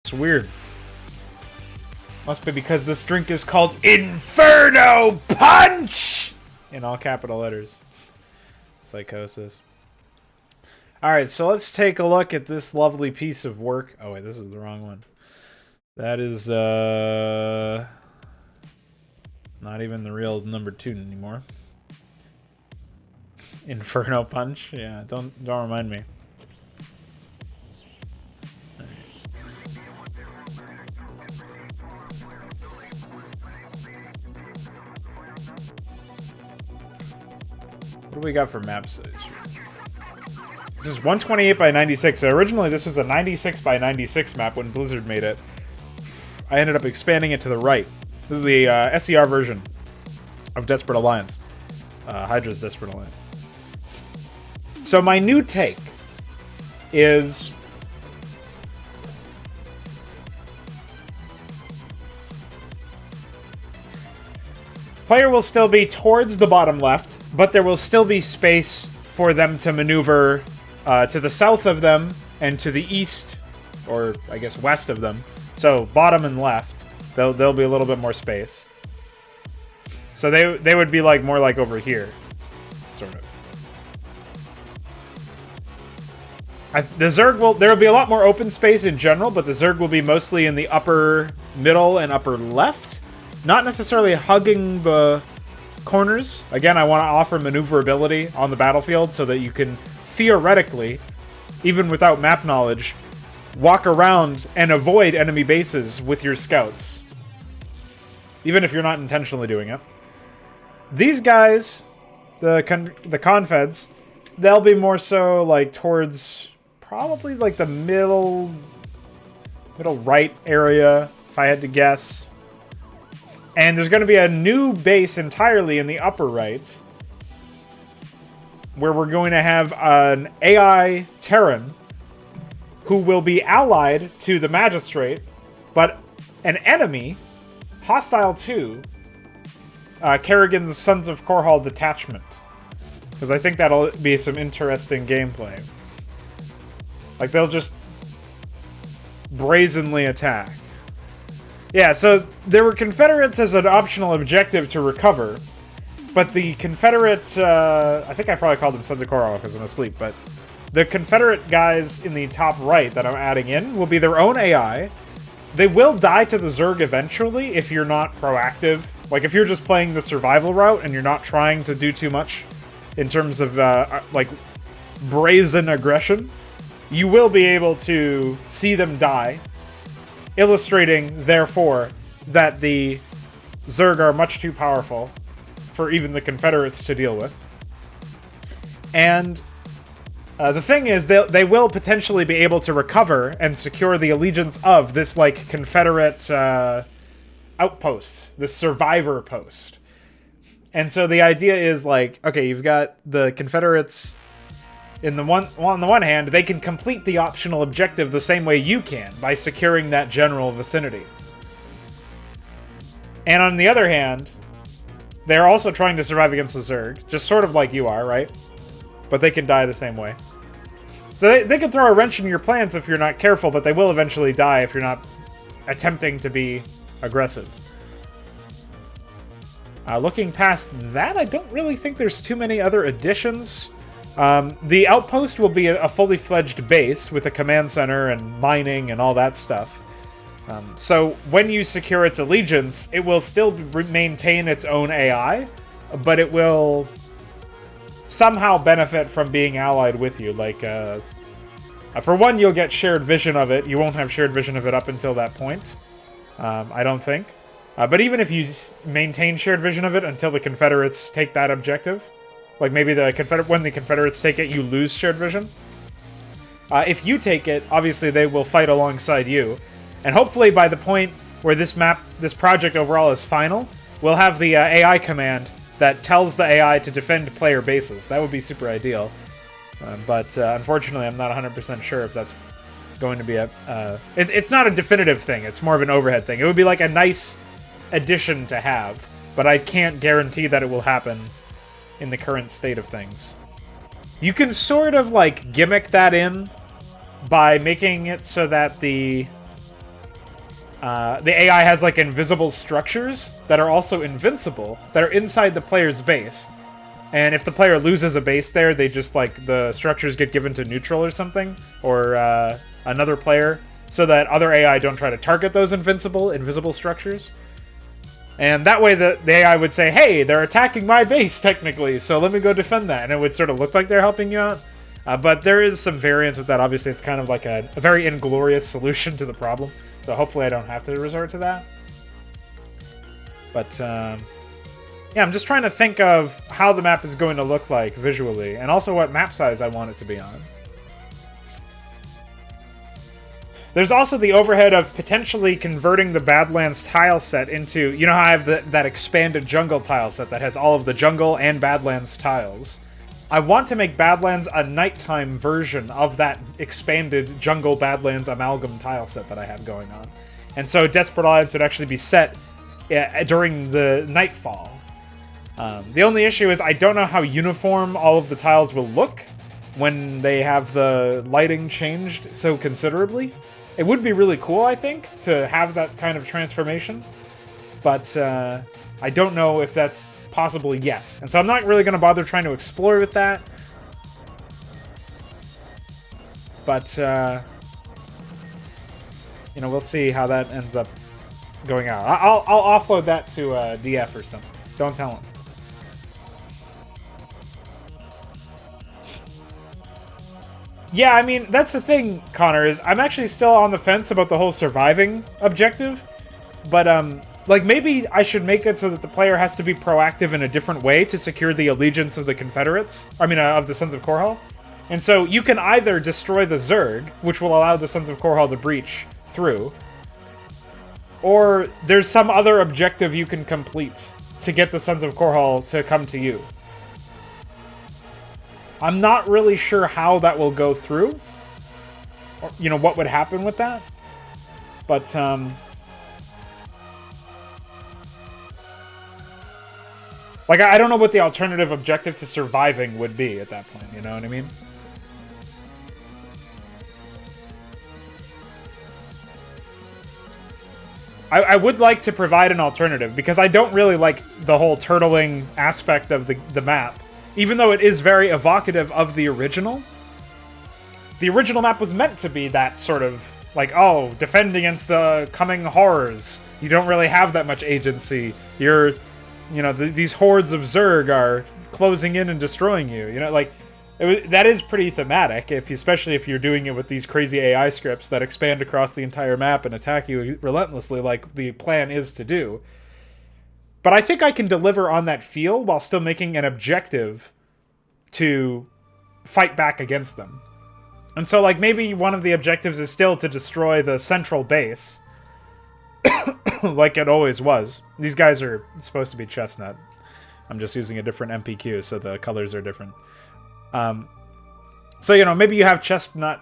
It's weird. Must be because this drink is called Inferno Punch! In all capital letters. Psychosis. Alright, so let's take a look at this lovely piece of work. Oh wait, this is the wrong one. That is, not even the real number 2 anymore. Inferno Punch? Yeah, don't remind me. What do we got for map size? This is 128 by 96. So originally this was a 96 by 96 map when Blizzard made it. I ended up expanding it to the right. This is the SER version of Desperate Alliance. Hydra's Desperate Alliance. So my new take is... player will still be towards the bottom left, but there will still be space for them to maneuver to the south of them and to the east, or I guess west of them. So bottom and left, there'll be a little bit more space. So they would be like more like over here, sort of. The Zerg there will be a lot more open space in general, but the Zerg will be mostly in the upper middle and upper left. Not necessarily hugging the corners. Again, I want to offer maneuverability on the battlefield so that you can theoretically, even without map knowledge, walk around and avoid enemy bases with your scouts. Even if you're not intentionally doing it. These guys, the Confeds, they'll be more so like towards probably like the middle right area, if I had to guess. And there's going to be a new base entirely in the upper right, where we're going to have an AI Terran who will be allied to the Magistrate, but an enemy, hostile to Kerrigan's Sons of Korhal detachment. Because I think that'll be some interesting gameplay. Like, they'll just brazenly attack. Yeah, so there were Confederates as an optional objective to recover, but the Confederate, I think I probably called them Sons of Korhal because I'm asleep, but the Confederate guys in the top right that I'm adding in will be their own AI. They will die to the Zerg eventually if you're not proactive. Like, if you're just playing the survival route and you're not trying to do too much in terms of, like, brazen aggression, you will be able to see them die, illustrating, therefore, that the Zerg are much too powerful for even the Confederates to deal with. And the thing is, they will potentially be able to recover and secure the allegiance of this, like, Confederate outpost, this survivor post. And so the idea is, like, okay, you've got the Confederates on the one hand, they can complete the optional objective the same way you can, by securing that general vicinity. And on the other hand, they're also trying to survive against the Zerg, just sort of like you are, right? But they can die the same way. So they can throw a wrench in your plans if you're not careful, but they will eventually die if you're not attempting to be aggressive. Looking past that, I don't really think there's too many other additions. The outpost will be a fully fledged base with a command center and mining and all that stuff. So when you secure its allegiance, it will still maintain its own AI, but it will somehow benefit from being allied with you. Like, for one, you'll get shared vision of it. You won't have shared vision of it up until that point, I don't think. But even if you maintain shared vision of it until the Confederates take that objective, like maybe when the Confederates take it, you lose shared vision. If you take it, obviously they will fight alongside you. And hopefully by the point where this project overall is final, we'll have the AI command that tells the AI to defend player bases. That would be super ideal. But unfortunately, I'm not 100% sure if that's going to be it's not a definitive thing. It's more of an overhead thing. It would be like a nice addition to have, but I can't guarantee that it will happen in the current state of things. You can sort of like gimmick that in by making it so that the the AI has like invisible structures that are also invincible, that are inside the player's base. And if the player loses a base there, they just like the structures get given to neutral or something, or another player, so that other AI don't try to target those invisible structures. And that way the AI would say, hey, they're attacking my base, technically, so let me go defend that. And it would sort of look like they're helping you out. But there is some variance with that. Obviously, it's kind of like a very inglorious solution to the problem. So hopefully I don't have to resort to that. But, yeah, I'm just trying to think of how the map is going to look like visually, and also what map size I want it to be on. There's also the overhead of potentially converting the Badlands tile set into... You know how I have that expanded jungle tile set that has all of the jungle and Badlands tiles? I want to make Badlands a nighttime version of that expanded jungle Badlands amalgam tile set that I have going on. And so Desperate Isles would actually be set during the nightfall. The only issue is I don't know how uniform all of the tiles will look when they have the lighting changed so considerably. It would be really cool, I think, to have that kind of transformation, but I don't know if that's possible yet. And so I'm not really going to bother trying to explore with that. But, you know, we'll see how that ends up going out. I'll offload that to DF or something. Don't tell him. Yeah, I mean, that's the thing, Connor, is I'm actually still on the fence about the whole surviving objective. But, like, maybe I should make it so that the player has to be proactive in a different way to secure the allegiance of the Confederates. I mean, of the Sons of Korhal. And so you can either destroy the Zerg, which will allow the Sons of Korhal to breach through, or there's some other objective you can complete to get the Sons of Korhal to come to you. I'm not really sure how that will go through, or, you know, what would happen with that, but, like, I don't know what the alternative objective to surviving would be at that point, you know what I mean? I would like to provide an alternative, because I don't really like the whole turtling aspect of the map. Even though it is very evocative of the original map was meant to be that sort of, like, oh, defend against the coming horrors. You don't really have that much agency. You're, you know, these hordes of Zerg are closing in and destroying you. You know, like, that is pretty thematic, especially if you're doing it with these crazy AI scripts that expand across the entire map and attack you relentlessly like the plan is to do. But I think I can deliver on that feel while still making an objective to fight back against them. And so, like, maybe one of the objectives is still to destroy the central base, like it always was. These guys are supposed to be chestnut. I'm just using a different MPQ, so the colors are different. So, you know, maybe you have chestnut,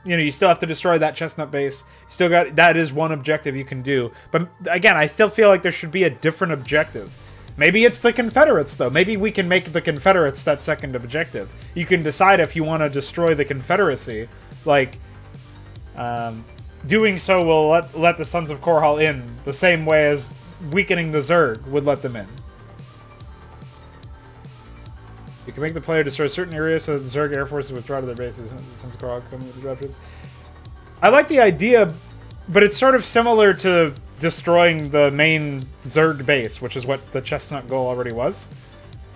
you know, you still have to destroy that chestnut base. Still got, that is one objective you can do. But again, I still feel like there should be a different objective. Maybe it's the Confederates, though. Maybe we can make the Confederates that second objective. You can decide if you want to destroy the Confederacy. Like, doing so will let the Sons of Korhal in the same way as weakening the Zerg would let them in. You can make the player destroy certain areas so that the Zerg Air Forces withdraw to their bases. Sons of Korhal come with the drop troops. I like the idea, but it's sort of similar to destroying the main Zerg base, which is what the chestnut goal already was.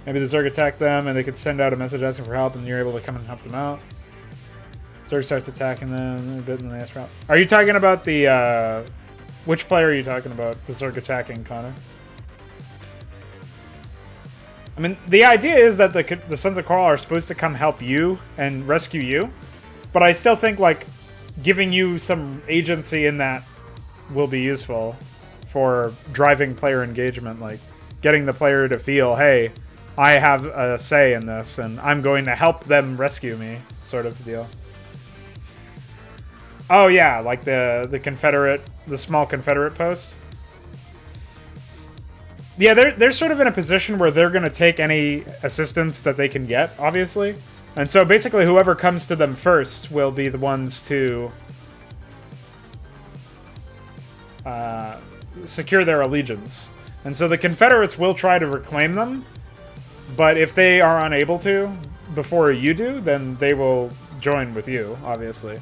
Maybe the Zerg attack them, and they could send out a message asking for help, and you're able to come and help them out. Zerg starts attacking them a bit in the last round. Are you talking about the, which player are you talking about, the Zerg attacking, Connor? I mean, the idea is that the Sons of Korhal are supposed to come help you and rescue you, but I still think, like, giving you some agency in that will be useful for driving player engagement, like getting the player to feel, hey, I have a say in this, and I'm going to help them rescue me, sort of deal. Oh yeah, like the small Confederate post. Yeah, they're sort of in a position where they're going to take any assistance that they can get, obviously. And so basically whoever comes to them first will be the ones to secure their allegiance. And so the Confederates will try to reclaim them, but if they are unable to before you do, then they will join with you, obviously.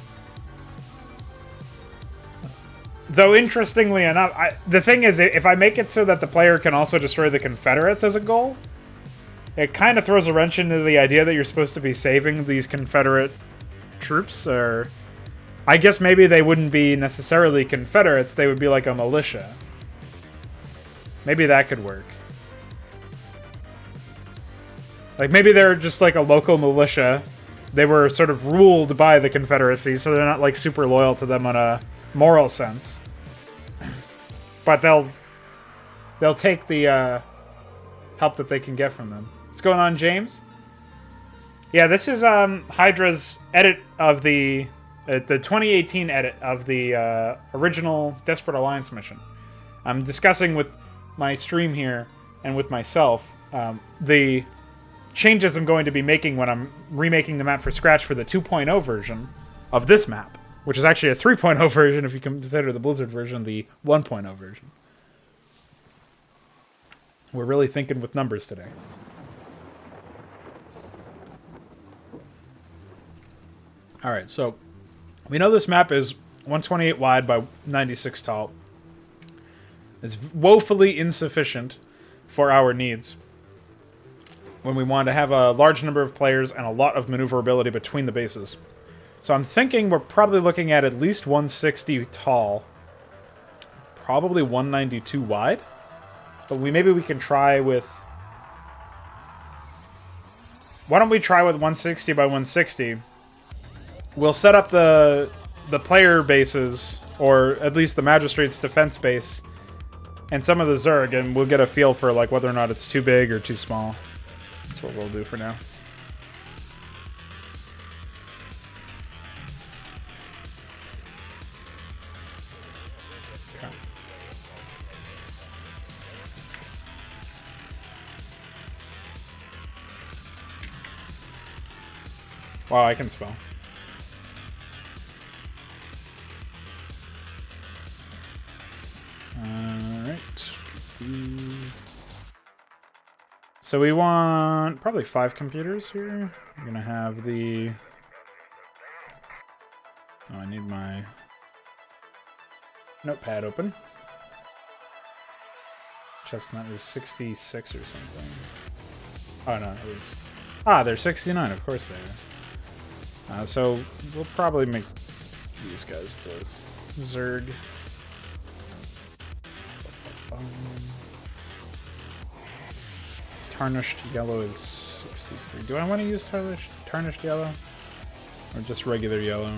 Though, interestingly enough, the thing is, if I make it so that the player can also destroy the Confederates as a goal, it kind of throws a wrench into the idea that you're supposed to be saving these Confederate troops, or... I guess maybe they wouldn't be necessarily Confederates, they would be like a militia. Maybe that could work. Like, maybe they're just like a local militia. They were sort of ruled by the Confederacy, so they're not like super loyal to them on a moral sense. But they'll take the help that they can get from them. What's going on, James? Yeah, this is Hydra's edit of the 2018 edit of the original Desperate Alliance mission. I'm discussing with my stream here and with myself the changes I'm going to be making when I'm remaking the map for scratch for the 2.0 version of this map, which is actually a 3.0 version if you consider the Blizzard version the 1.0 version. We're really thinking with numbers today. Alright, so we know this map is 128 wide by 96 tall. It's woefully insufficient for our needs when we want to have a large number of players and a lot of maneuverability between the bases. So I'm thinking we're probably looking at least 160 tall, probably 192 wide. But maybe we can try with... Why don't we try with 160 by 160? We'll set up the player bases, or at least the Magistrate's defense base, and some of the Zerg, and we'll get a feel for like whether or not it's too big or too small. That's what we'll do for now. Okay. Wow, I can spell. Alright. So we want probably 5 computers here. I'm gonna have the... Oh, I need my notepad open. Chestnut was 66 or something. Oh no, it was... Ah, they're 69, of course they are. So we'll probably make these guys the Zerg. Tarnished yellow is 63. Do I want to use tarnished yellow? Or just regular yellow?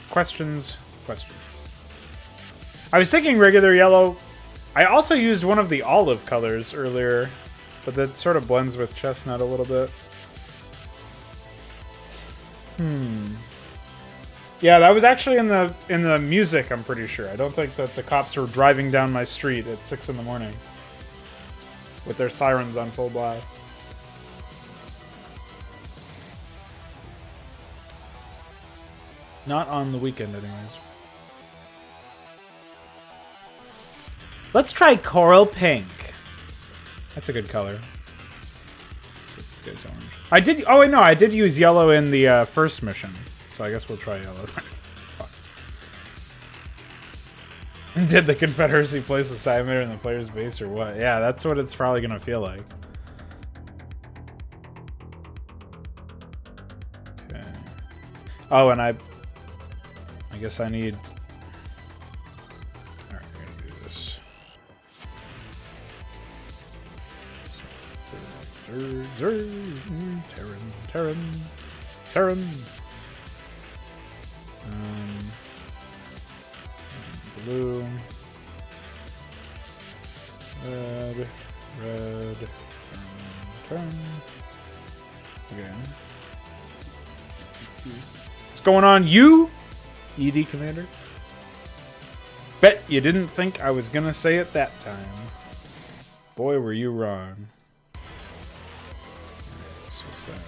Questions. I was thinking regular yellow. I also used one of the olive colors earlier, but that sort of blends with chestnut a little bit. Yeah, that was actually in the music, I'm pretty sure. I don't think that the cops were driving down my street at 6 in the morning with their sirens on full blast. Not on the weekend, anyways. Let's try coral pink. That's a good color. This guy's orange. I did. Oh wait, no, I did use yellow in the first mission, so I guess we'll try yellow. Fuck. Did the Confederacy place the side emitter in the player's base or what? Yeah, that's what it's probably gonna feel like. Okay. Oh, and I guess I need. All right, we're gonna do this. Terran. Blue. Red. Turn. Again. What's going on, you? ED Commander? Bet you didn't think I was gonna say it that time. Boy, were you wrong. So sad.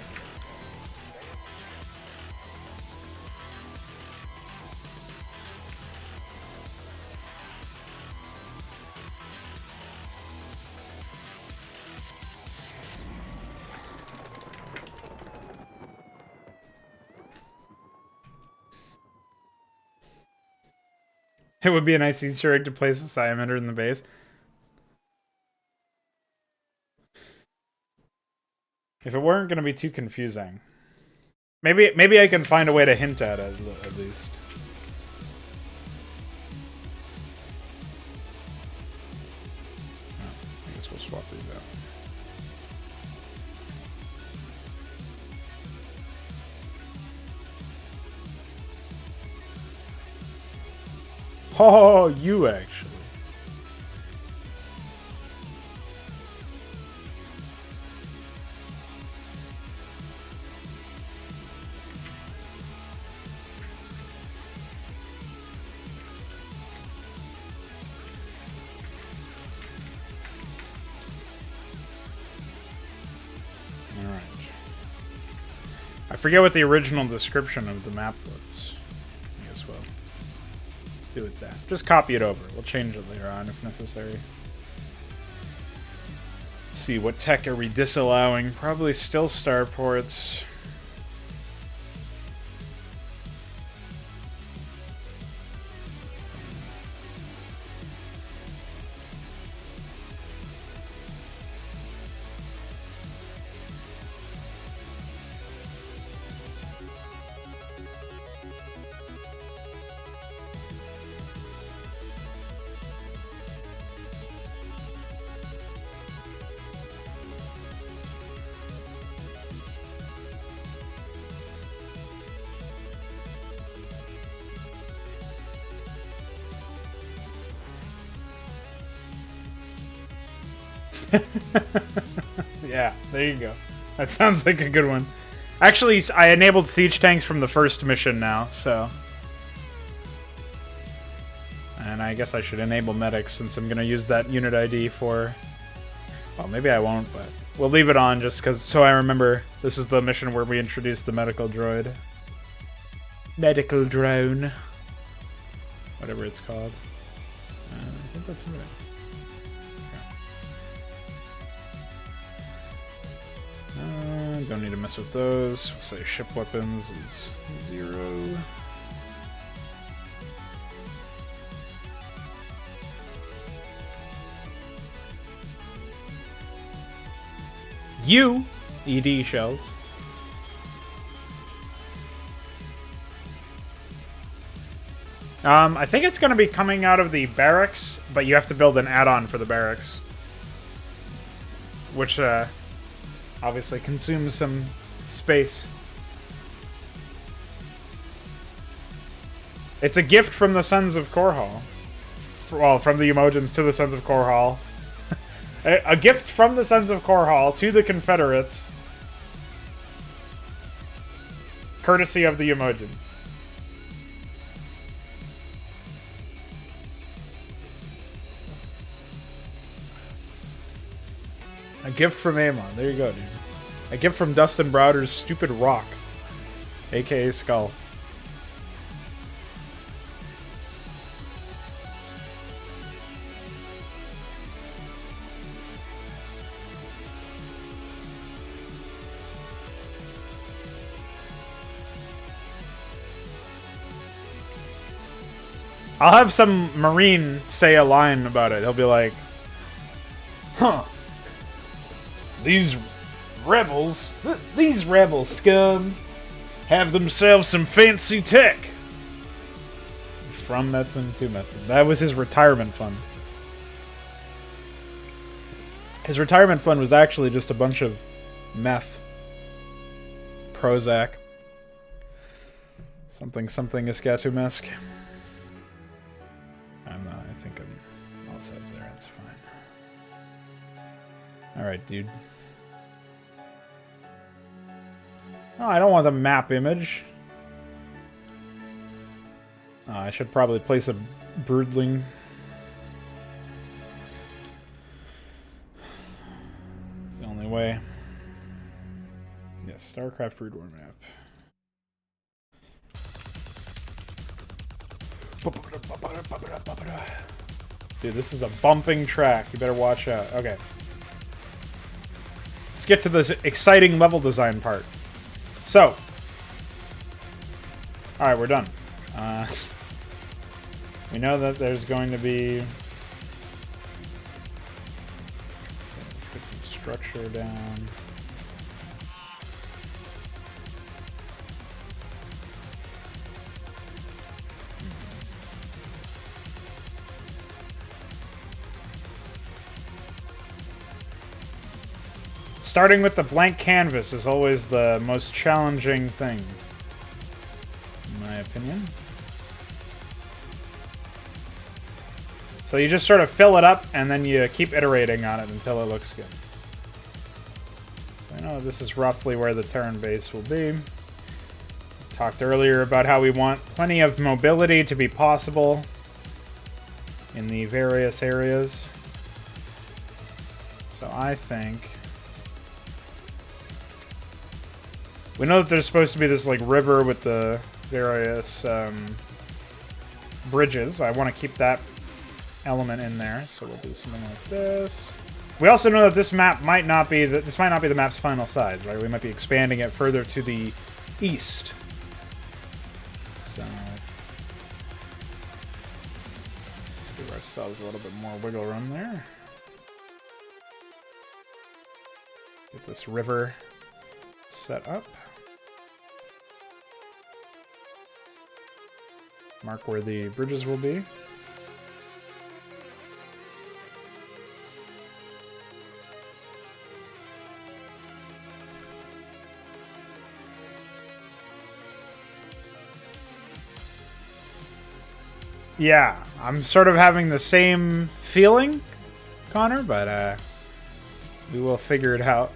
It would be a nice Easter egg to place a Salamander in the base. If it weren't going to be too confusing. Maybe I can find a way to hint at it, at least. Oh, I guess we'll swap these out. Oh, you actually. Alright. I forget what the original description of the map was. I guess we'll do it that. Just copy it over. We'll change it later on if necessary. Let's see, what tech are we disallowing? Probably still starports. Yeah, there you go. That sounds like a good one. Actually, I enabled siege tanks from the first mission now, so... And I guess I should enable medics since I'm going to use that unit ID for... Well, maybe I won't, but... We'll leave it on just because, so I remember this is the mission where we introduced the medical droid. Medical drone. Whatever it's called. I think that's it. Don't need to mess with those. We'll say ship weapons is 0. ED shells. I think it's going to be coming out of the barracks, but you have to build an add-on for the barracks. Which, obviously consumes some space. It's a gift from the Sons of Korhal. Well, from the Emojins to the Sons of Korhal. A gift from the Sons of Korhal to the Confederates. Courtesy of the Emojins. A gift from Amon. There you go, dude. A gift from Dustin Browder's stupid rock. A.k.a. Skull. I'll have some Marine say a line about it. He'll be like, huh. These rebel scum have themselves some fancy tech. From Metzen to Metzen. That was his retirement fund. His retirement fund was actually just a bunch of meth. Prozac. Something Iskatumesk. I'm not. I think I'm all set there. That's fine. Alright, dude. Oh, I don't want the map image. Oh, I should probably place a broodling. way. Yes, StarCraft Brood War map. Dude, this is a bumping track. You better watch out. Okay. Let's get to this exciting level design part. So. Alright, we're done. We know that there's going to be... So let's get some structure down. Starting with the blank canvas is always the most challenging thing, in my opinion. So you just sort of fill it up, and then you keep iterating on it until it looks good. So I know this is roughly where the turn base will be. We talked earlier about how we want plenty of mobility to be possible in the various areas. So I think... We know that there's supposed to be this like river with the various bridges. I want to keep that element in there, so we'll do something like this. We also know that this map might not be the map's final size, right? We might be expanding it further to the east. So let's give ourselves a little bit more wiggle room there. Get this river set up. Mark where the bridges will be. Yeah, I'm sort of having the same feeling, Connor, but we will figure it out.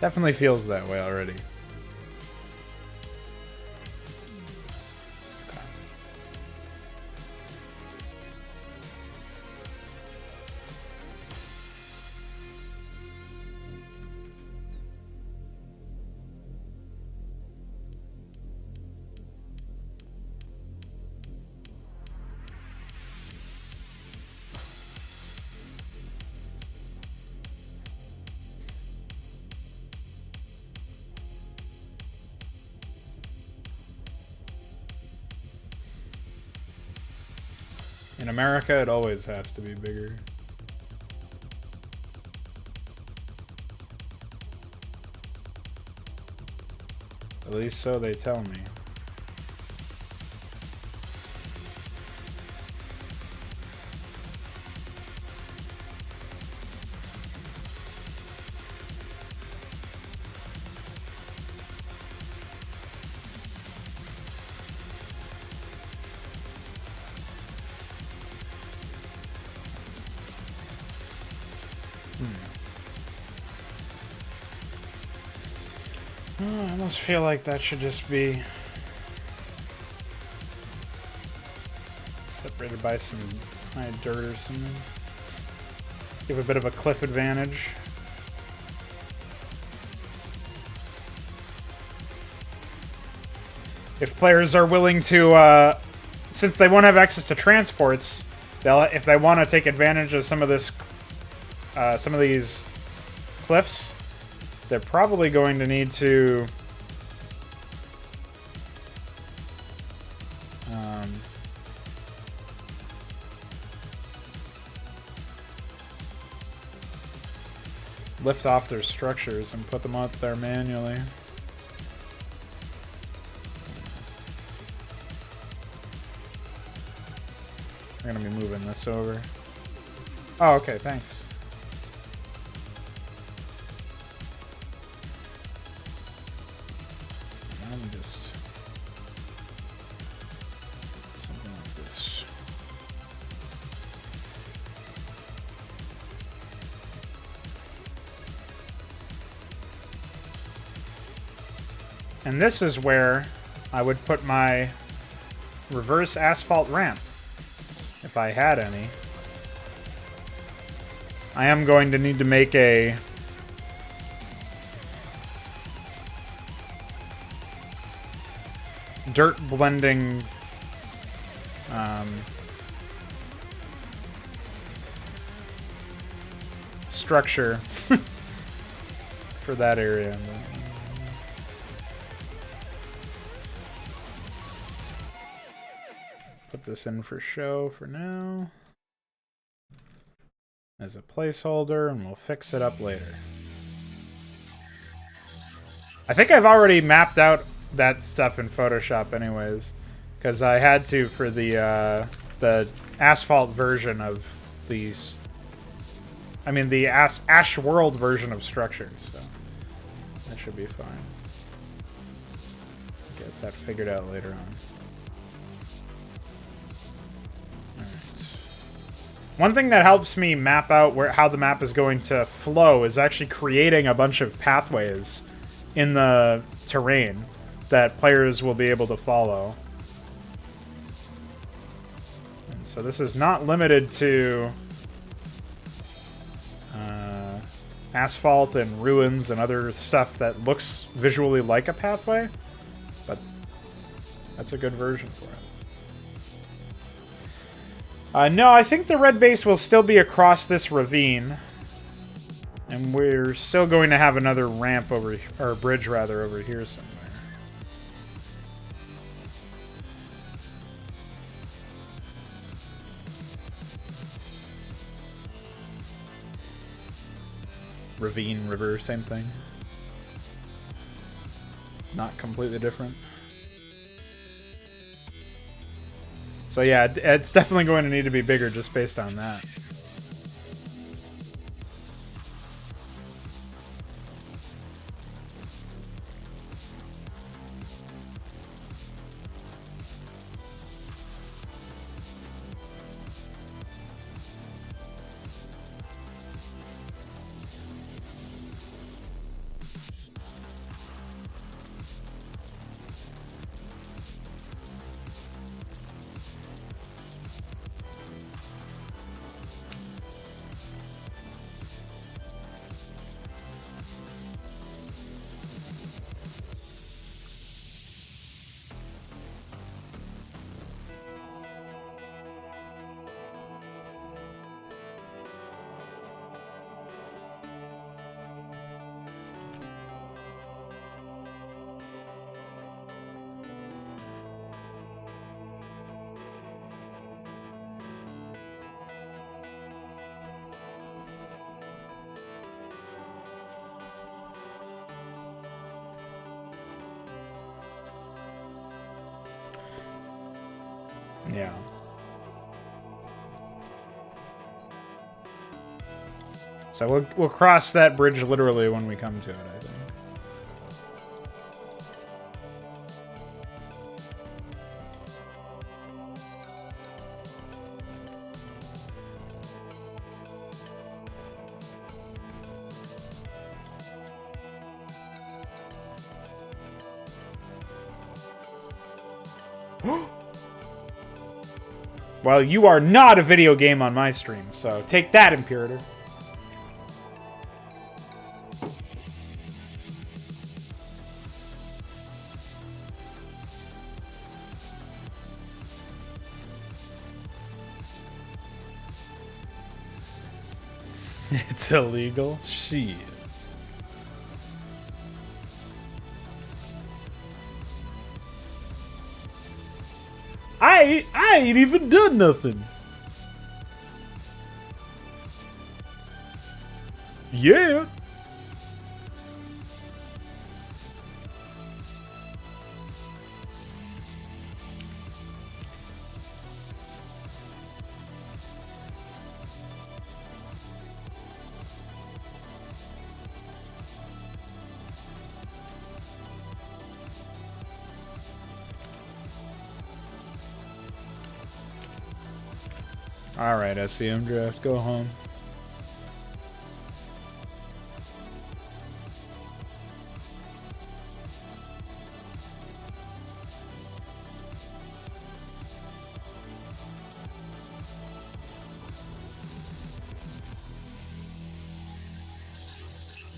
Definitely feels that way already. In America, it always has to be bigger. At least so they tell me. I almost feel like that should just be separated by some high dirt or something. Give a bit of a cliff advantage. If players are willing to, since they won't have access to transports, if they want to take advantage of some of this, some of these cliffs, they're probably going to need to lift off their structures and put them up there manually. We're gonna be moving this over. Oh, okay, thanks. Something like this. And this is where I would put my reverse asphalt ramp. if I had any. I am going to need to make a dirt blending structure for that area. Put this in for show for now as a placeholder, and we'll fix it up later. I think I've already mapped out that stuff in Photoshop anyways, because I had to for the asphalt version of these. I mean, the Ash World version of structures, so that should be fine. Get that figured out later on. One thing that helps me map out how the map is going to flow is actually creating a bunch of pathways in the terrain that players will be able to follow. And so this is not limited to asphalt and ruins and other stuff that looks visually like a pathway, but that's a good version for it. No, I think the red base will still be across this ravine. And we're still going to have another ramp over, or bridge rather, over here somewhere. Ravine, river, same thing. Not completely different. So yeah, it's definitely going to need to be bigger just based on that. Yeah. So we'll cross that bridge literally when we come to it, I think. Well, you are not a video game on my stream, so take that, Imperator. It's illegal? Shit. I ain't even done nothing. Yeah. Alright, SCM Draft, go home.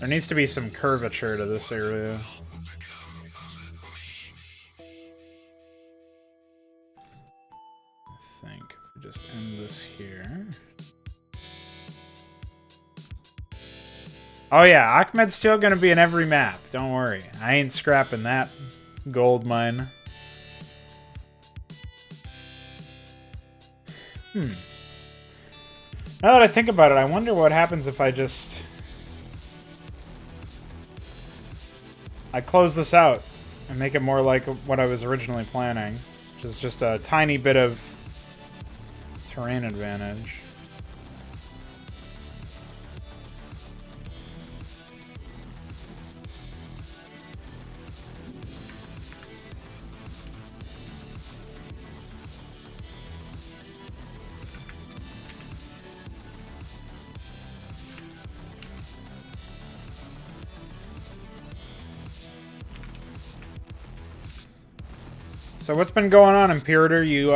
There needs to be some curvature to this area. I think if we just end this here. Oh yeah, Ahmed's still gonna be in every map. Don't worry. I ain't scrapping that gold mine. Now that I think about it, I wonder what happens if I close this out and make it more like what I was originally planning, which is just a tiny bit of terrain advantage. So what's been going on, Imperator? You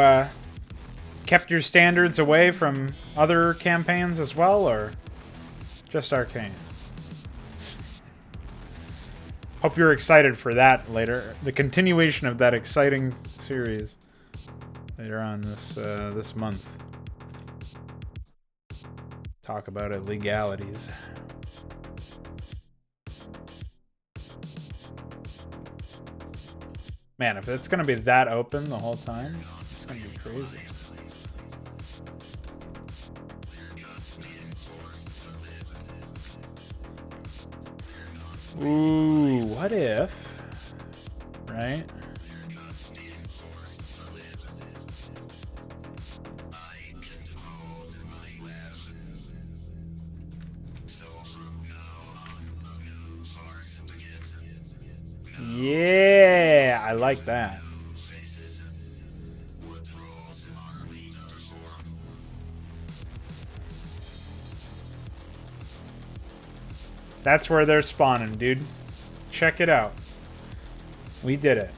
kept your standards away from other campaigns as well, or just Arcane? Hope you're excited for that later. The continuation of that exciting series later on this month. Talk about illegalities. Man, if it's gonna be that open the whole time, it's gonna be crazy. Ooh, what if, right? Yeah, I like that. That's where they're spawning, dude. Check it out. We did it.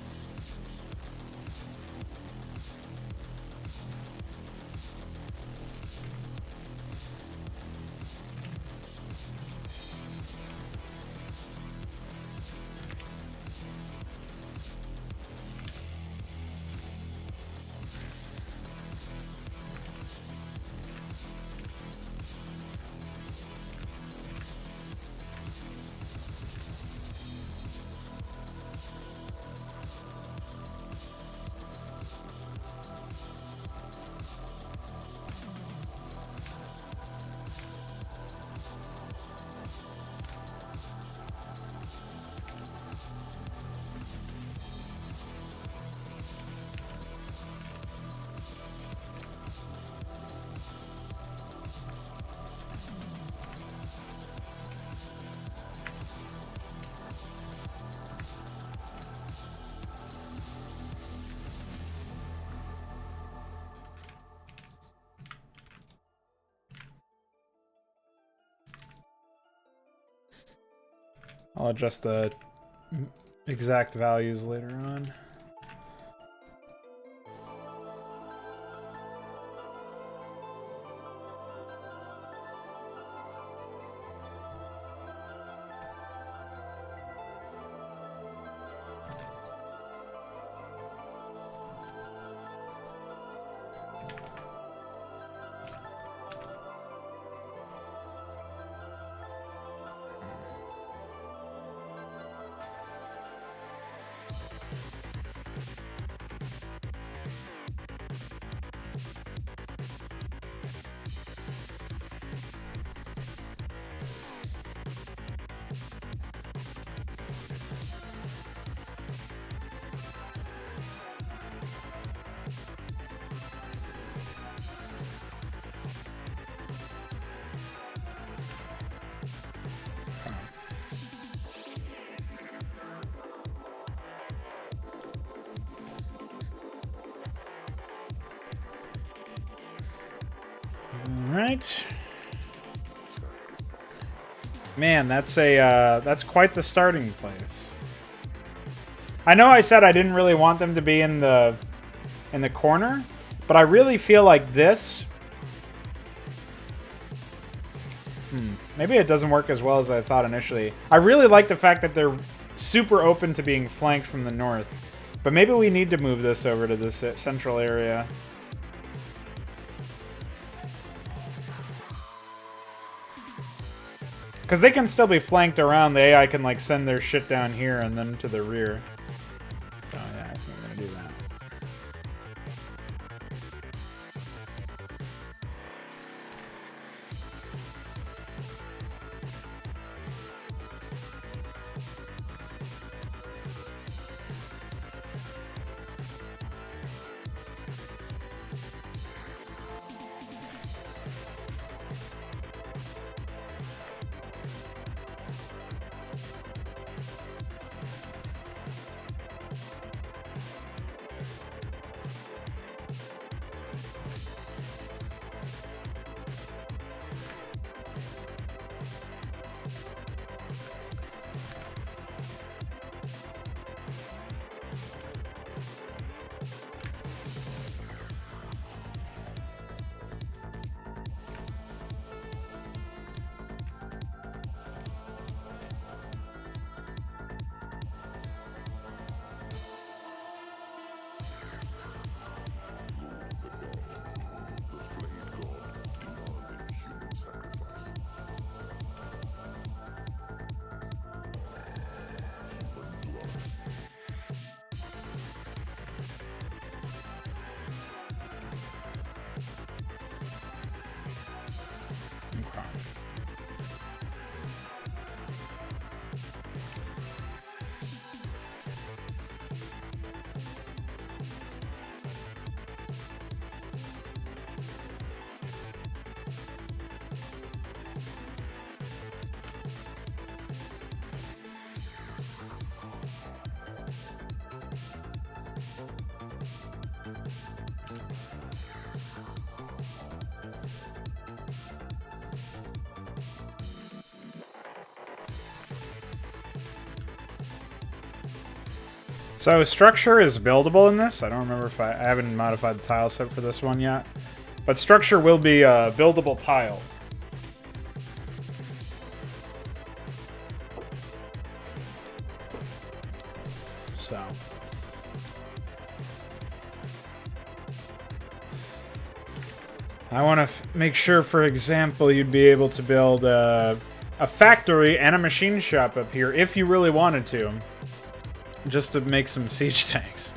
I'll adjust the exact values later on. Alright. Man, that's quite the starting place. I know I said I didn't really want them to be in the corner, but I really feel like this Maybe it doesn't work as well as I thought initially. I really like the fact that they're super open to being flanked from the north. But maybe we need to move this over to this central area. Because they can still be flanked around. The AI can like send their shit down here and then to the rear. So yeah, I think we're gonna do that. So structure is buildable in this. I don't remember if I haven't modified the tile set for this one yet. But structure will be a buildable tile. So. I want to make sure, for example, you'd be able to build a factory and a machine shop up here if you really wanted to. Just to make some siege tanks.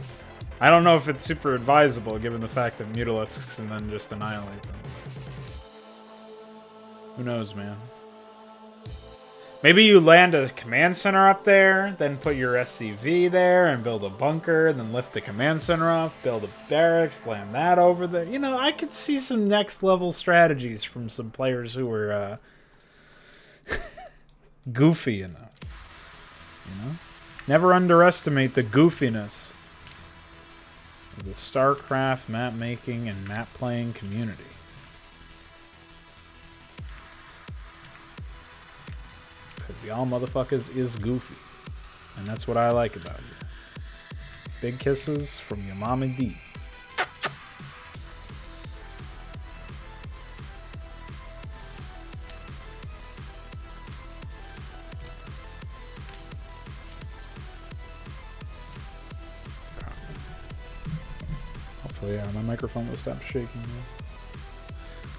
I don't know if it's super advisable given the fact that Mutalisks can then just annihilate them. Who knows, man? Maybe you land a command center up there, then put your SCV there and build a bunker, then lift the command center off, build a barracks, land that over there. You know, I could see some next level strategies from some players who were goofy enough. You know? Never underestimate the goofiness of the StarCraft map making and map playing community. Because y'all motherfuckers is goofy. And that's what I like about you. Big kisses from your mama D. Yeah, my microphone will stop shaking.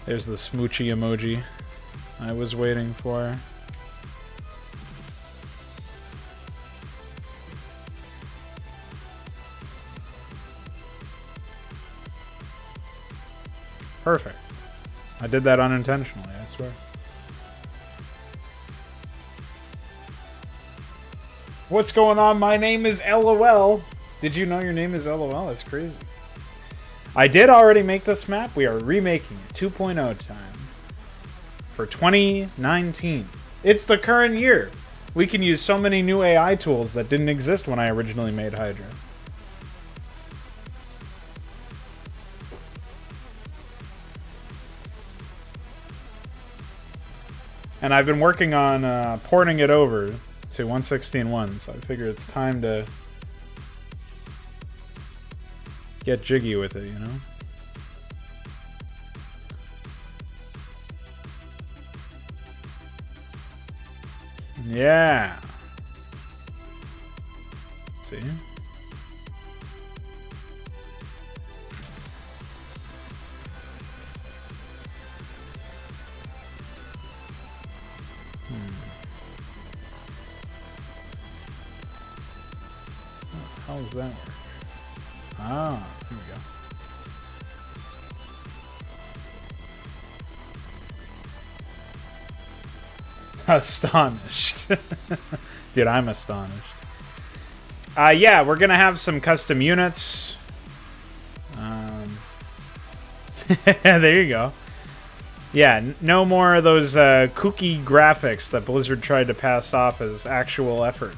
There's the smoochy emoji I was waiting for. Perfect. I did that unintentionally, I swear. What's going on? My name is LOL. Did you know your name is LOL? That's crazy. I did already make this map. We are remaking it 2.0 time for 2019. It's the current year. We can use so many new AI tools that didn't exist when I originally made Hydra. And I've been working on porting it over to 1.16.1, so I figure it's time to get jiggy with it, you know? Yeah. Let's see. How does that work? Ah, here we go. Astonished. Dude, I'm astonished. Yeah, we're gonna have some custom units. There you go. Yeah, no more of those kooky graphics that Blizzard tried to pass off as actual effort.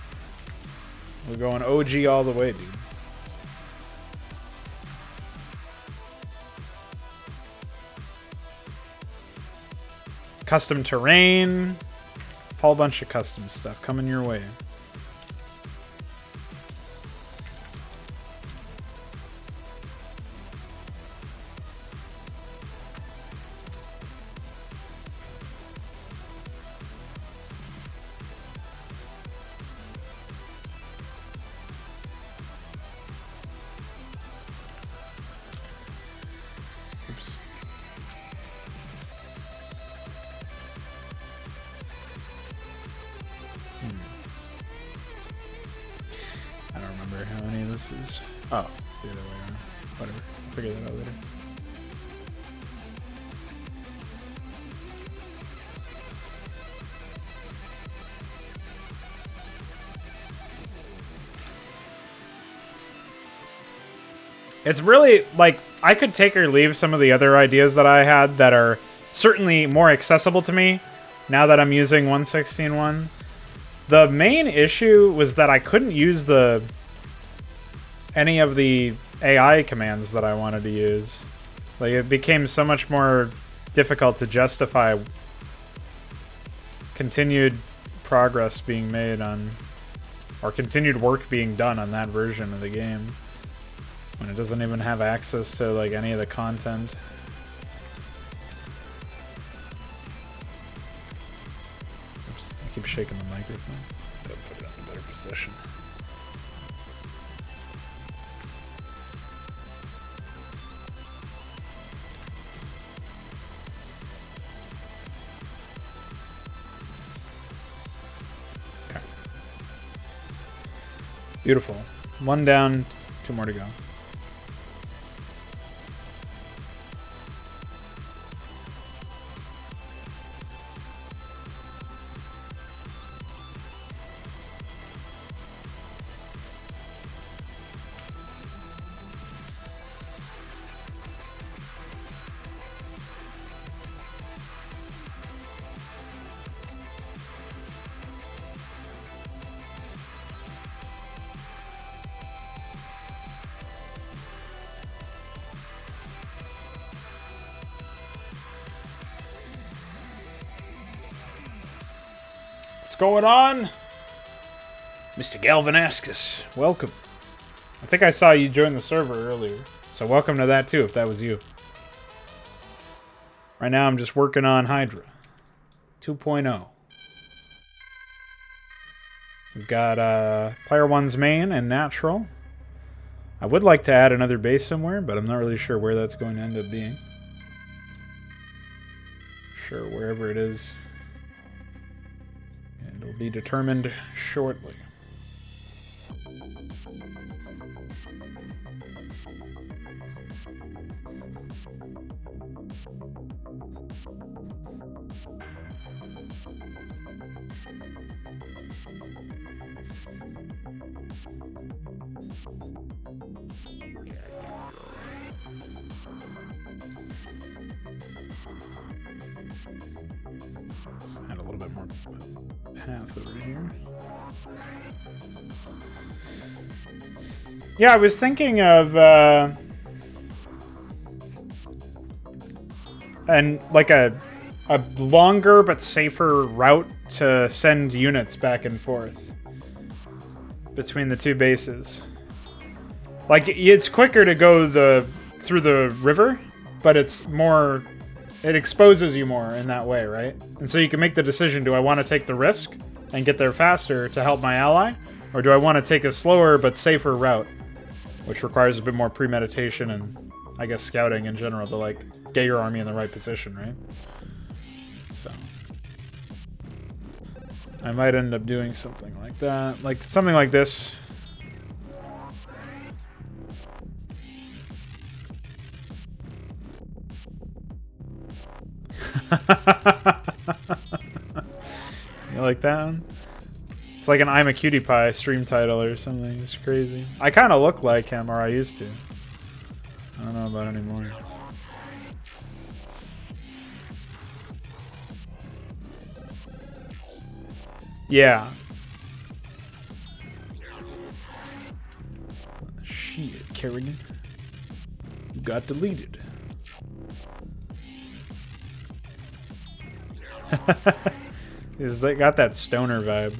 We're going OG all the way, dude. Custom terrain. Whole bunch of custom stuff coming your way. I don't remember how many of this is. Oh, it's the other way around. Whatever. I'll figure that out later. It's really, like, I could take or leave some of the other ideas that I had that are certainly more accessible to me now that I'm using 1.16.1. The main issue was that I couldn't use any of the AI commands that I wanted to use. Like, it became so much more difficult to justify continued progress being made on, or continued work being done on that version of the game, when it doesn't even have access to, like, any of the content. Oops, I keep shaking the microphone. Gotta put it in a better position. Okay. Beautiful. One down, two more to go. What's going on? Mr. Galvanascus, welcome. I think I saw you join the server earlier, so welcome to that too, if that was you. Right now I'm just working on Hydra 2.0. We've got Player 1's main and natural. I would like to add another base somewhere, but I'm not really sure where that's going to end up being. Sure, wherever it is. And it'll be determined shortly. Let's add a little bit more path over here. Yeah, I was thinking of and like a longer but safer route to send units back and forth between the two bases. Like, it's quicker to go through the river, but it's more, it exposes you more in that way, right? And so you can make the decision, do I want to take the risk and get there faster to help my ally? Or do I want to take a slower but safer route, which requires a bit more premeditation and, I guess, scouting in general to, like, get your army in the right position, right? So I might end up doing something like that. Like, something like this. You like that one? It's like an I'm a Cutie Pie stream title or something. It's crazy. I kind of look like him, or I used to. I don't know about anymore. Yeah. Shit, Kerrigan. You got deleted. They got that stoner vibe.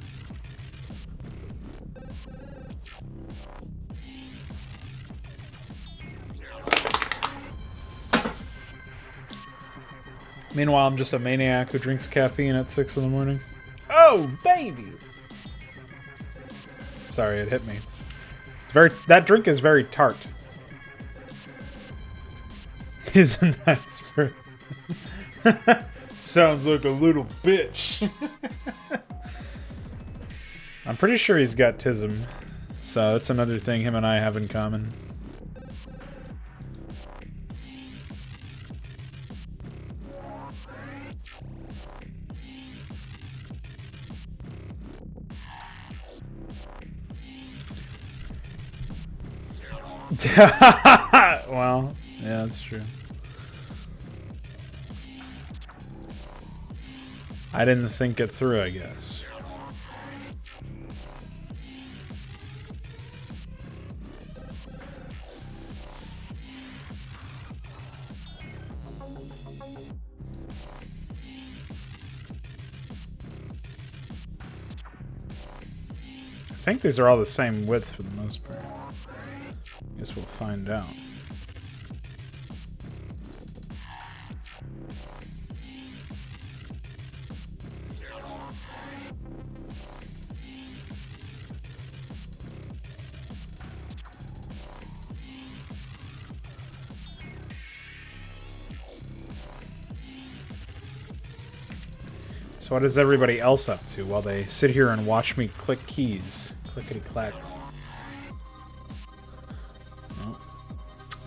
Meanwhile, I'm just a maniac who drinks caffeine at 6 in the morning. Oh, baby! Sorry, it hit me. That drink is very tart. Isn't that sounds like a little bitch. I'm pretty sure he's got tism, so that's another thing him and I have in common. Well, yeah, that's true. I didn't think it through, I guess. I think these are all the same width for the most part. Guess we'll find out. So what is everybody else up to while they sit here and watch me click keys? Clickety-clack. Oh.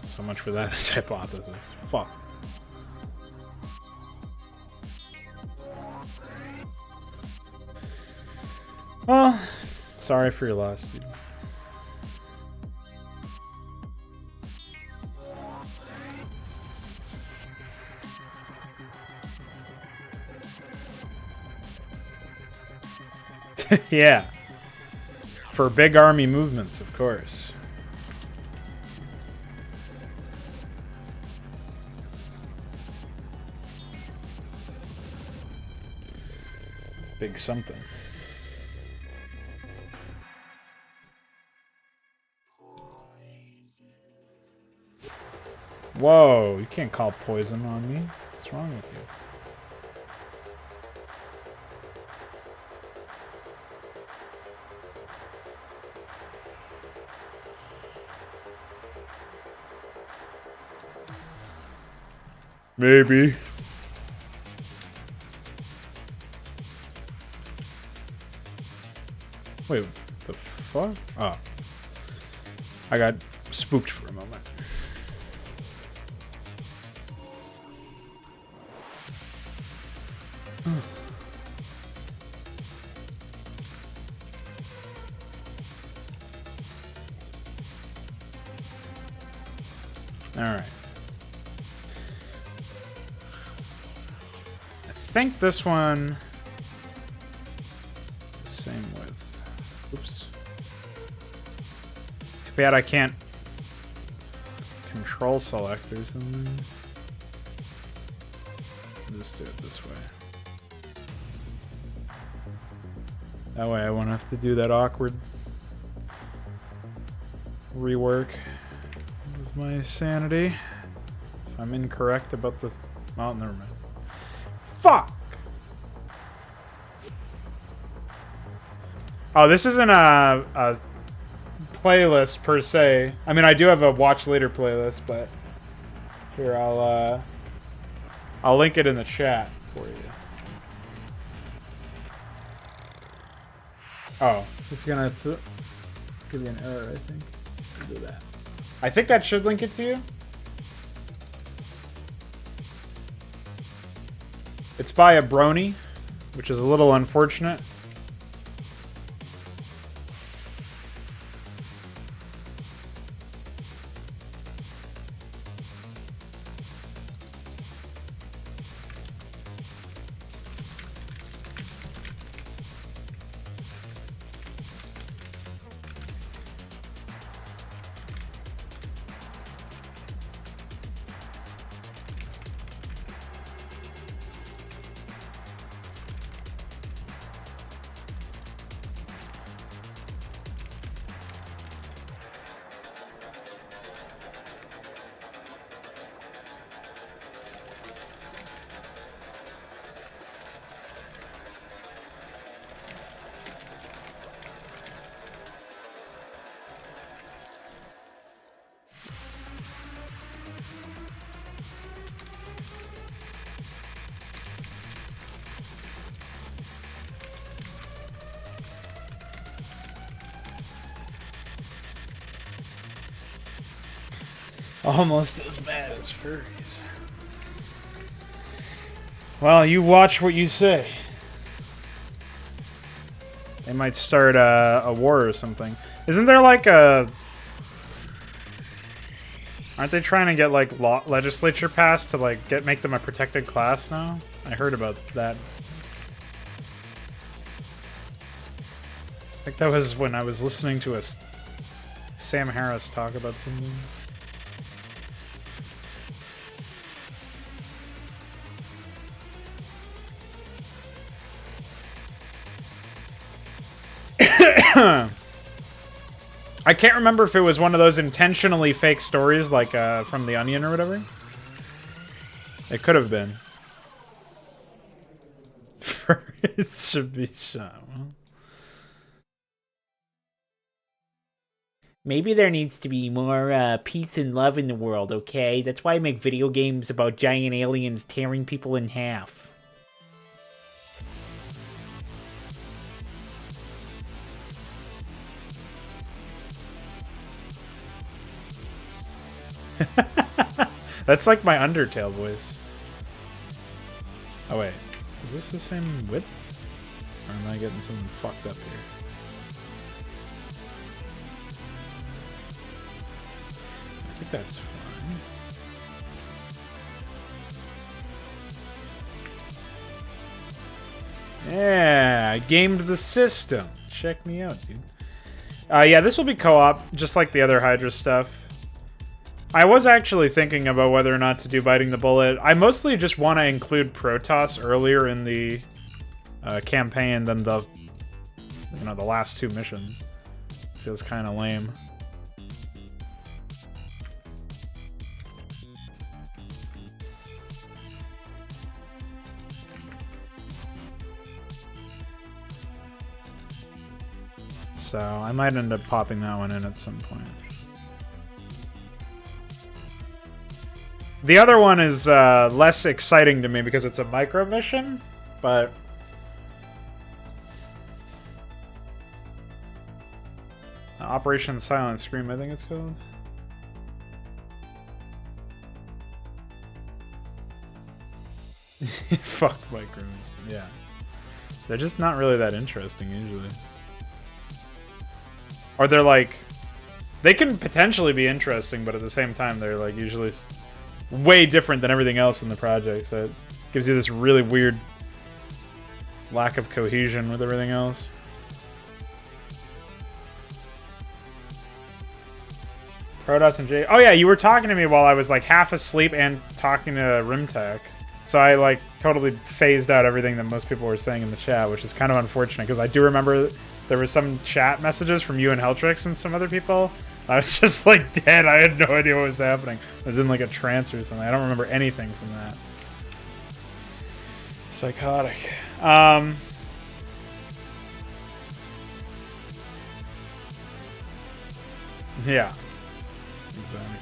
So much for that hypothesis. Fuck. Well, sorry for your loss, dude. Yeah. For big army movements, of course. Big something. Whoa, you can't call poison on me. What's wrong with you? Maybe. Wait, the fuck? Oh. I got spooked for a moment. All right. I think this one is the same width. Oops. Too bad I can't control select or something. Just do it this way. That way I won't have to do that awkward rework of my sanity. If I'm incorrect about the... Oh, never mind. Fuck! Oh, this isn't a playlist per se. I mean, I do have a watch later playlist, but here I'll link it in the chat for you. Oh, it's gonna give you an error, I think. I'll do that. I think that should link it to you. It's by a brony, which is a little unfortunate. Almost as bad as furries. Well, you watch what you say. They might start a war or something. Isn't there like a... Aren't they trying to get like legislature passed to like make them a protected class now? I heard about that. I think that was when I was listening to Sam Harris talk about something. I can't remember if it was one of those intentionally fake stories like from The Onion or whatever. It could have been. It should be shot. Maybe there needs to be more peace and love in the world, okay? That's why I make video games about giant aliens tearing people in half. That's like my Undertale voice. Oh wait, is this the same width? Or am I getting something fucked up here? I think that's fine. Yeah, I gamed the system. Check me out, dude. Yeah, this will be co-op, just like the other Hydra stuff. I was actually thinking about whether or not to do Biting the Bullet. I mostly just want to include Protoss earlier in the campaign than the last two missions. Feels kind of lame. So I might end up popping that one in at some point. The other one is less exciting to me because it's a micro mission, but Operation Silent Scream, I think it's called. Fuck micro, yeah. They're just not really that interesting usually. Or they're like, they can potentially be interesting, but at the same time they're like usually way different than everything else in the project, so it gives you this really weird lack of cohesion with everything else. Protoss and Jay. Oh yeah, you were talking to me while I was like half asleep and talking to Rimtech. So I like totally phased out everything that most people were saying in the chat, which is kind of unfortunate because I do remember there were some chat messages from you and Heltrix and some other people. I was just like dead. I had no idea what was happening. I was in like a trance or something. I don't remember anything from that. Psychotic. Yeah. Exactly.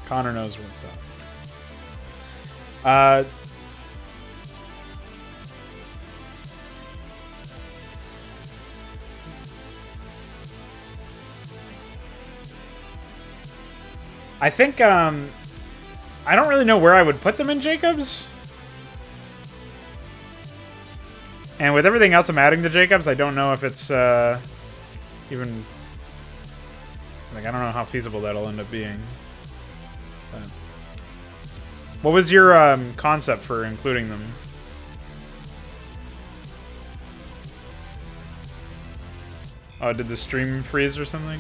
Connor knows what's up. I think, I don't really know where I would put them in Jacobs. And with everything else I'm adding to Jacobs, I don't know if it's, even... Like, I don't know how feasible that'll end up being. But. What was your, concept for including them? Oh, did the stream freeze or something?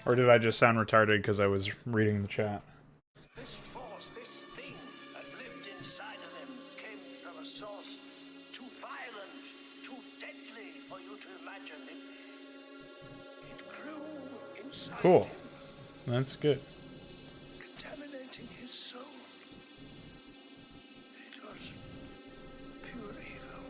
Or did I just sound retarded because I was reading the chat? This force, this thing that lived inside of them came from a source too violent, too deadly for you to imagine. It grew inside Cool. him, That's good. contaminating his soul. It was pure evil.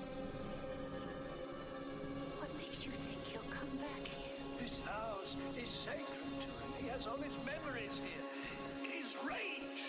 What makes you think he'll come back here? This house is sacred to him. He has all his memories here. His rage.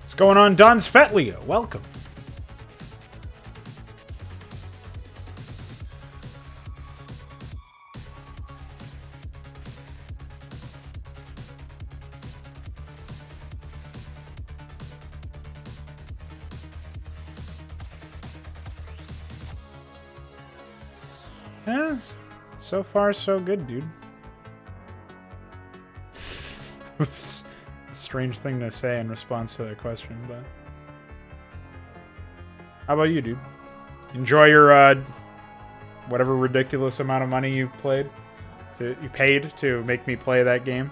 What's going on, Don's Fetlio? Welcome. Yeah, so far so good, dude. Oops. Strange thing to say in response to that question, but how about you, dude? Enjoy your whatever ridiculous amount of money you paid to make me play that game.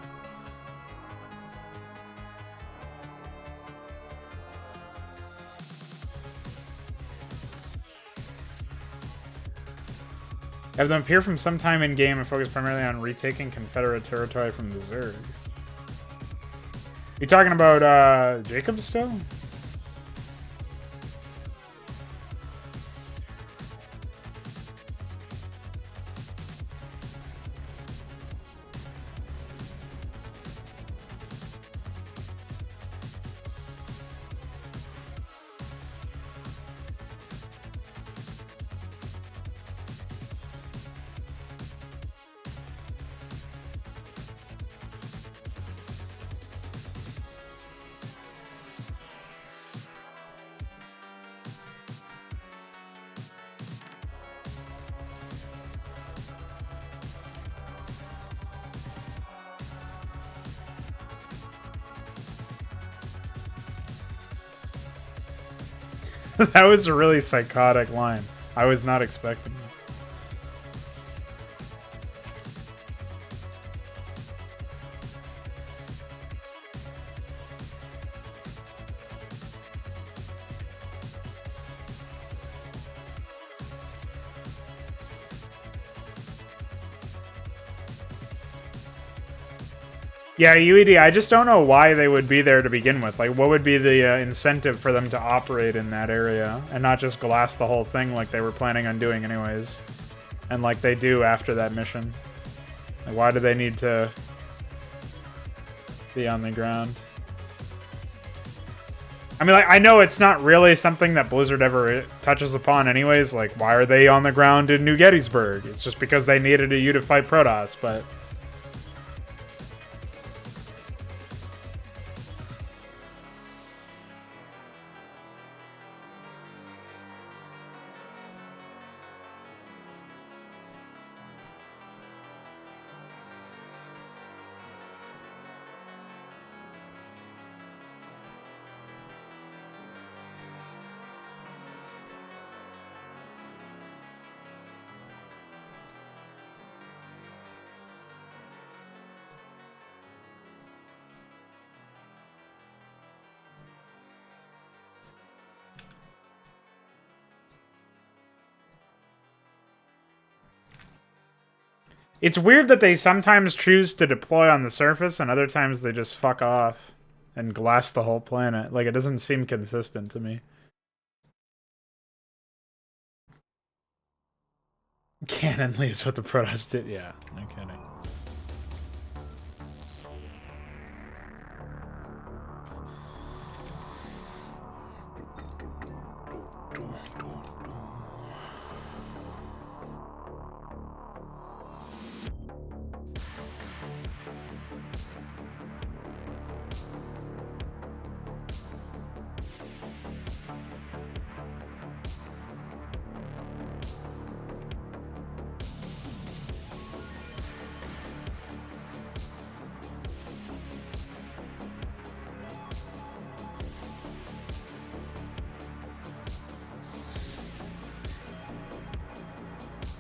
Have them appear from some time in game and focus primarily on retaking Confederate territory from the Zerg. You talking about Jacob still? That was a really psychotic line. I was not expecting it. Yeah, UED, I just don't know why they would be there to begin with. Like, what would be the incentive for them to operate in that area and not just glass the whole thing like they were planning on doing anyways? And like they do after that mission. Like, why do they need to be on the ground? I mean, like, I know it's not really something that Blizzard ever touches upon anyways. Like, why are they on the ground in New Gettysburg? It's just because they needed you to fight Protoss, but... It's weird that they sometimes choose to deploy on the surface and other times they just fuck off and glass the whole planet. Like, it doesn't seem consistent to me. Canonly is what the Protoss did. Yeah, no kidding.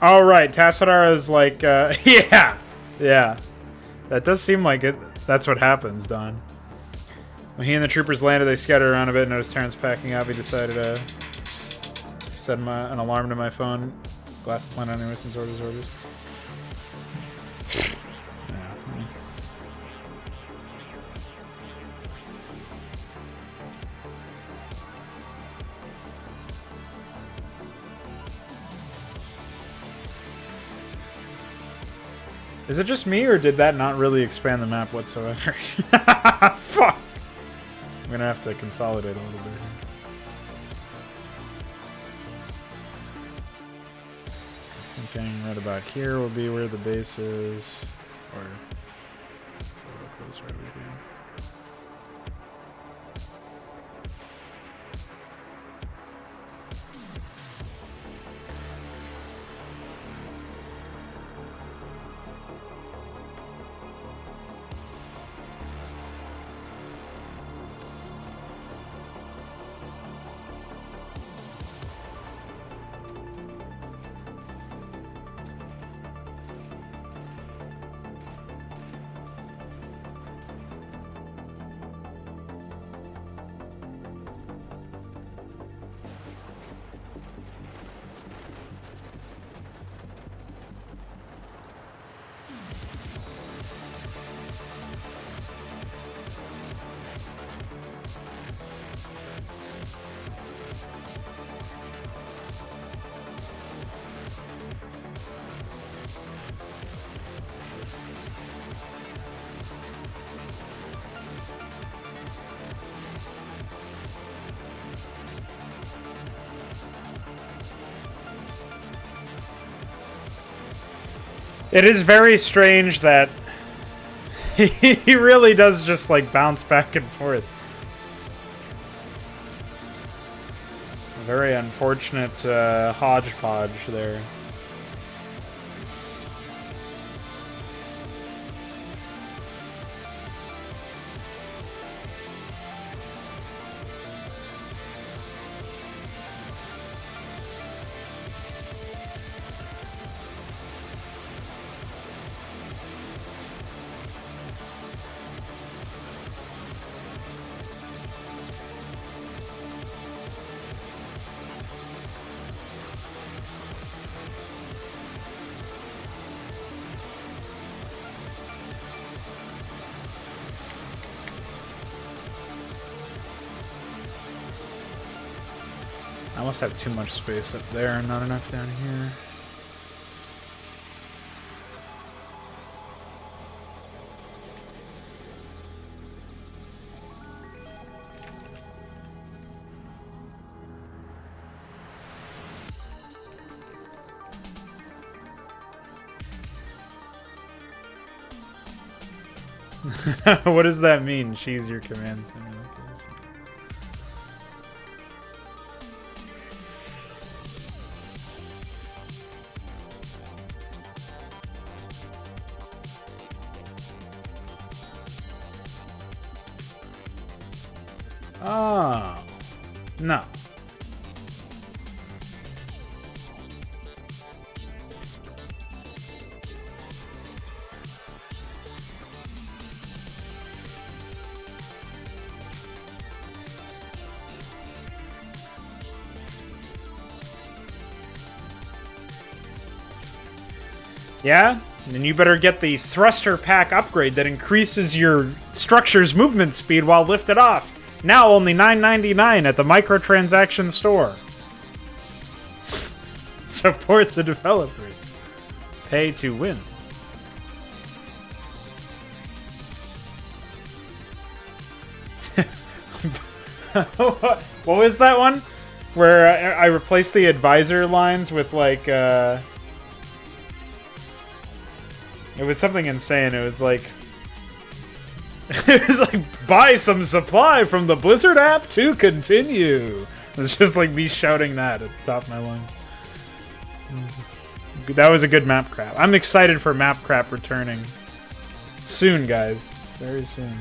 Oh, right. Tassadar is like, yeah. Yeah. That does seem like it. That's what happens, Don. When he and the troopers landed, they scattered around a bit and noticed Terrence packing up. He decided to set an alarm to my phone. Glass the planet anyway since orders. Yeah. Is it just me, or did that not really expand the map whatsoever? Fuck! I'm gonna have to consolidate a little bit here. Thinking right about here will be where the base is, or it's a little closer over here. It is very strange that he really does just like bounce back and forth. A very unfortunate hodgepodge there. I must have too much space up there and not enough down here. What does that mean? She's your command center. Oh, no. Yeah? And you better get the thruster pack upgrade that increases your structure's movement speed while lifted off. Now only $9.99 at the microtransaction store. Support the developers. Pay to win. What was that one? Where I replaced the advisor lines with like, it was something insane. It was like, buy some supply from the Blizzard app to continue. It's just like me shouting that at the top of my lungs. That was a good map crap. I'm excited for map crap returning. Soon, guys. Very soon.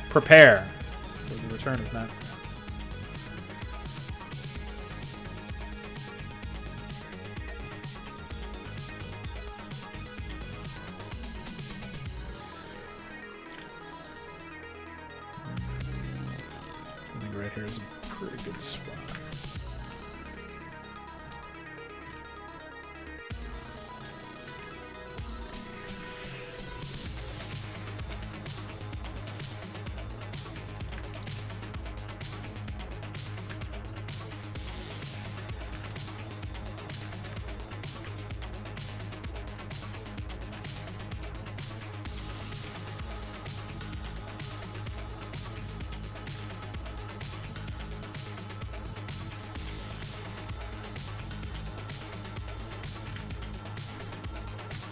Prepare for the return of map crap. I think right here is a pretty good spot.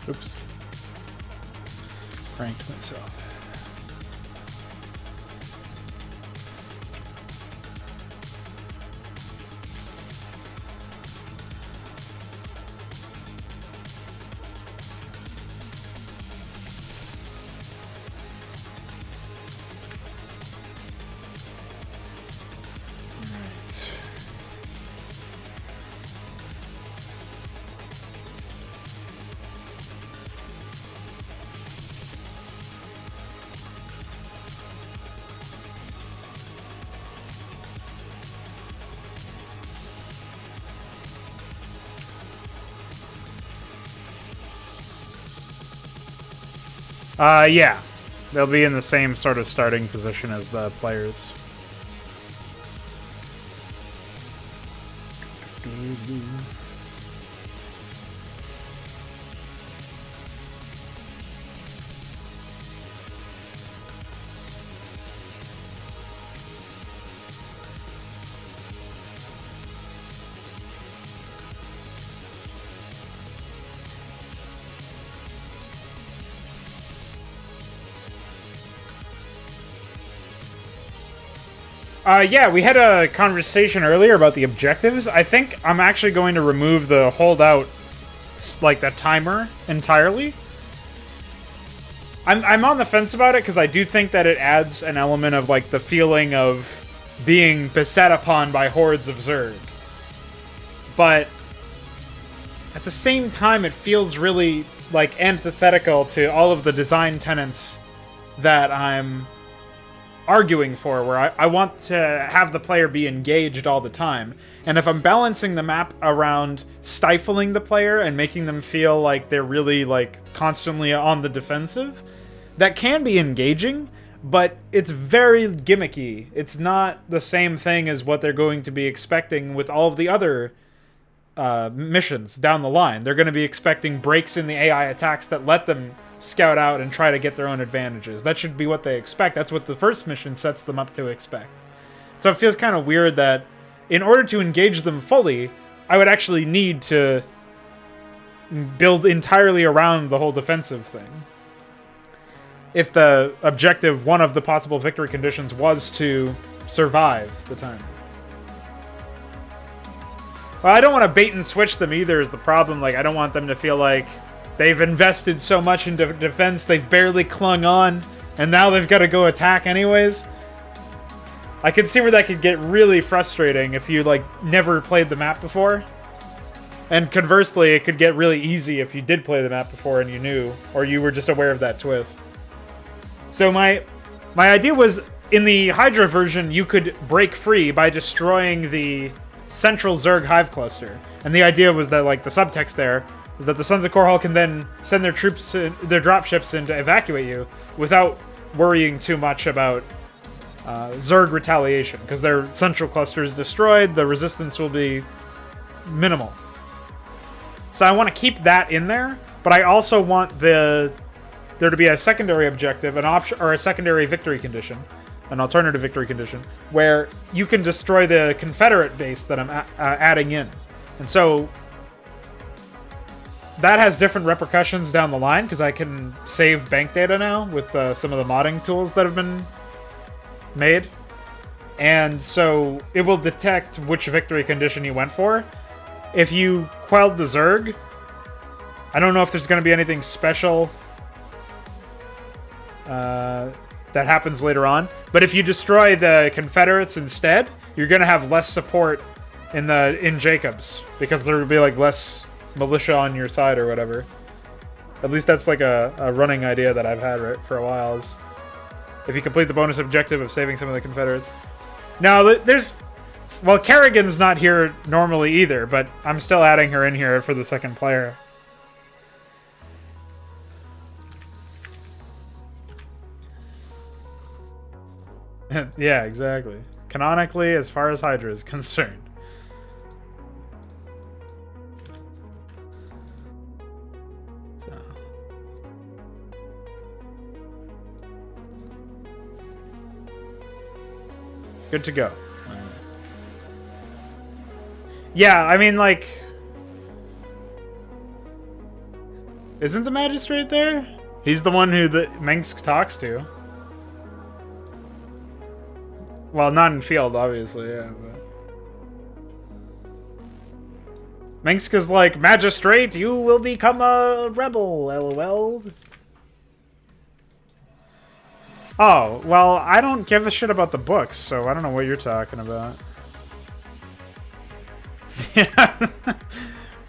Oops. Pranked myself. Yeah. They'll be in the same sort of starting position as the players. Yeah, we had a conversation earlier about the objectives. I think I'm actually going to remove the holdout, like the timer, entirely. I'm on the fence about it because I do think that it adds an element of like the feeling of being beset upon by hordes of Zerg. But at the same time, it feels really like antithetical to all of the design tenets that I'm arguing for, where I want to have the player be engaged all the time. And if I'm balancing the map around stifling the player and making them feel like they're really like constantly on the defensive, that can be engaging, but it's very gimmicky. It's not the same thing as what they're going to be expecting with all of the other missions down the line. They're going to be expecting breaks in the AI attacks that let them scout out and try to get their own advantages. That should be what they expect. That's what the first mission sets them up to expect. So it feels kind of weird that in order to engage them fully, I would actually need to build entirely around the whole defensive thing. If the objective, one of the possible victory conditions, was to survive the time. Well, I don't want to bait and switch them either is the problem. Like, I don't want them to feel like they've invested so much into defense, they've barely clung on, and now they've got to go attack anyways. I could see where that could get really frustrating if you, like, never played the map before. And conversely, it could get really easy if you did play the map before and you knew, or you were just aware of that twist. So my idea was, in the Hydra version, you could break free by destroying the central Zerg hive cluster. And the idea was that, like, the subtext there is that the Sons of Korhal can then send their troops, their dropships in to evacuate you without worrying too much about Zerg retaliation, because their central cluster is destroyed, the resistance will be minimal. So I want to keep that in there, but I also want there to be a secondary objective, an option, or a secondary victory condition, an alternative victory condition, where you can destroy the Confederate base that I'm adding in. And so that has different repercussions down the line, because I can save bank data now with some of the modding tools that have been made. And so it will detect which victory condition you went for. If you quelled the Zerg, I don't know if there's going to be anything special that happens later on, but if you destroy the Confederates instead, you're going to have less support in Jacobs, because there will be like less militia on your side or whatever. At least that's like a running idea that I've had for a while, is if you complete the bonus objective of saving some of the Confederates. Now, well, Kerrigan's not here normally either, but I'm still adding her in here for the second player. Yeah, exactly. Canonically, as far as Hydra is concerned. So. Good to go. Yeah, I mean, like... Isn't the Magistrate there? He's the one who Mengsk talks to. Well, not in field, obviously, yeah, but... Mengska's like, Magistrate, you will become a rebel, lol. Oh, well, I don't give a shit about the books, so I don't know what you're talking about. Yeah.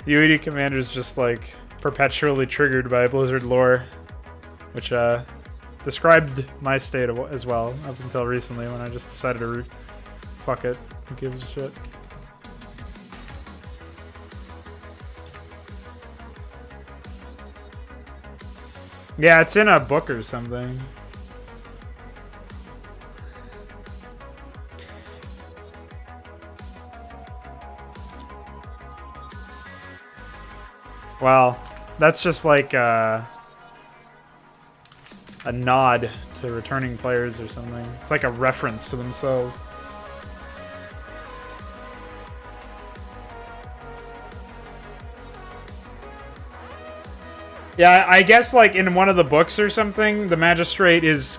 The UED commander's just, like, perpetually triggered by Blizzard lore, which, described my state as well, up until recently when I just decided to fuck it. Who gives a shit? Yeah, it's in a book or something. Well, that's just like a nod to returning players or something. It's like a reference to themselves. Yeah, I guess like in one of the books or something, the Magistrate is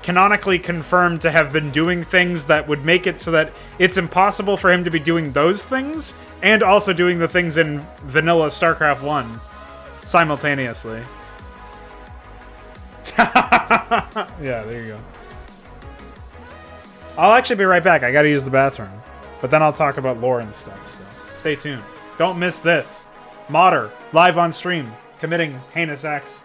canonically confirmed to have been doing things that would make it so that it's impossible for him to be doing those things and also doing the things in vanilla StarCraft 1 simultaneously. Yeah, there you go. I'll actually be right back. I gotta use the bathroom. But then I'll talk about lore and stuff, so stay tuned. Don't miss this. Modder, live on stream, committing heinous acts.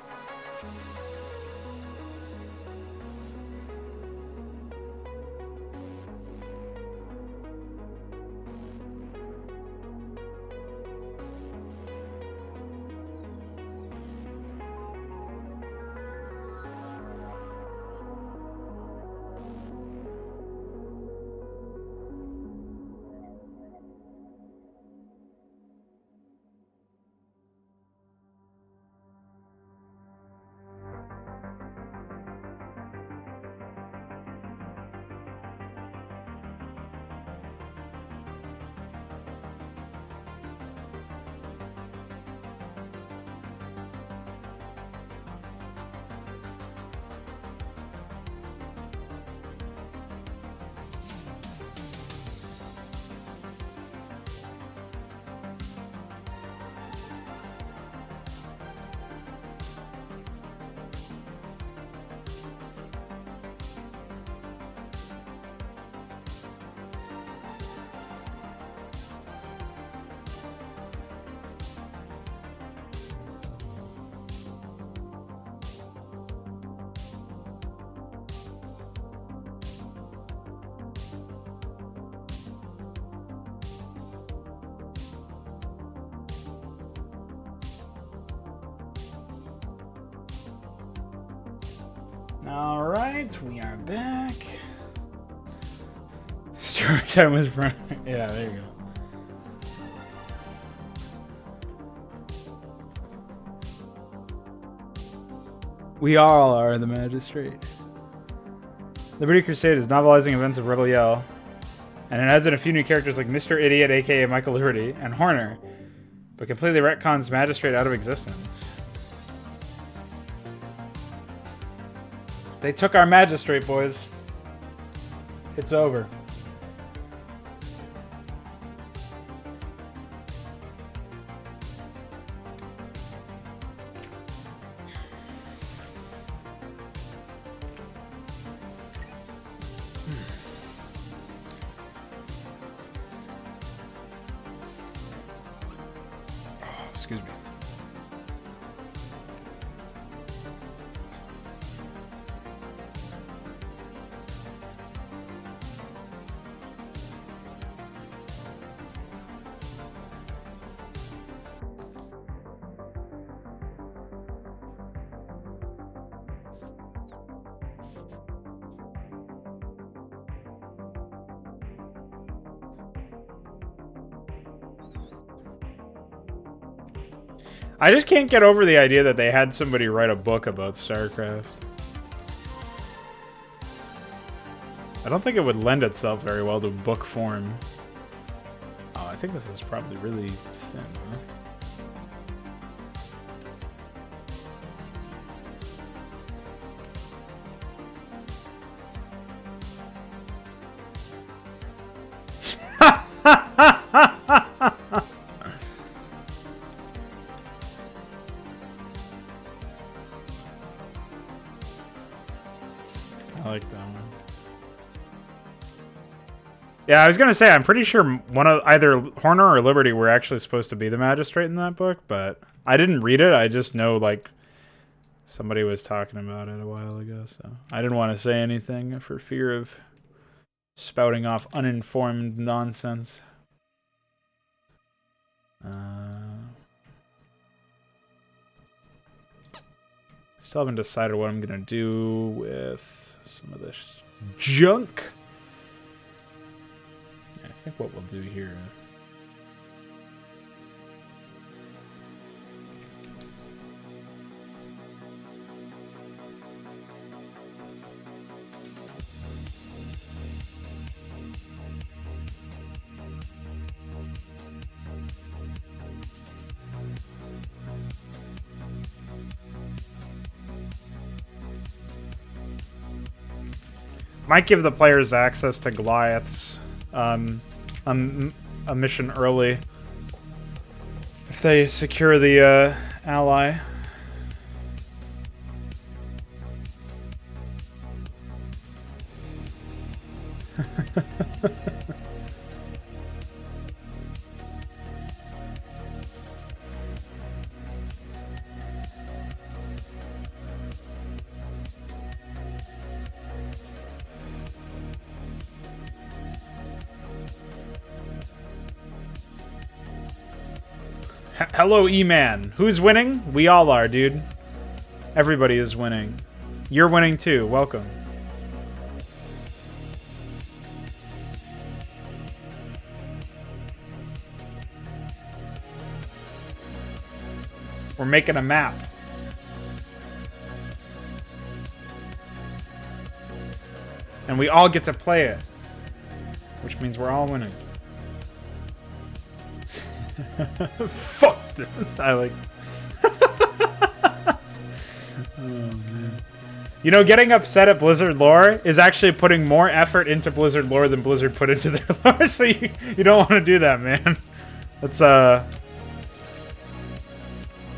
Alright, we are back. Story time was Brian. Yeah, there you go. We all are the magistrate. Liberty Crusade is novelizing events of Rebel Yell, and it adds in a few new characters like Mr. Idiot, aka Michael Liberty, and Horner, but completely retcons Magistrate out of existence. They took our Magistrate, boys. It's over. Excuse me. I just can't get over the idea that they had somebody write a book about StarCraft. I don't think it would lend itself very well to book form. Oh, I think this is probably really thin, huh? I like that one. Yeah, I was gonna say I'm pretty sure one of either Horner or Liberty were actually supposed to be the magistrate in that book, but I didn't read it. I just know like somebody was talking about it a while ago, so I didn't want to say anything for fear of spouting off uninformed nonsense. Still haven't decided what I'm gonna do with some of this junk. I think what we'll do here. Might give the players access to Goliaths a mission early if they secure the ally. Hello, E-Man. Who's winning? We all are, dude. Everybody is winning. You're winning too. Welcome. We're making a map. And we all get to play it. Which means we're all winning. Fuck this. I like. Oh, man. You know, getting upset at Blizzard lore is actually putting more effort into Blizzard lore than Blizzard put into their lore, so you don't want to do that, man. Let's,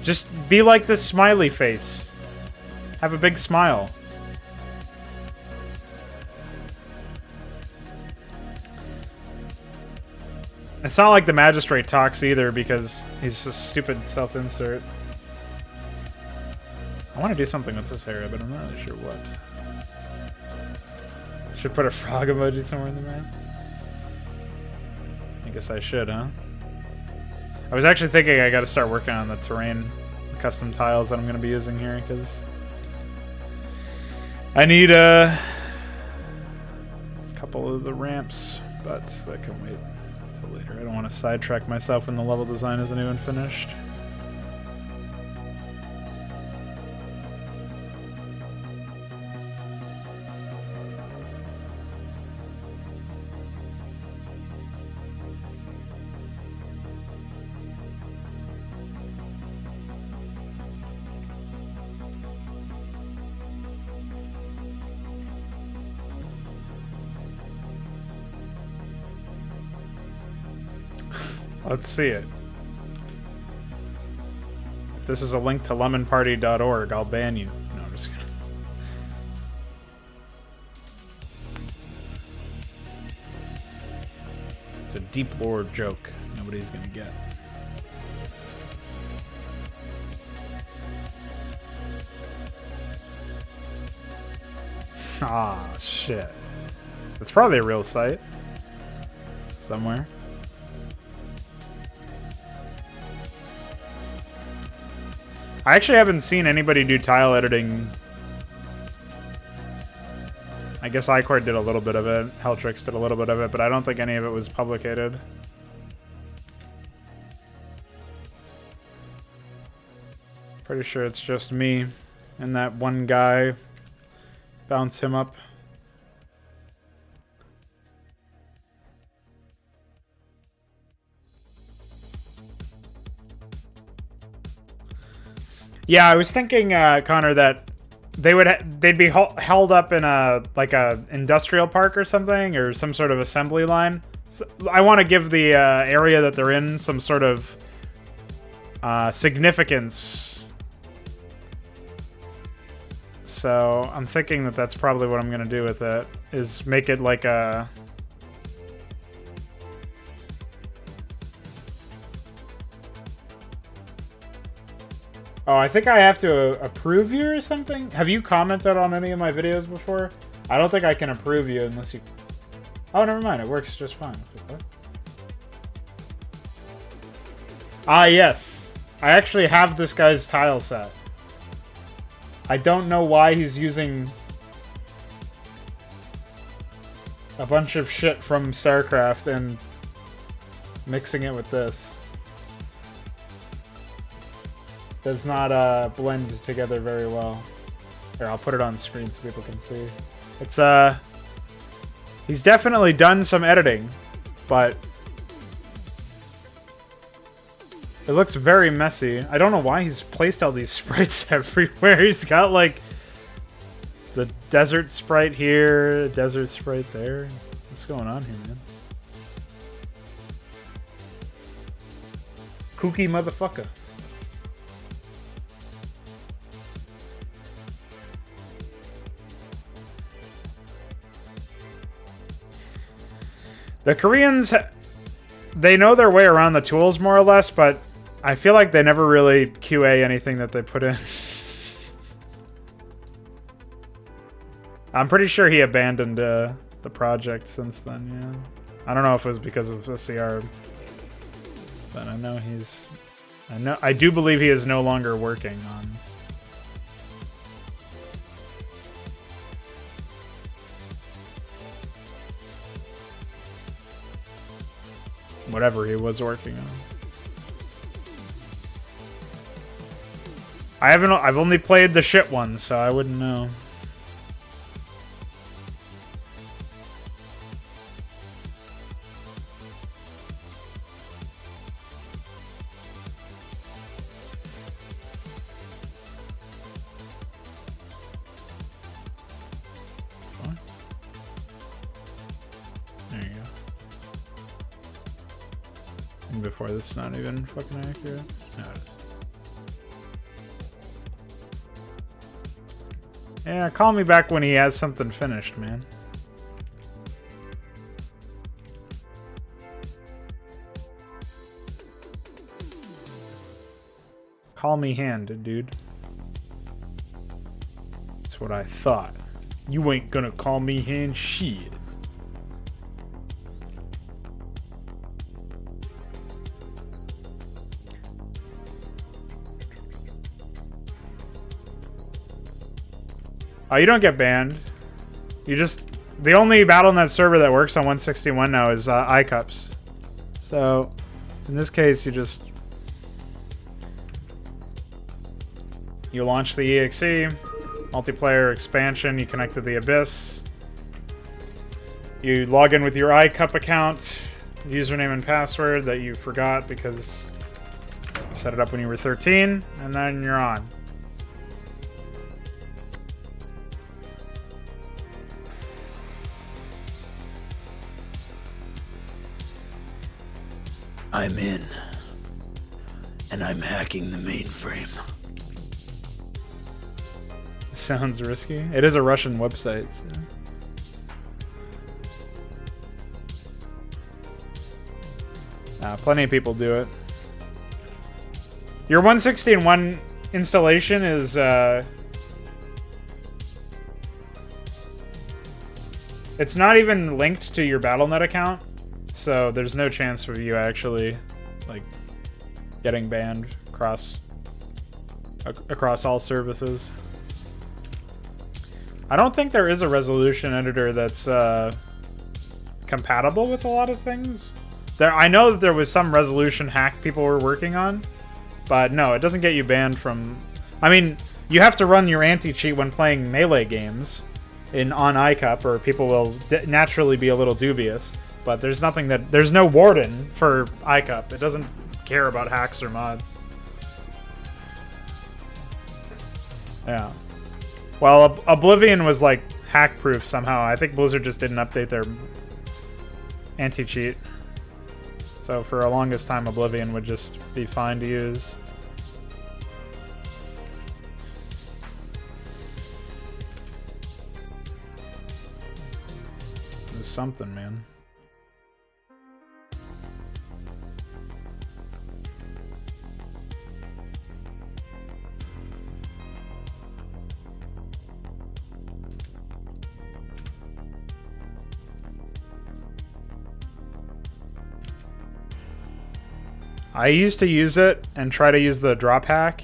just be like this smiley face. Have a big smile. It's not like the Magistrate talks either because he's a stupid self-insert. I want to do something with this area, but I'm not really sure what. Should put a frog emoji somewhere in the map? I guess I should, huh? I was actually thinking I gotta start working on the terrain, the custom tiles that I'm gonna be using here, because I need a couple of the ramps, but that can wait until later. I don't want to sidetrack myself when the level design isn't even finished. Let's see it. If this is a link to lemonparty.org, I'll ban you. No, I'm just kidding. It's a deep lore joke nobody's gonna get. Ah, shit. It's probably a real site. Somewhere. I actually haven't seen anybody do tile editing. I guess iCord did a little bit of it. Heltrix did a little bit of it, but I don't think any of it was publicated. Pretty sure it's just me and that one guy. Bounce him up. Yeah, I was thinking, Connor, that they'd be held up in a industrial park or something, or some sort of assembly line. So I want to give the area that they're in some sort of significance. So I'm thinking that that's probably what I'm going to do with it, is make it like a... Oh, I think I have to approve you or something? Have you commented on any of my videos before? I don't think I can approve you unless you... Oh, never mind. It works just fine. Ah, yes. I actually have this guy's tile set. I don't know why he's using a bunch of shit from StarCraft and mixing it with this. Does not blend together very well. Here, I'll put it on screen so people can see. It's he's definitely done some editing, but it looks very messy. I don't know why he's placed all these sprites everywhere. He's got like the desert sprite here, desert sprite there. What's going on here, man? Kooky motherfucker. The Koreans, they know their way around the tools more or less, but I feel like they never really QA anything that they put in. I'm pretty sure he abandoned the project since then, yeah. I don't know if it was because of SCR, but I know I do believe he is no longer working on... whatever he was working on. I've only played the shit one, so I wouldn't know. What? There you go. Before this is not even fucking accurate. No, it is. Yeah, call me back when he has something finished, man. Call me hand, dude. That's what I thought. You ain't gonna call me hand shit. Oh, you don't get banned. You just... The only Battle.net server that works on 161 now is iCups. So, in this case, you just... You launch the EXE, multiplayer expansion, you connect to the Abyss. You log in with your iCup account, username and password that you forgot because you set it up when you were 13, and then you're on. I'm in. And I'm hacking the mainframe. Sounds risky. It is a Russian website, so. Plenty of people do it. Your 116.1 installation is it's not even linked to your Battle.net account, so there's no chance of you actually like getting banned across all services. I don't think there is a resolution editor that's compatible with a lot of things. I know that there was some resolution hack people were working on, but no, it doesn't get you banned from... I mean, you have to run your anti-cheat when playing Melee games on iCup, or people will naturally be a little dubious, but there's nothing that... There's no warden for iCup. It doesn't care about hacks or mods. Yeah. Well, Oblivion was like hack-proof somehow. I think Blizzard just didn't update their anti-cheat. So for the longest time, Oblivion would just be fine to use. It was something, man. I used to use it and try to use the drop hack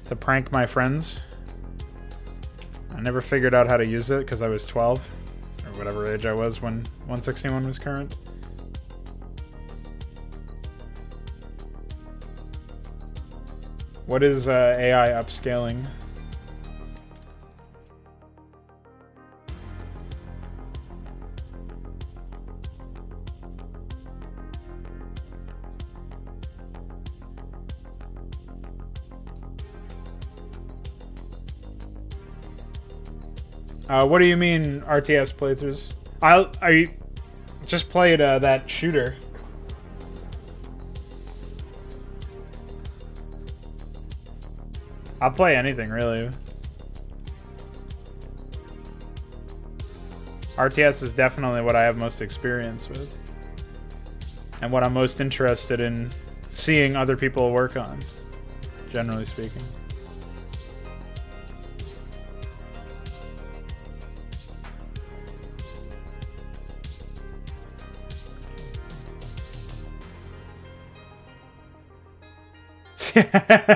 to prank my friends. I never figured out how to use it because I was 12, or whatever age I was when 161 was current. What is AI upscaling? What do you mean RTS playthroughs? I just played that shooter. I'll play anything, really. RTS is definitely what I have most experience with. And what I'm most interested in seeing other people work on, generally speaking.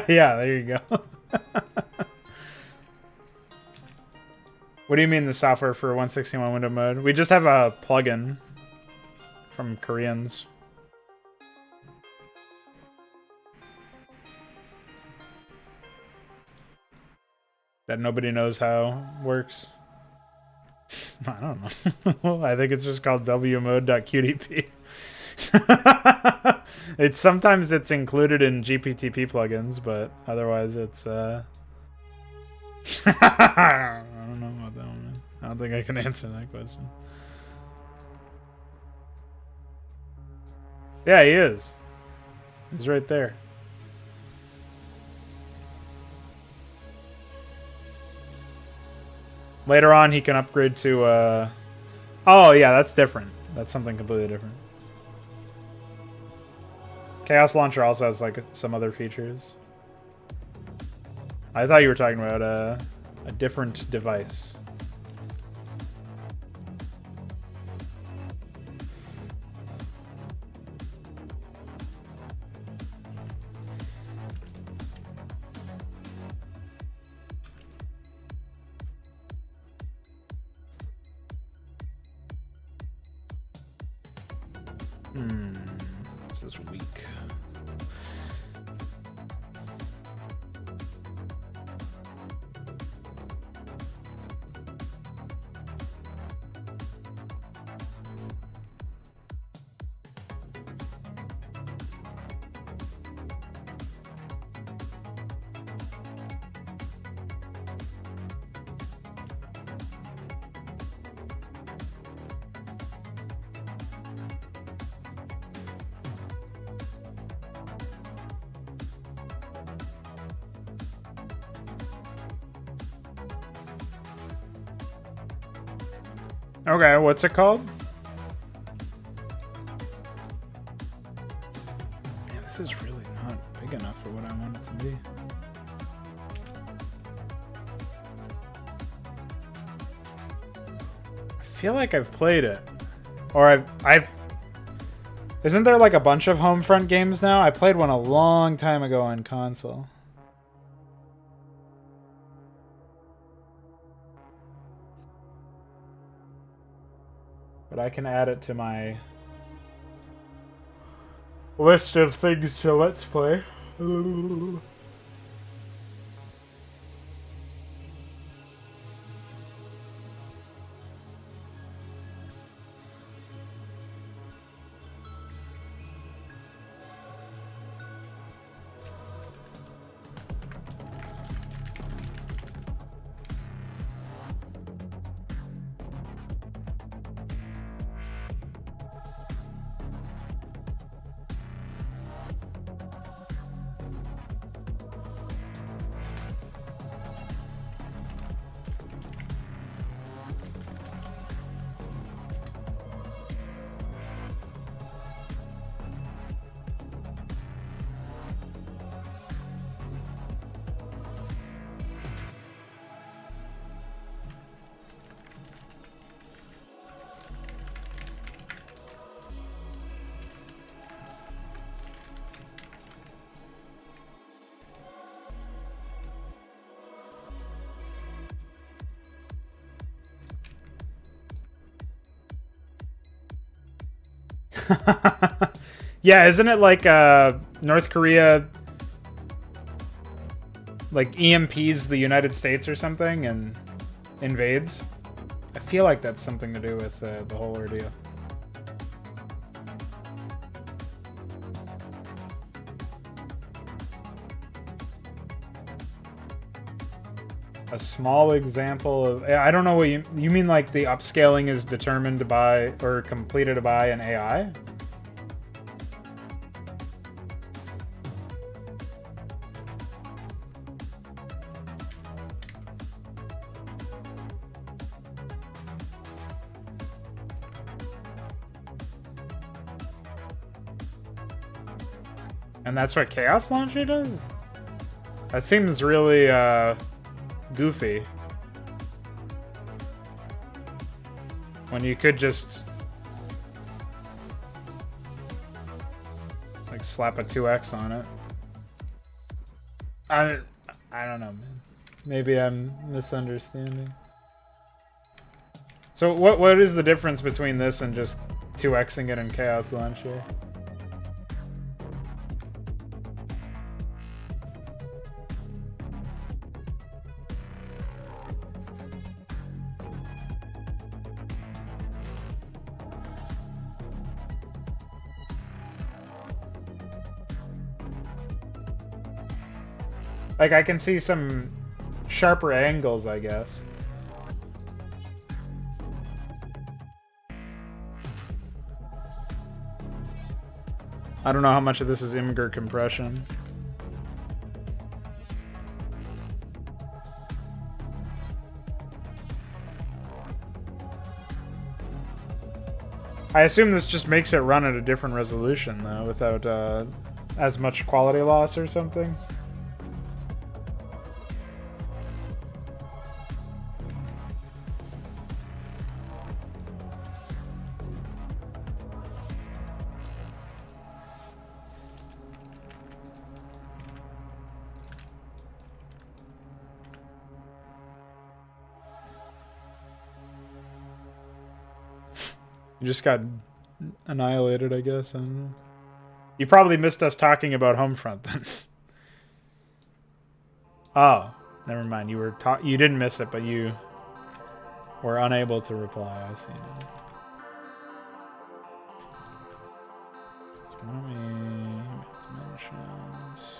Yeah, there you go. What do you mean the software for 161 window mode? We just have a plugin from Koreans. That nobody knows how works. I don't know. I think it's just called wmode.qdp. Sometimes it's included in GPTP plugins, but otherwise it's I don't know about that one, man. I don't think I can answer that question. Yeah, he is. He's right there. Later on he can upgrade to oh yeah, that's different. That's something completely different. Chaos Launcher also has like some other features. I thought you were talking about a different device. This is weak. Okay, what's it called? Man, this is really not big enough for what I want it to be. I feel like I've played it. Or I've... Isn't there like a bunch of Homefront games now? I played one a long time ago on console. But I can add it to my list of things to let's play. Yeah, isn't it like North Korea like EMPs the United States or something and invades? I feel like that's something to do with the whole ordeal. A small example of... I don't know what you mean, like the upscaling is determined by or completed by an AI? And that's what Chaos Launcher does? That seems really goofy. When you could just like slap a 2x on it. I don't know, man. Maybe I'm misunderstanding. So what is the difference between this and just 2xing it in Chaos Launcher? Like, I can see some sharper angles, I guess. I don't know how much of this is Imgur compression. I assume this just makes it run at a different resolution, though, without as much quality loss or something. You just got annihilated, I guess. I don't know. You probably missed us talking about Homefront then. Oh, never mind. You didn't miss it, but you were unable to reply. I see now. So let me mentions.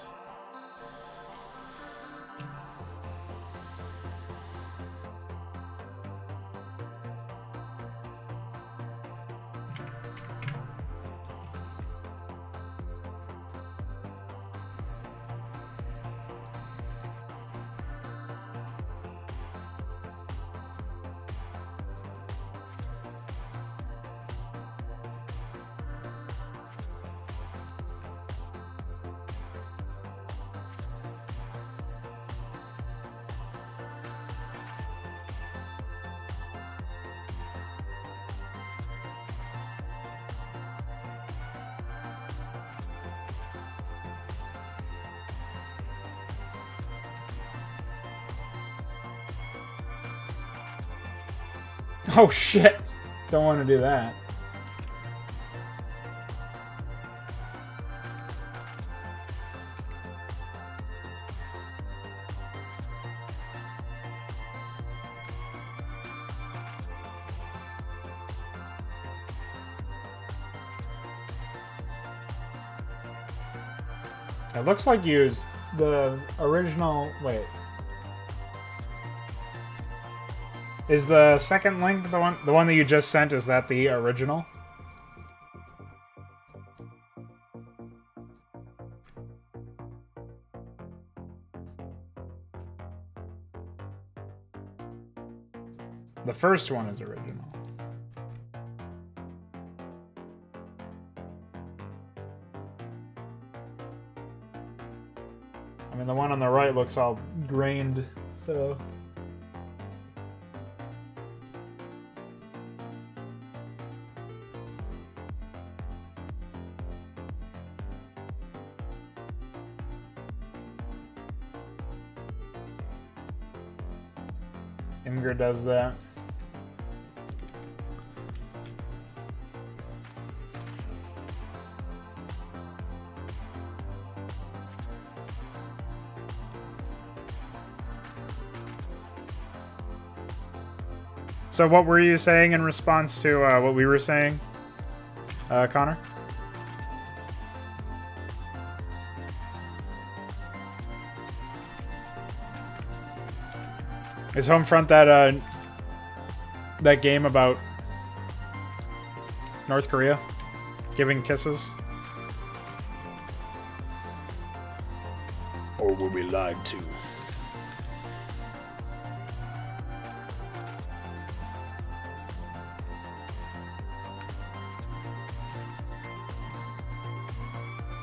Oh shit! Don't want to do that. It looks like you used the original. Wait. Is the second link the one that you just sent? Is that the original? The first one is original. I mean, the one on the right looks all grained, so... Imgur does that. So what were you saying in response to what we were saying, Connor? Is Homefront that game about North Korea giving kisses? Or were we lied to?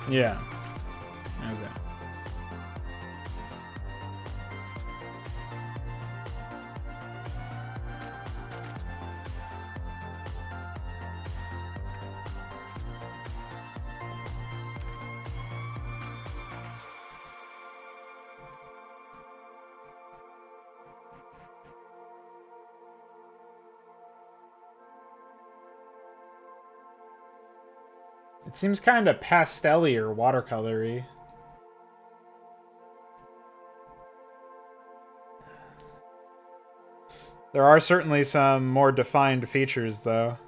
Yeah. Okay. It seems kind of pastel-y or watercolor-y. There are certainly some more defined features, though.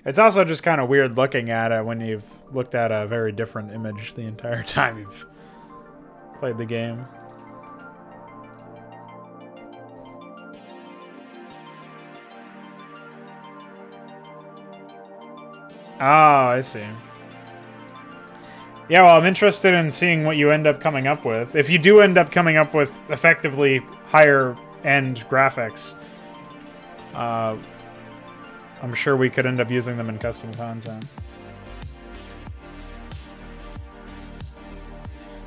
It's also just kind of weird looking at it when you've looked at a very different image the entire time you've played the game. Oh, I see. Yeah, well, I'm interested in seeing what you end up coming up with. If you do end up coming up with effectively higher-end graphics, I'm sure we could end up using them in custom content.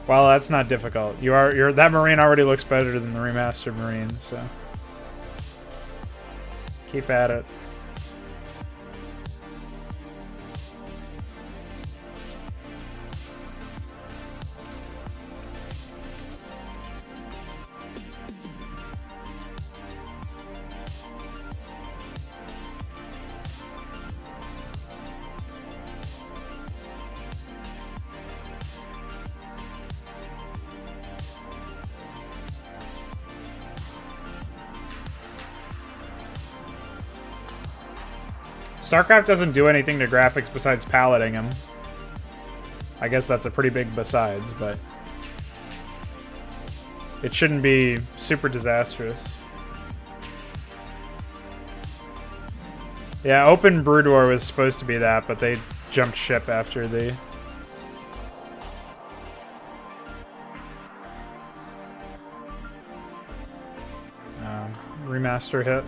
Well, that's not difficult. That Marine already looks better than the remastered Marine, so keep at it. StarCraft doesn't do anything to graphics besides paletting them. I guess that's a pretty big besides, but it shouldn't be super disastrous. Yeah, Open Brood War was supposed to be that, but they jumped ship after the... remaster hit.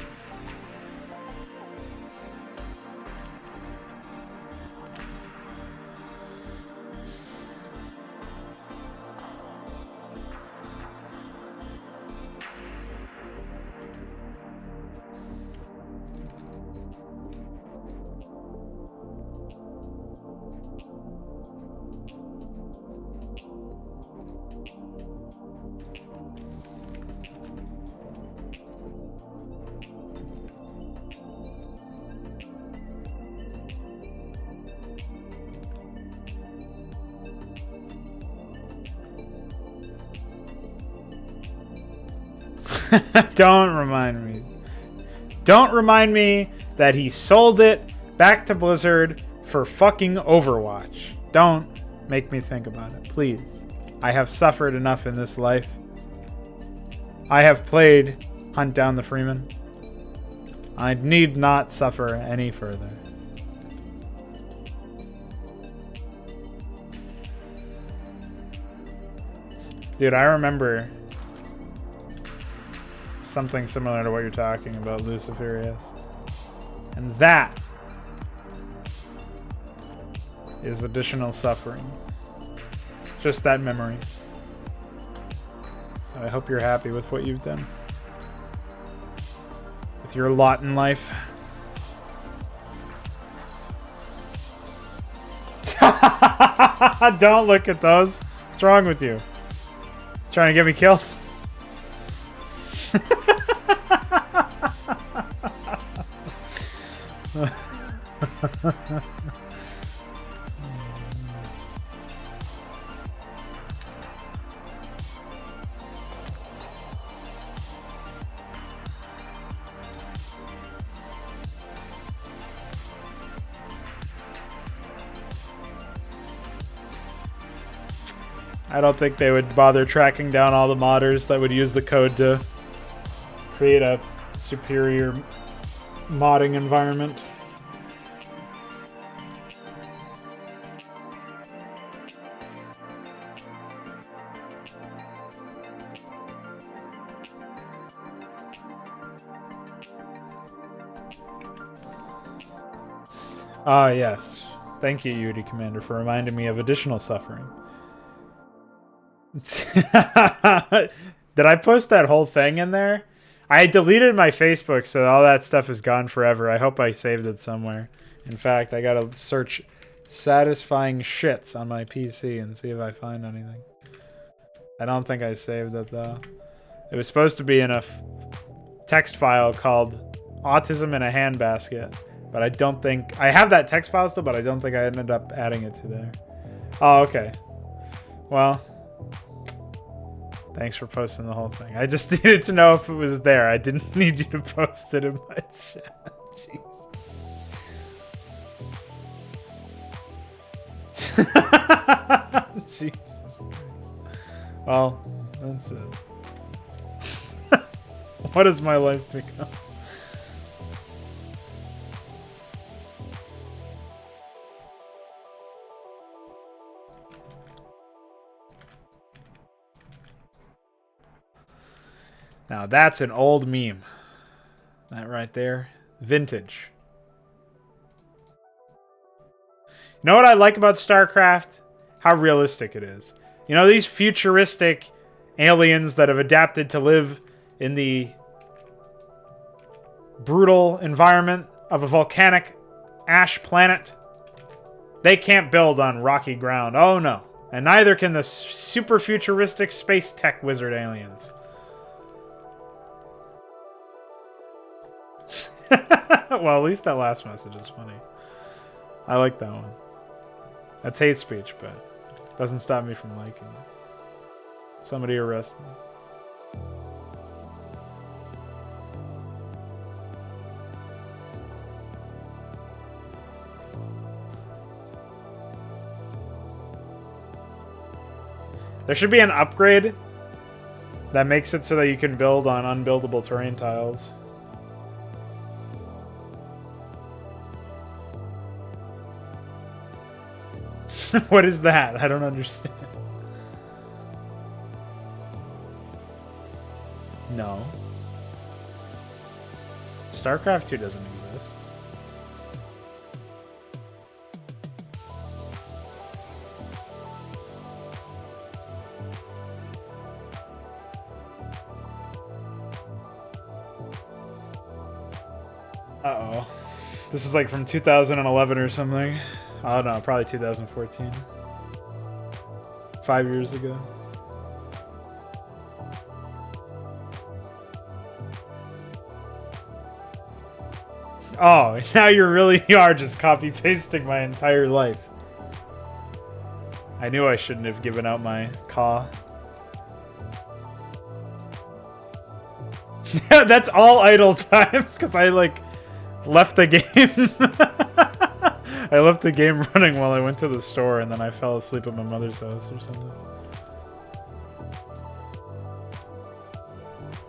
Don't remind me. Don't remind me that he sold it back to Blizzard for fucking Overwatch. Don't make me think about it, please. I have suffered enough in this life. I have played Hunt Down the Freeman. I need not suffer any further. Dude, I remember something similar to what you're talking about, Luciferius. And that is additional suffering. Just that memory. So I hope you're happy with what you've done. With your lot in life. Don't look at those. What's wrong with you? Trying to get me killed? I don't think they would bother tracking down all the modders that would use the code to create a superior modding environment. Ah, yes. Thank you, Yudi Commander, for reminding me of additional suffering. Did I post that whole thing in there? I deleted my Facebook, so all that stuff is gone forever. I hope I saved it somewhere. In fact, I gotta search satisfying shits on my PC and see if I find anything. I don't think I saved it, though. It was supposed to be in a text file called Autism in a Handbasket, but I don't think... I have that text file still, but I don't think I ended up adding it to there. Oh, okay. Well... Thanks for posting the whole thing. I just needed to know if it was there. I didn't need you to post it in my chat. Jesus. Jesus Christ. Well, that's it. What has my life become? Now that's an old meme. That right there. Vintage. You know what I like about StarCraft? How realistic it is. You know, these futuristic aliens that have adapted to live in the brutal environment of a volcanic ash planet. They can't build on rocky ground. Oh no. And neither can the super futuristic space tech wizard aliens. Well, at least that last message is funny. I like that one. That's hate speech, but doesn't stop me from liking it. Somebody arrest me. There should be an upgrade that makes it so that you can build on unbuildable terrain tiles. What is that? I don't understand. No. StarCraft 2 doesn't exist. Uh-oh. This is like from 2011 or something. Oh no, probably 2014. 5 years ago. Oh, now you really are just copy-pasting my entire life. I knew I shouldn't have given out my caw. That's all idle time, because I, like, left the game. I left the game running while I went to the store, and then I fell asleep at my mother's house or something.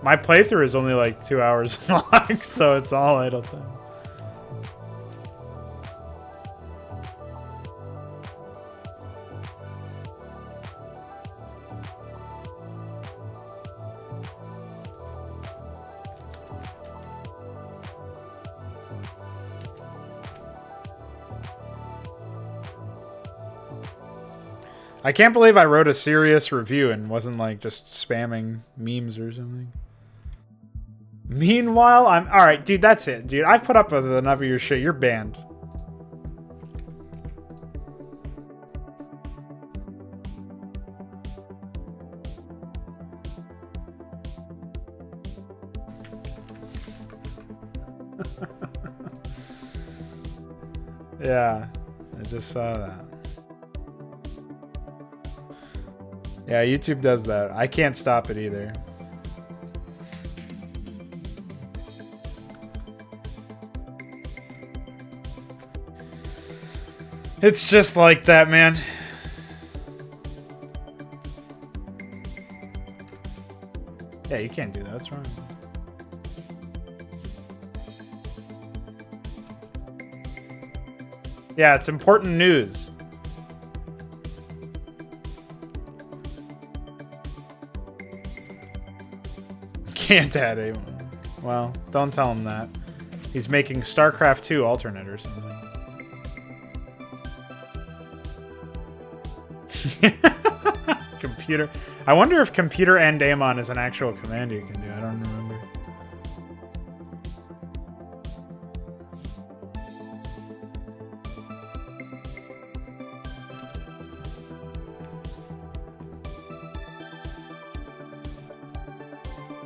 My playthrough is only like 2 hours long, so it's all idle time. I can't believe I wrote a serious review and wasn't like just spamming memes or something. Meanwhile, I'm alright, dude, that's it. Dude, I've put up with enough of your shit. You're banned. Yeah, I just saw that. Yeah, YouTube does that. I can't stop it either. It's just like that, man. Yeah, you can't do that. That's wrong. Yeah, it's important news. Can't add anyone. Well, don't tell him that. He's making StarCraft 2 alternate or something. Computer. I wonder if computer and daemon is an actual command you can do. I don't remember.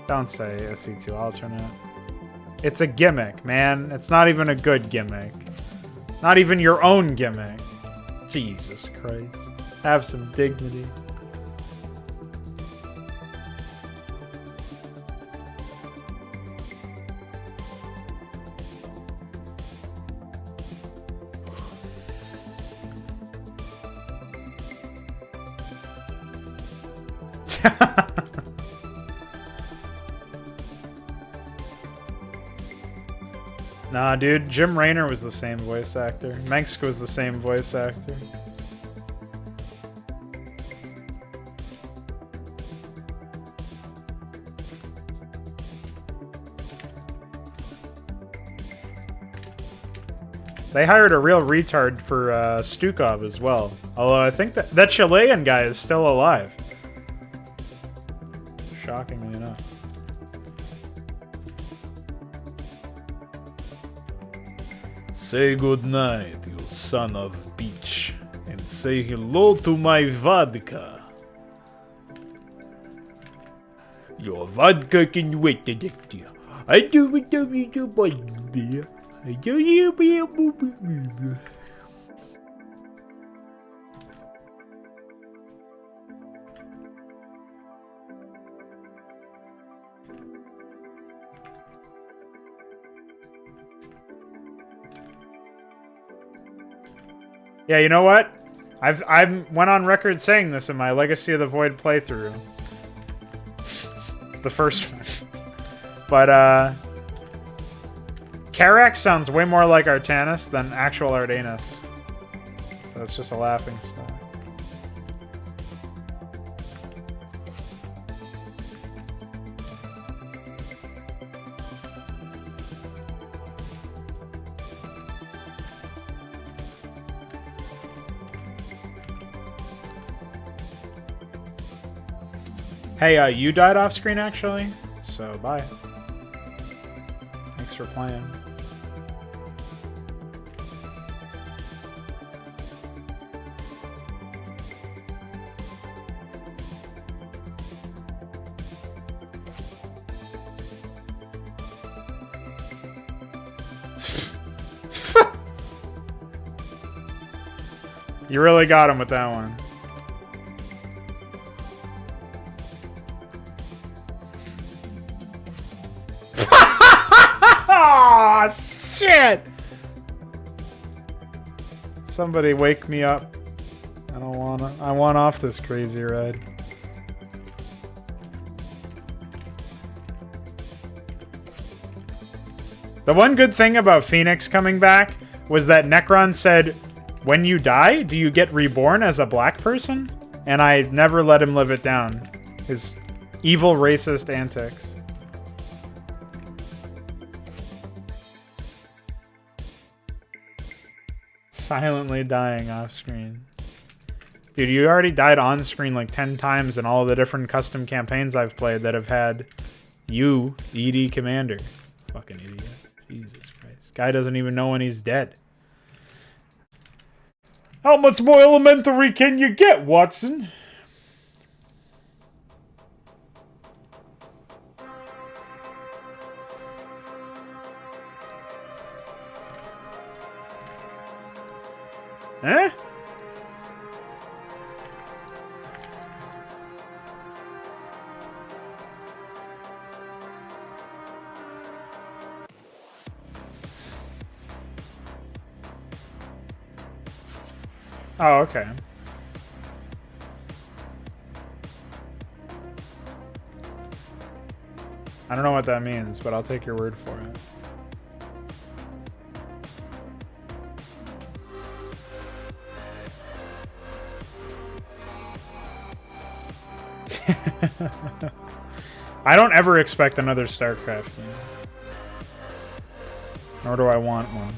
Don't say SC2 alternate. It's a gimmick, man. It's not even a good gimmick. Not even your own gimmick. Jesus Christ. Have some dignity. Nah, dude, Jim Raynor was the same voice actor. Mengsk was the same voice actor. They hired a real retard for Stukov as well. Although I think that Chilean guy is still alive. Shockingly enough. Say goodnight, you son of a bitch, and say hello to my vodka. Your vodka can wait, detective. I do it, beer. I do you. Yeah, you know what? I've went on record saying this in my Legacy of the Void playthrough. The first one. But, Karax sounds way more like Artanis than actual Ardanus. So it's just a laughing stock. Hey, you died off screen actually, so bye. Thanks for playing. You really got him with that one. Oh, shit! Somebody wake me up. I don't wanna. I want off this crazy ride. The one good thing about Phoenix coming back was that Necron said, when you die, do you get reborn as a black person? And I never let him live it down. His evil racist antics. Silently dying off screen. Dude, you already died on screen like 10 times in all the different custom campaigns I've played that have had you, ED Commander. Fucking idiot. Jesus Christ. Guy doesn't even know when he's dead. How much more elementary can you get, Watson? Eh? Oh, okay. I don't know what that means, but I'll take your word for it. I don't ever expect another StarCraft game. Nor do I want one.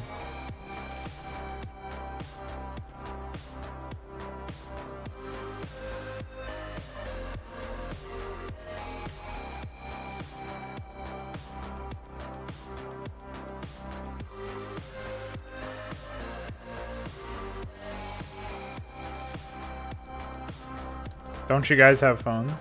Don't you guys have phones?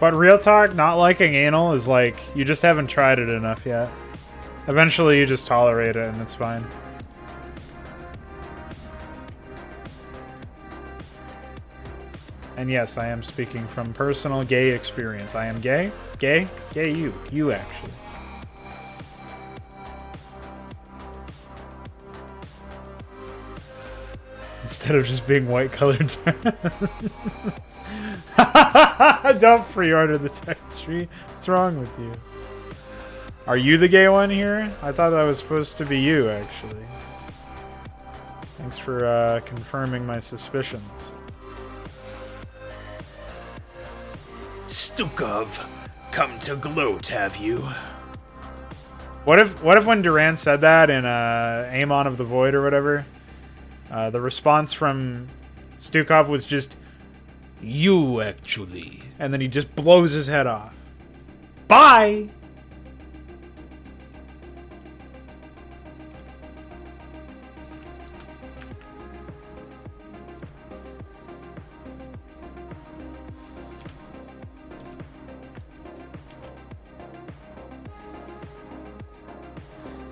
But real talk, not liking anal is like, you just haven't tried it enough yet. Eventually you just tolerate it and it's fine. And yes, I am speaking from personal gay experience. I am gay? Gay? Gay you. You actually. Instead of just being white colored. Don't pre-order the tech tree. What's wrong with you? Are you the gay one here? I thought that was supposed to be you, actually. Thanks for confirming my suspicions. Stukov, come to gloat, have you? What if when Duran said that in Amon of the Void or whatever, the response from Stukov was just, "You actually," and then he just blows his head off. Bye!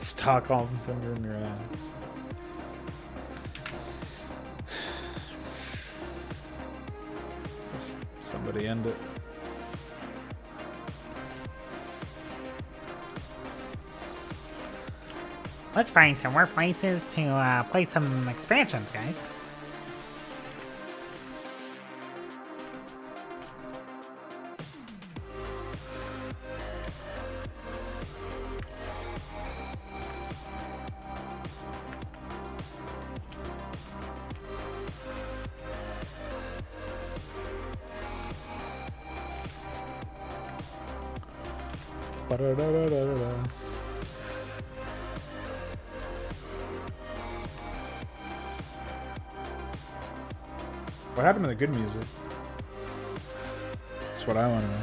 Stockholm syndrome your ass. Somebody end it. Let's find some more places to play some expansions, guys. Ba-da-da-da-da-da. What happened to the good music? That's what I want to know.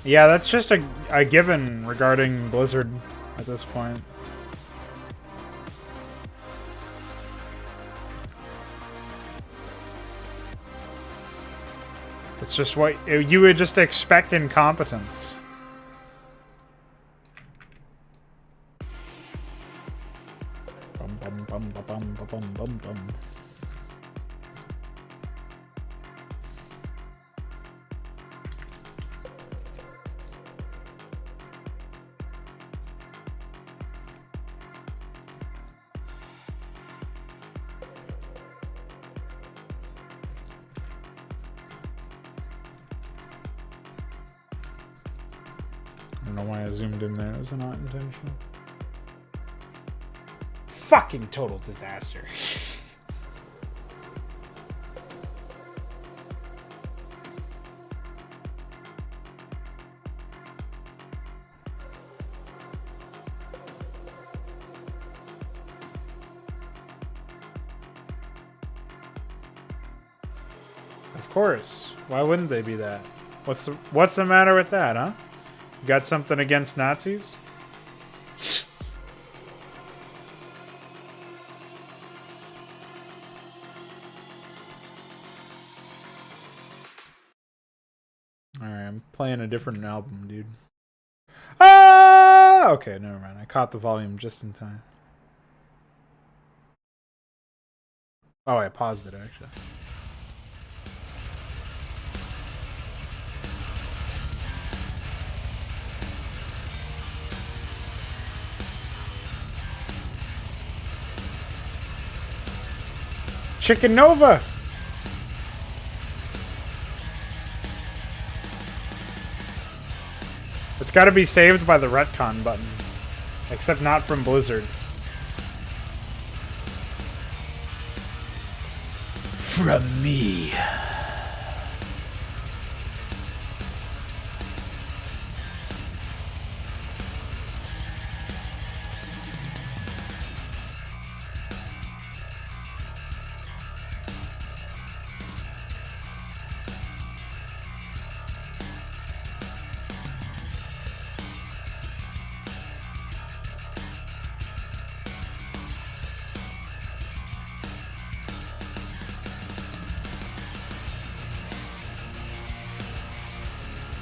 Yeah, that's just a given regarding Blizzard at this point. It's just what you would just expect incompetence. Bum, bum, bum, bum, bum, bum, bum, bum. I don't know why I zoomed in there. Was it not intentional? Fucking total disaster. Of course. Why wouldn't they be that? What's the matter with that, huh? Got something against Nazis? Alright, I'm playing a different album, dude. Ah! Okay, never mind. I caught the volume just in time. Oh, I paused it, actually. Chicken Nova! It's gotta be saved by the retcon button. Except not from Blizzard. From me.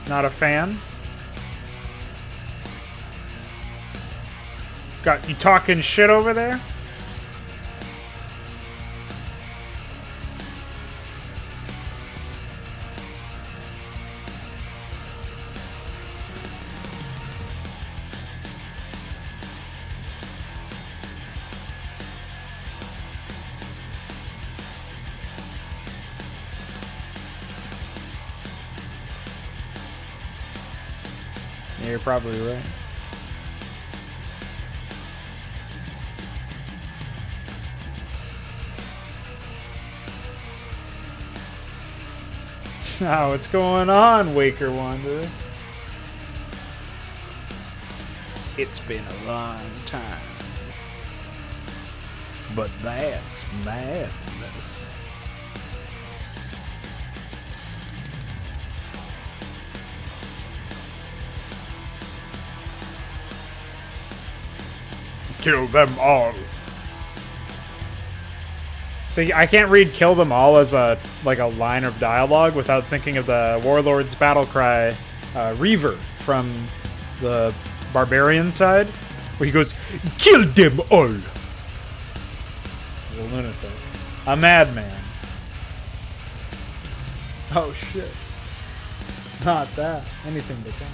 Not a fan. Got you talking shit over there? Yeah, you're probably right. Oh, what's going on, Waker Wanderer? It's been a long time. But that's madness. Kill them all. See, I can't read "kill them all" as a line of dialogue without thinking of the Warlord's battle cry, Reaver from the Barbarian side, where he goes, "Kill them all." A lunatic, a madman. Oh shit! Not that. Anything but that.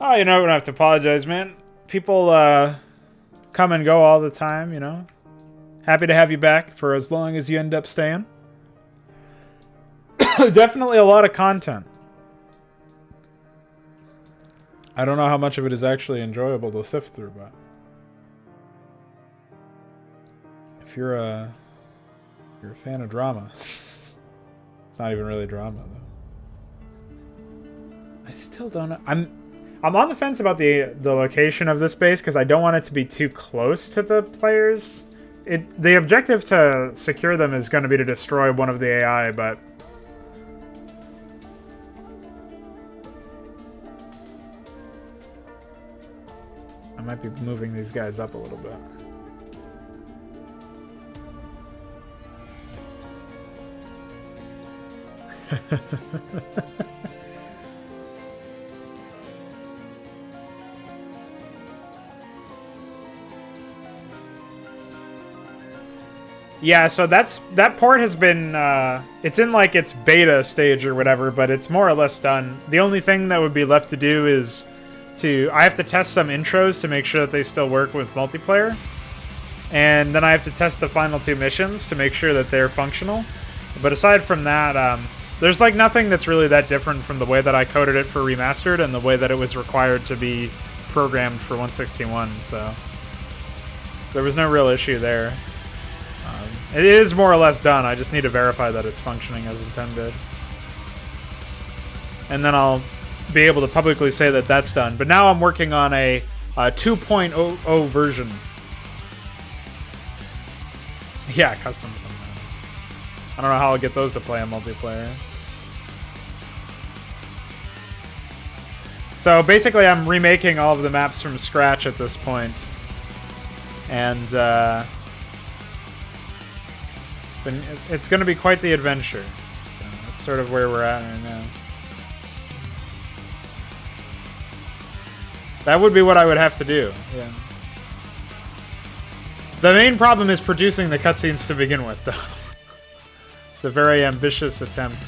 Oh, you know, I don't have to apologize, man. People come and go all the time, you know. Happy to have you back for as long as you end up staying. Definitely a lot of content. I don't know how much of it is actually enjoyable to sift through, but if you're a fan of drama, it's not even really drama though. I still don't know. I'm on the fence about the location of this base because I don't want it to be too close to the players. The objective to secure them is going to be to destroy one of the AI, but I might be moving these guys up a little bit. Yeah, so that port has been, it's in like its beta stage or whatever, but it's more or less done. The only thing that would be left to do is I have to test some intros to make sure that they still work with multiplayer. And then I have to test the final 2 missions to make sure that they're functional. But aside from that, there's like nothing that's really that different from the way that I coded it for Remastered and the way that it was required to be programmed for 161, so there was no real issue there. It is more or less done. I just need to verify that it's functioning as intended. And then I'll be able to publicly say that that's done. But now I'm working on a 2.00 version. Yeah, customs. I don't know how I'll get those to play on multiplayer. So basically I'm remaking all of the maps from scratch at this point. And it's going to be quite the adventure. So that's sort of where we're at right now. That would be what I would have to do. Yeah. The main problem is producing the cutscenes to begin with, though. It's a very ambitious attempt.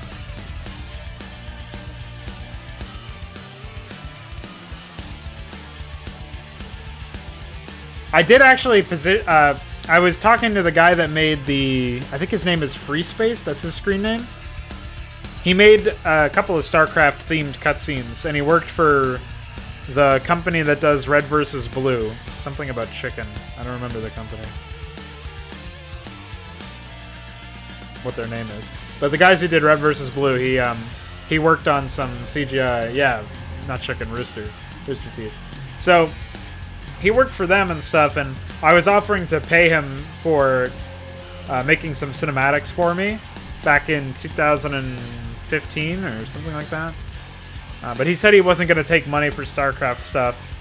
I did actually I was talking to the guy that made I think his name is Free Space, that's his screen name. He made a couple of StarCraft themed cutscenes, and he worked for the company that does Red vs. Blue. Something about chicken. I don't remember the company. What their name is. But the guys who did Red vs. Blue, he worked on some CGI. Yeah, not chicken, rooster teeth. So he worked for them and stuff, and I was offering to pay him for making some cinematics for me back in 2015 or something like that. But he said he wasn't going to take money for StarCraft stuff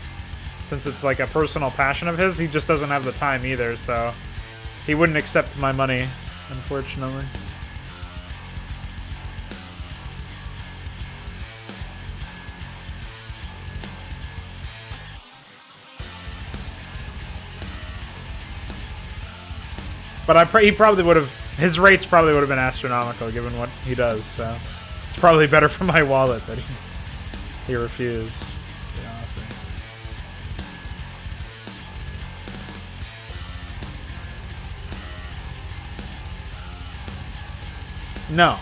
since it's like a personal passion of his. He just doesn't have the time either, so he wouldn't accept my money, unfortunately. But he probably would have, his rates probably would have been astronomical given what he does, so it's probably better for my wallet that he refused the offer. No.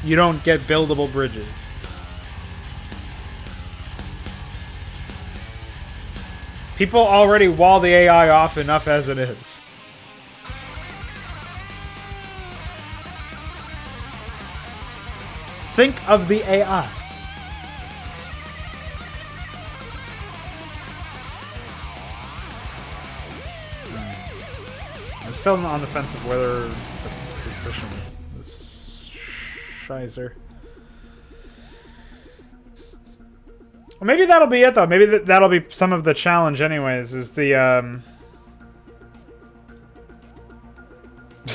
You don't get buildable bridges. People already wall the AI off enough as it is. Think of the AI. I'm still on the fence of whether to position this Shizer. Well, maybe that'll be it, though. Maybe that'll be some of the challenge anyways, is the,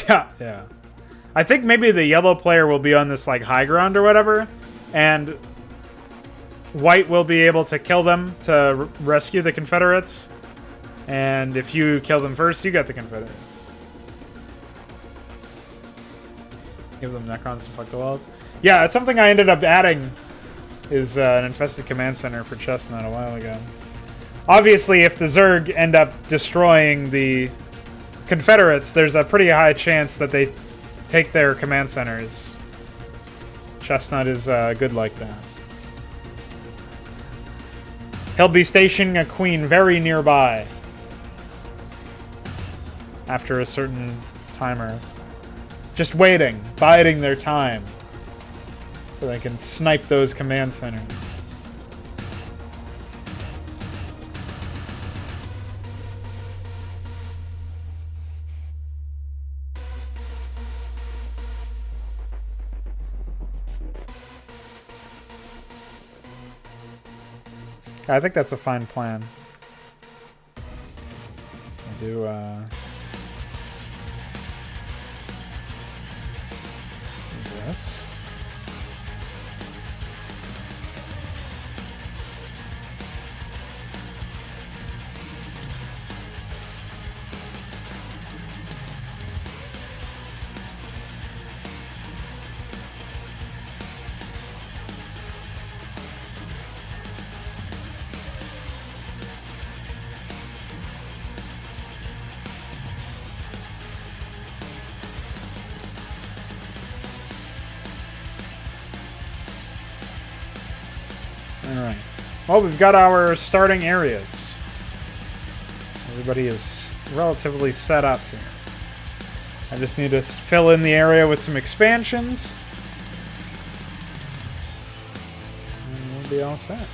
yeah. I think maybe the yellow player will be on this, like, high ground or whatever, and white will be able to kill them to rescue the Confederates, and if you kill them first, you get the Confederates. Give them Necrons to fuck the walls. Yeah, it's something I ended up adding, is an infested command center for Chestnut a while ago. Obviously, if the Zerg end up destroying the Confederates, there's a pretty high chance that they take their command centers. Chestnut is good like that. He'll be stationing a queen very nearby after a certain timer. Just waiting, biding their time, so they can snipe those command centers. I think that's a fine plan. Do this. Alright. Well, we've got our starting areas. Everybody is relatively set up here. I just need to fill in the area with some expansions. And we'll be all set.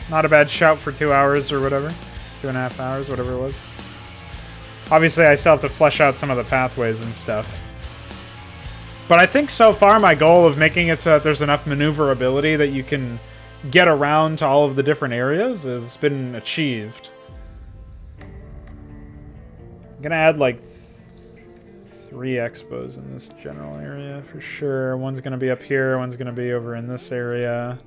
Not a bad shout for 2 hours or whatever. 2.5 hours, whatever it was. Obviously, I still have to flesh out some of the pathways and stuff. But I think so far my goal of making it so that there's enough maneuverability that you can get around to all of the different areas has been achieved. I'm gonna add like 3 expos in this general area for sure. One's gonna be up here, one's gonna be over in this area.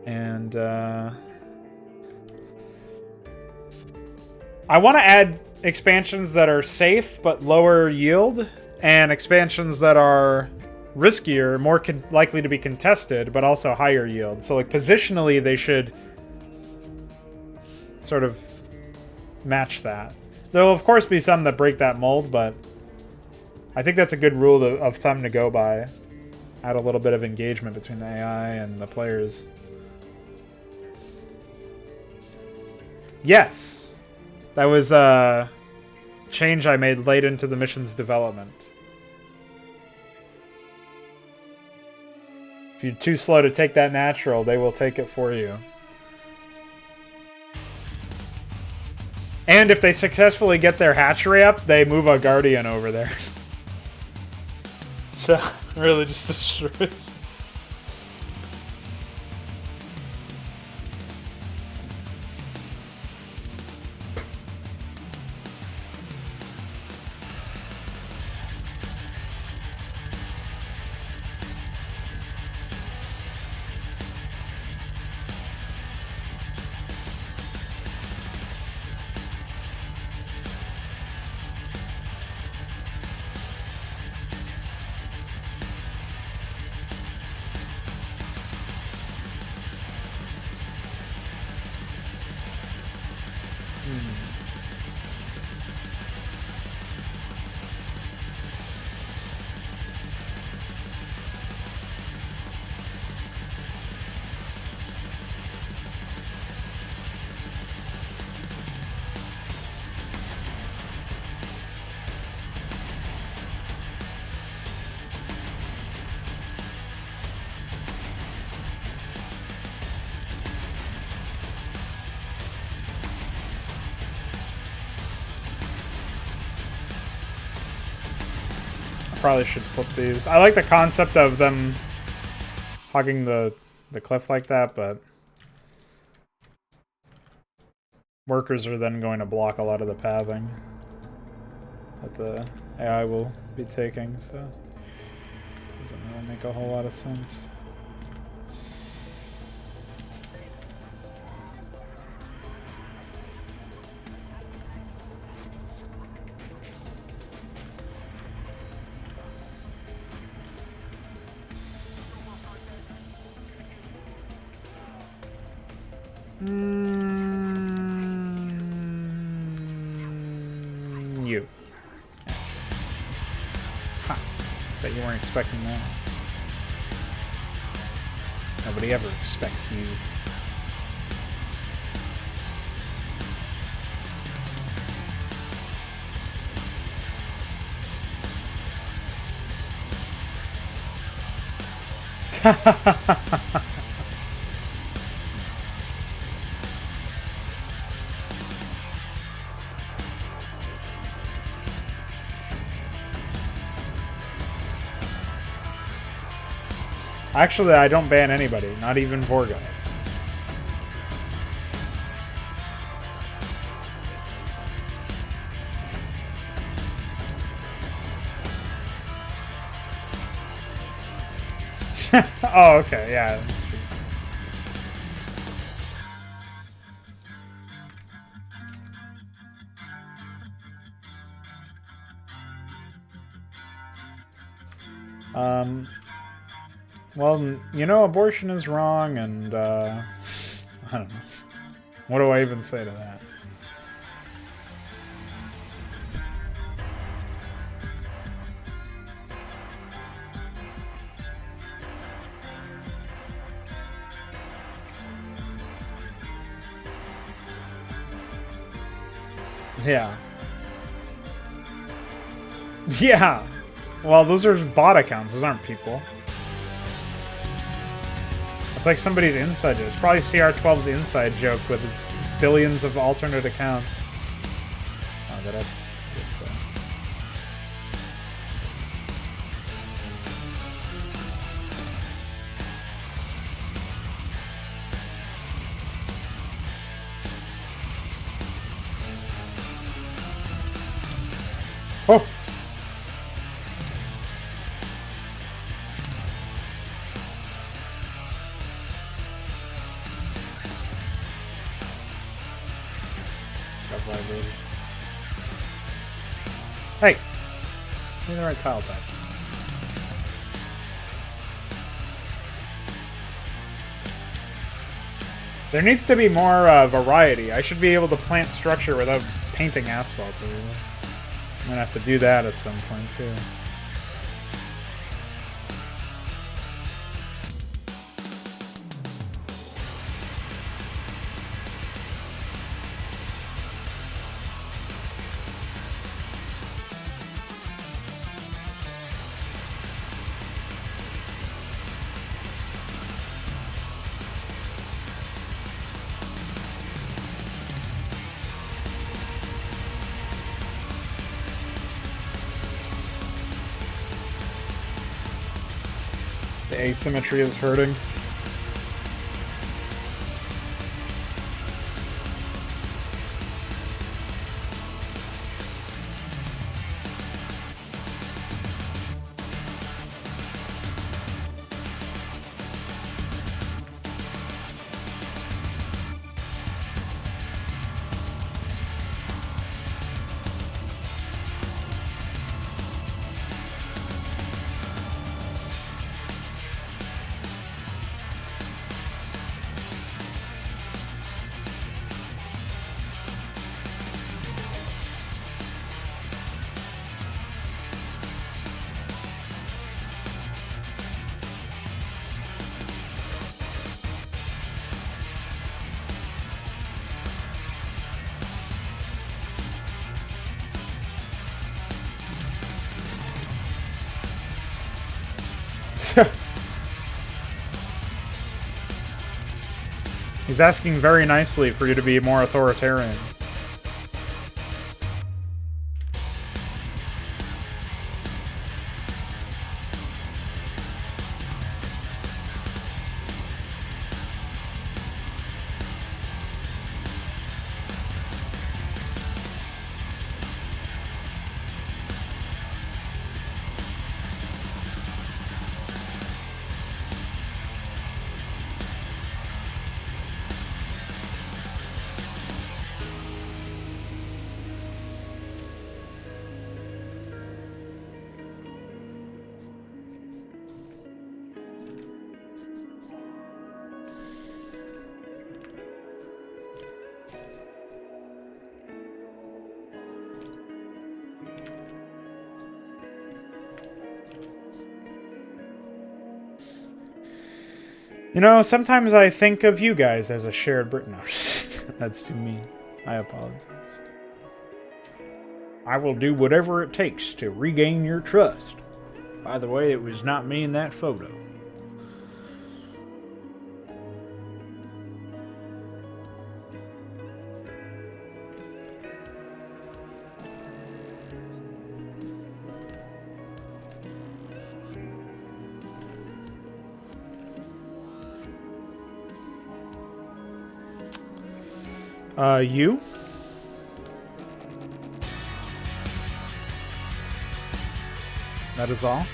And I want to add expansions that are safe but lower yield, and expansions that are riskier, more likely to be contested, but also higher yield. So, like, positionally, they should sort of match that. There will, of course, be some that break that mold, but I think that's a good rule of thumb to go by. Add a little bit of engagement between the AI and the players. Yes! That was a change I made late into the mission's development. If you're too slow to take that natural, they will take it for you. And if they successfully get their hatchery up, they move a guardian over there. So, really just destroys. probably should flip these. I like the concept of them hugging the cliff like that, but workers are then going to block a lot of the pathing that the AI will be taking, so doesn't really make a whole lot of sense. You. Huh. Bet you weren't expecting that. Nobody ever expects you. Actually, I don't ban anybody, not even Vorgoth. Oh, okay, yeah, that's true. Well, you know, abortion is wrong, and, I don't know. What do I even say to that? Yeah. Yeah! Well, those are bot accounts, those aren't people. It's like somebody's inside joke. It's probably CR12's inside joke with its billions of alternate accounts. Oh, that I... Oh! Hey! Give me the right tile type. There needs to be more variety. I should be able to plant structure without painting asphalt. I'm gonna have to do that at some point too. The asymmetry is hurting. He's asking very nicely for you to be more authoritarian. You know, sometimes I think of you guys as a shared Brit. No, that's too mean. I apologize. I will do whatever it takes to regain your trust. By the way, it was not me in that photo. You? That is all?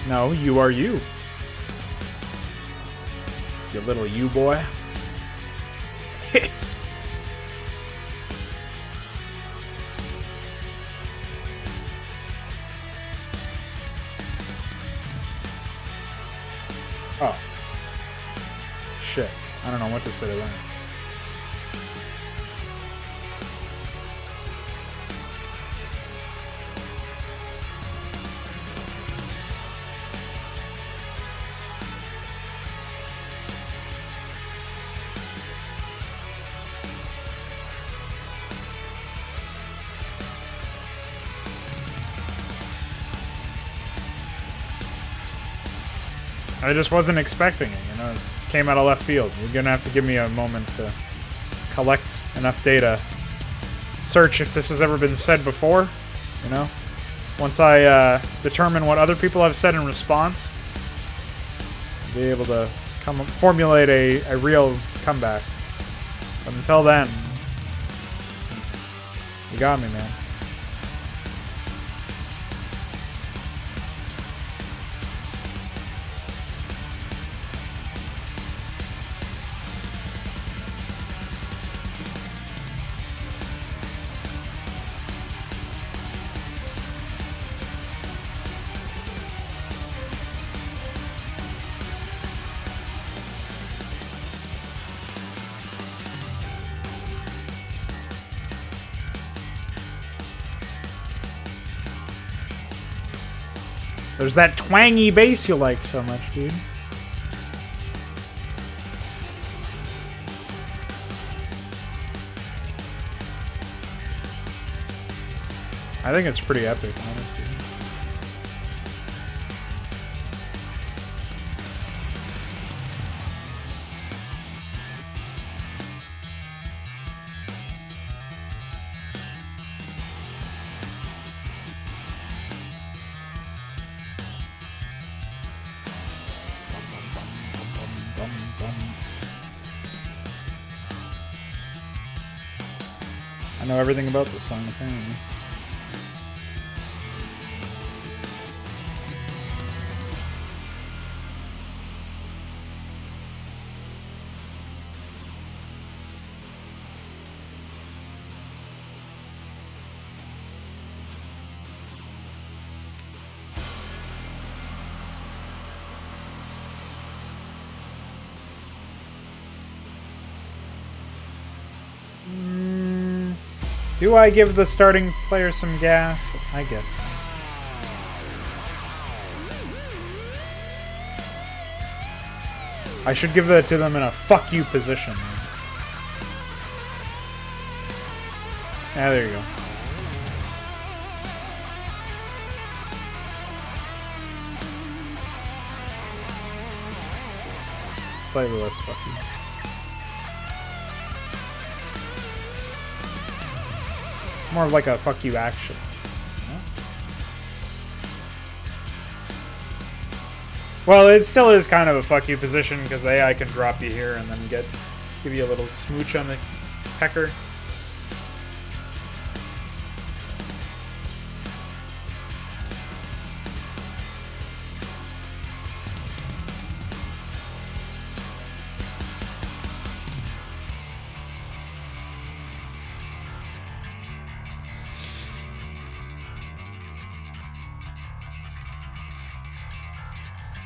No, you are you. You little you boy. Oh. Shit. I don't know what to say to that. I just wasn't expecting it, you know, it came out of left field. You're gonna have to give me a moment to collect enough data. Search if this has ever been said before, you know? Once I determine what other people have said in response, I'll be able to formulate a real comeback. But until then, you got me, man. There's that twangy bass you like so much, dude. I think it's pretty epic, honestly. I know everything about this song, apparently. Do I give the starting player some gas? I guess so. I should give that to them in a fuck you position. Yeah, there you go. Slightly less fuck you. More of like a fuck you action. Well, it still is kind of a fuck you position because the AI can drop you here and then give you a little smooch on the pecker.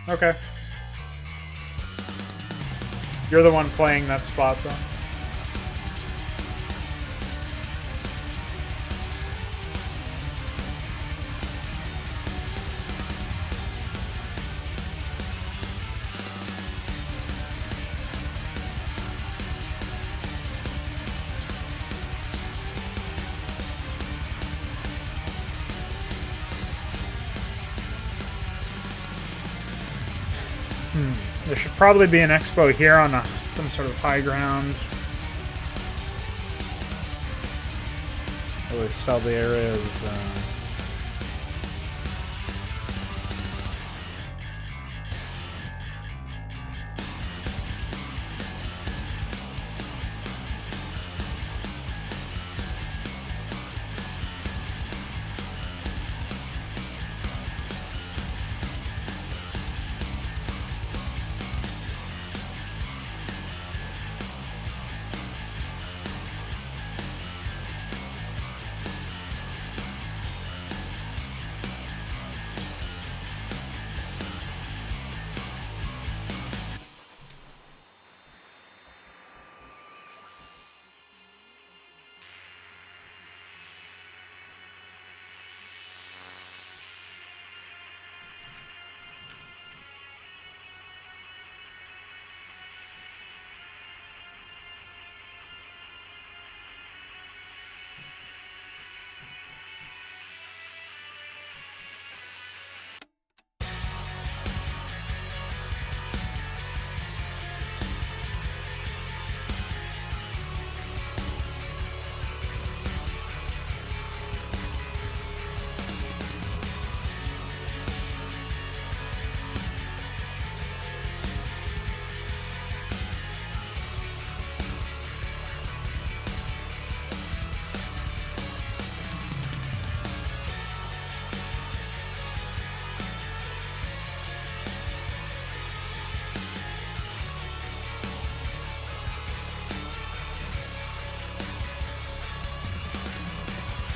Okay. You're the one playing that spot, though. There should probably be an expo here on some sort of high ground. Always sell the areas.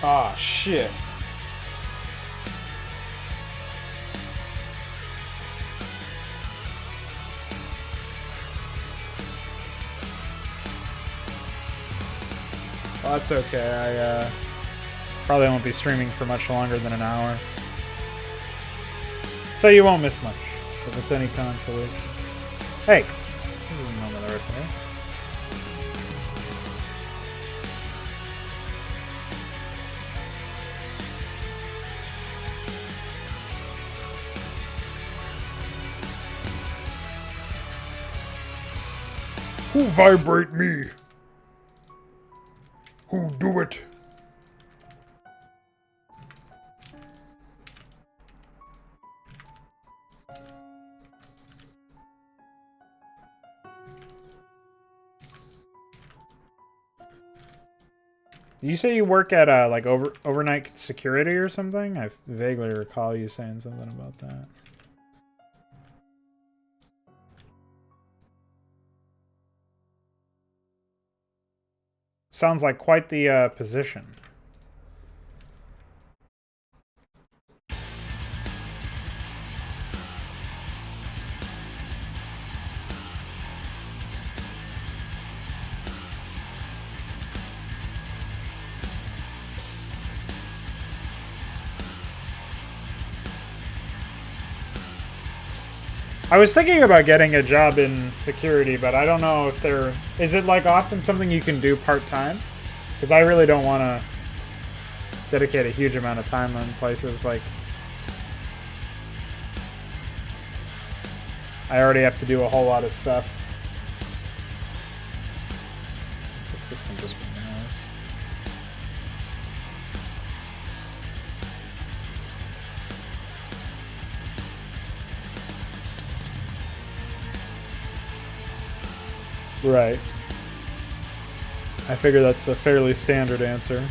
Ah, shit. Well, that's okay. I probably won't be streaming for much longer than an hour. So you won't miss much, if it's any consolation. Hey! This is a moment right there. Who vibrate me? Who do it? You say you work at like overnight security or something? I vaguely recall you saying something about that. Sounds like quite the position. I was thinking about getting a job in security, but I don't know if there... Is it, like, often something you can do part-time? Because I really don't want to dedicate a huge amount of time on places like... I already have to do a whole lot of stuff. This can just be nice. Right. I figure that's a fairly standard answer.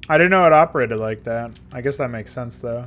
I didn't know it operated like that. I guess that makes sense, though.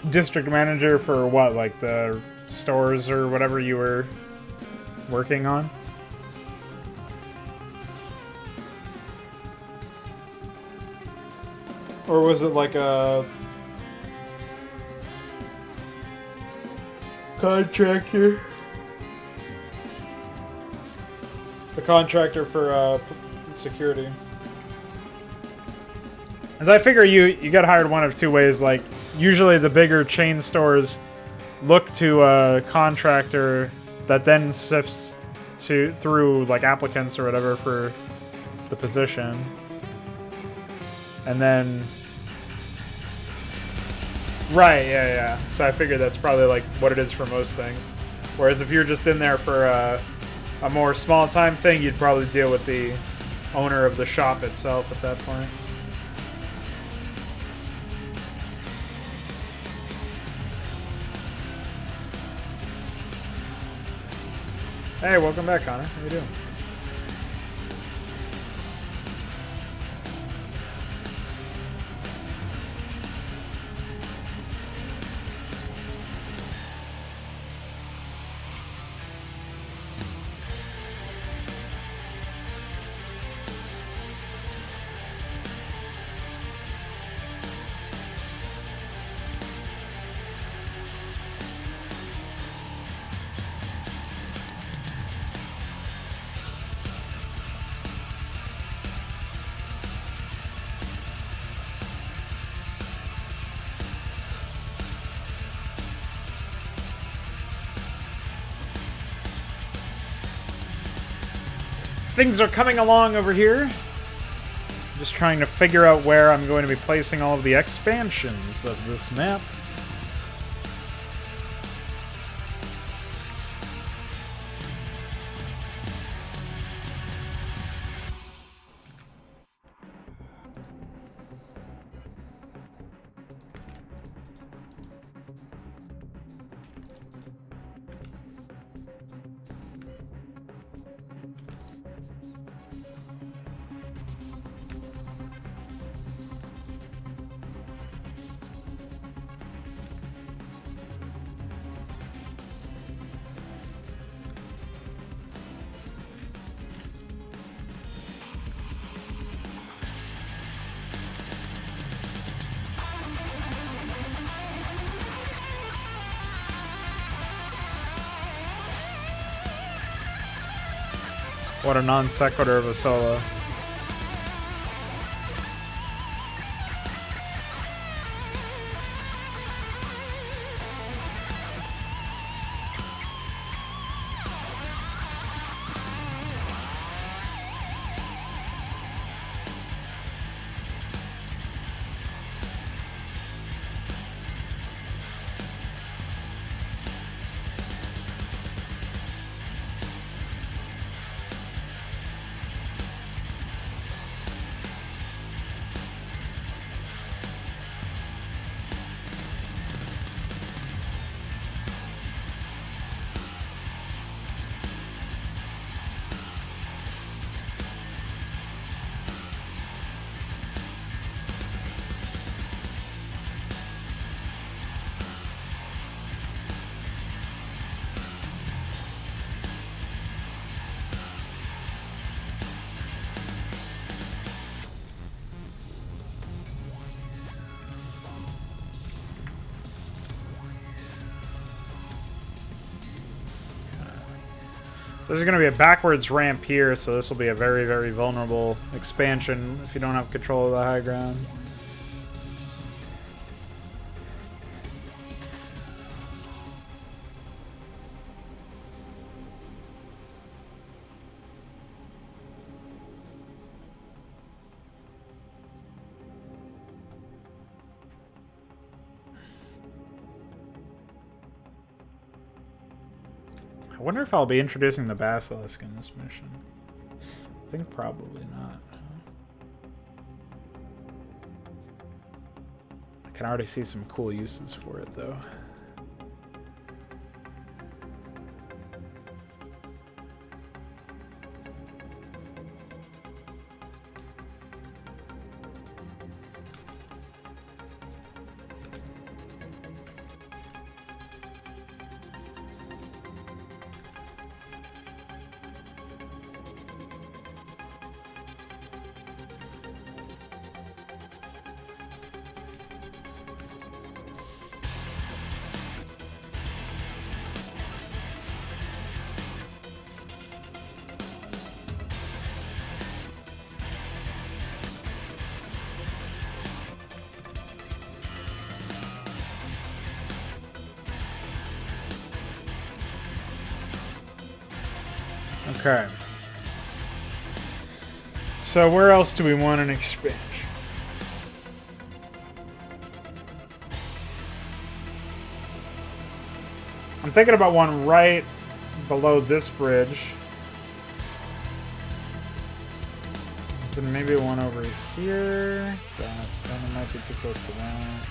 district manager for what, like the stores or whatever you were working on? Or was it like a contractor? The contractor for security. As I figure you got hired one of two ways. Like, usually the bigger chain stores look to a contractor that then sifts through like applicants or whatever for the position. And then... Right, yeah. So I figured that's probably like what it is for most things. Whereas if you're just in there for a more small-time thing, you'd probably deal with the owner of the shop itself at that point. Hey, welcome back, Connor. How you doing? Things are coming along over here. Just trying to figure out where I'm going to be placing all of the expansions of this map. What a non sequitur of a solo. There's going to be a backwards ramp here, so this will be a very, very vulnerable expansion if you don't have control of the high ground. I wonder if I'll be introducing the Basilisk in this mission. I think probably not. I can already see some cool uses for it, though. Okay. So where else do we want an expansion? I'm thinking about one right below this bridge. Then maybe one over here. Then it might be too close to that.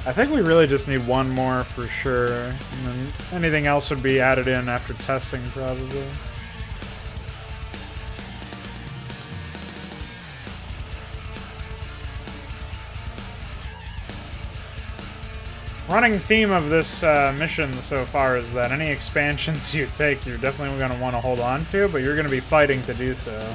I think we really just need one more for sure. And then anything else would be added in after testing, probably. Running theme of this mission so far is that any expansions you take, you're definitely going to want to hold on to, but you're going to be fighting to do so.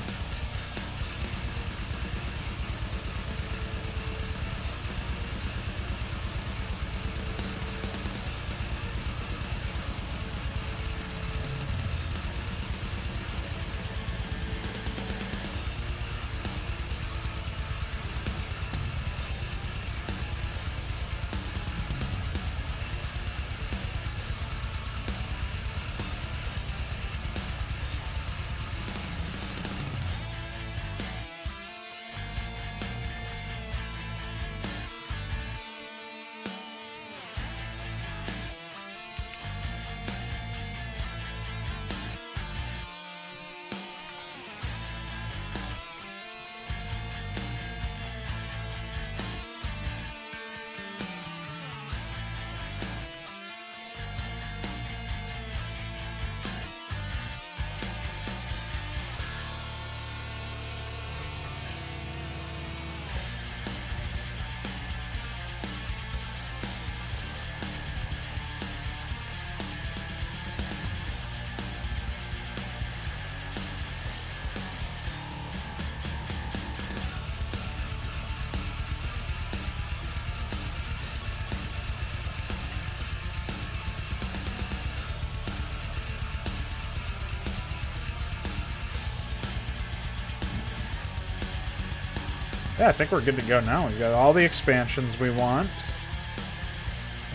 Yeah, I think we're good to go now. We've got all the expansions we want.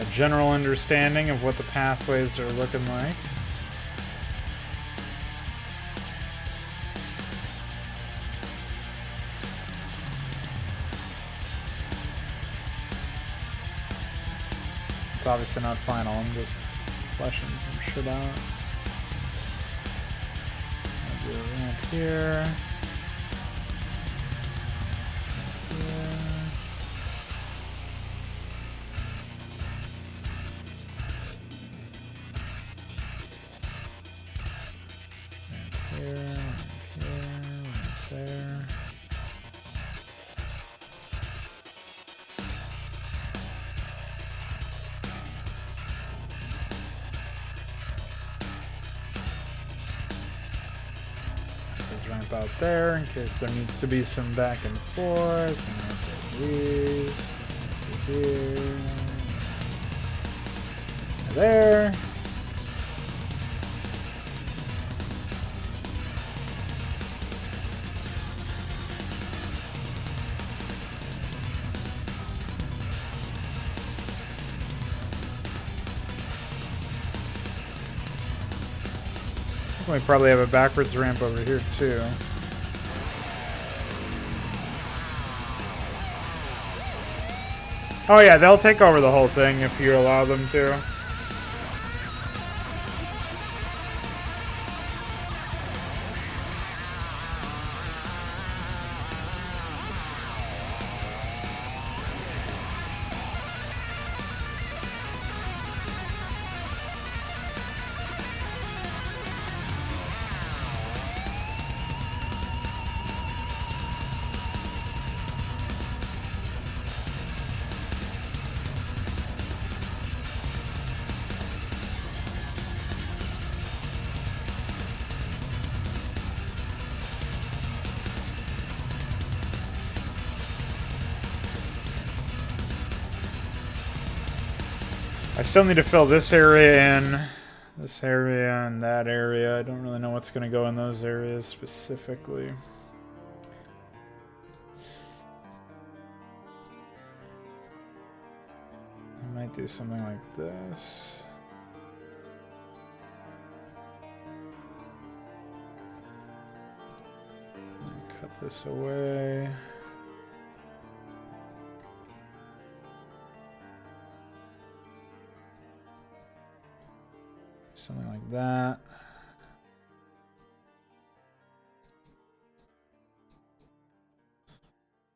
A general understanding of what the pathways are looking like. It's obviously not final, I'm just fleshing some shit out. I'll do a ramp here. Ramp out there in case there needs to be some back and forth. And these here, there. We probably have a backwards ramp over here too. Oh yeah, they'll take over the whole thing if you allow them to. I still need to fill this area in, this area and that area. I don't really know what's going to go in those areas specifically. I might do something like this. this away. Something like that.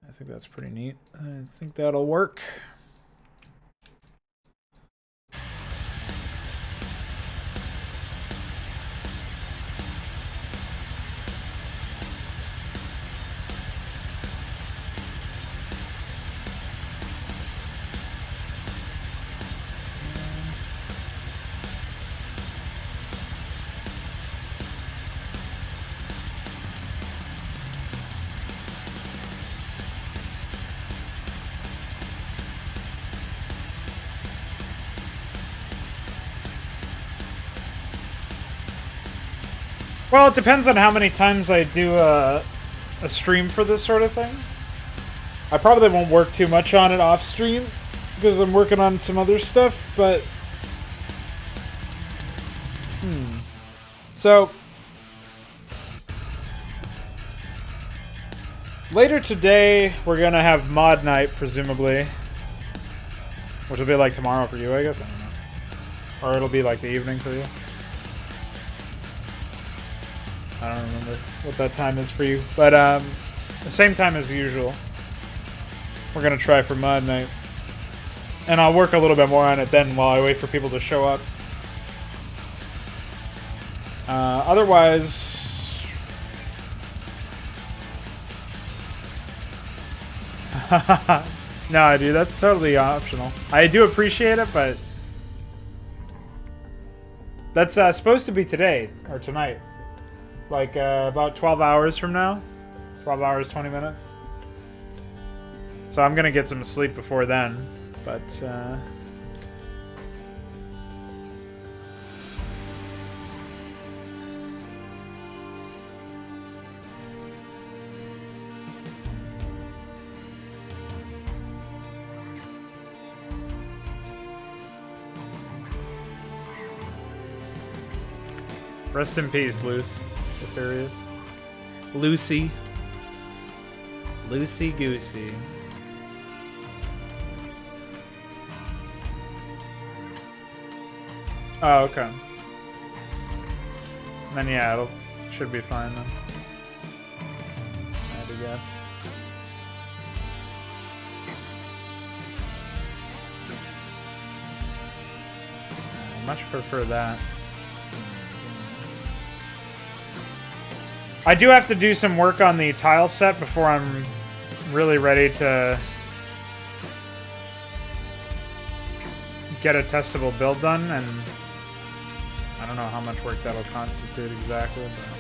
I think that's pretty neat. I think that'll work. Well, it depends on how many times I do a stream for this sort of thing. I probably won't work too much on it off stream because I'm working on some other stuff, but... So... Later today, we're gonna have mod night, presumably. Which will be like tomorrow for you, I guess? I don't know. Or it'll be like the evening for you. I don't remember what that time is for you. But, the same time as usual. We're gonna try for mod night. And I'll work a little bit more on it then while I wait for people to show up. Otherwise... No, dude, that's totally optional. I do appreciate it, but... That's supposed to be today, or tonight. Like, about 12 hours from now. 12 hours, 20 minutes. So I'm gonna get some sleep before then, but, Rest in peace, Luce, if there is. Lucy. Lucy Goosey. Oh, okay. Then yeah, should be fine then. I had to guess. I much prefer that. I do have to do some work on the tile set before I'm really ready to get a testable build done, and I don't know how much work that'll constitute exactly, but...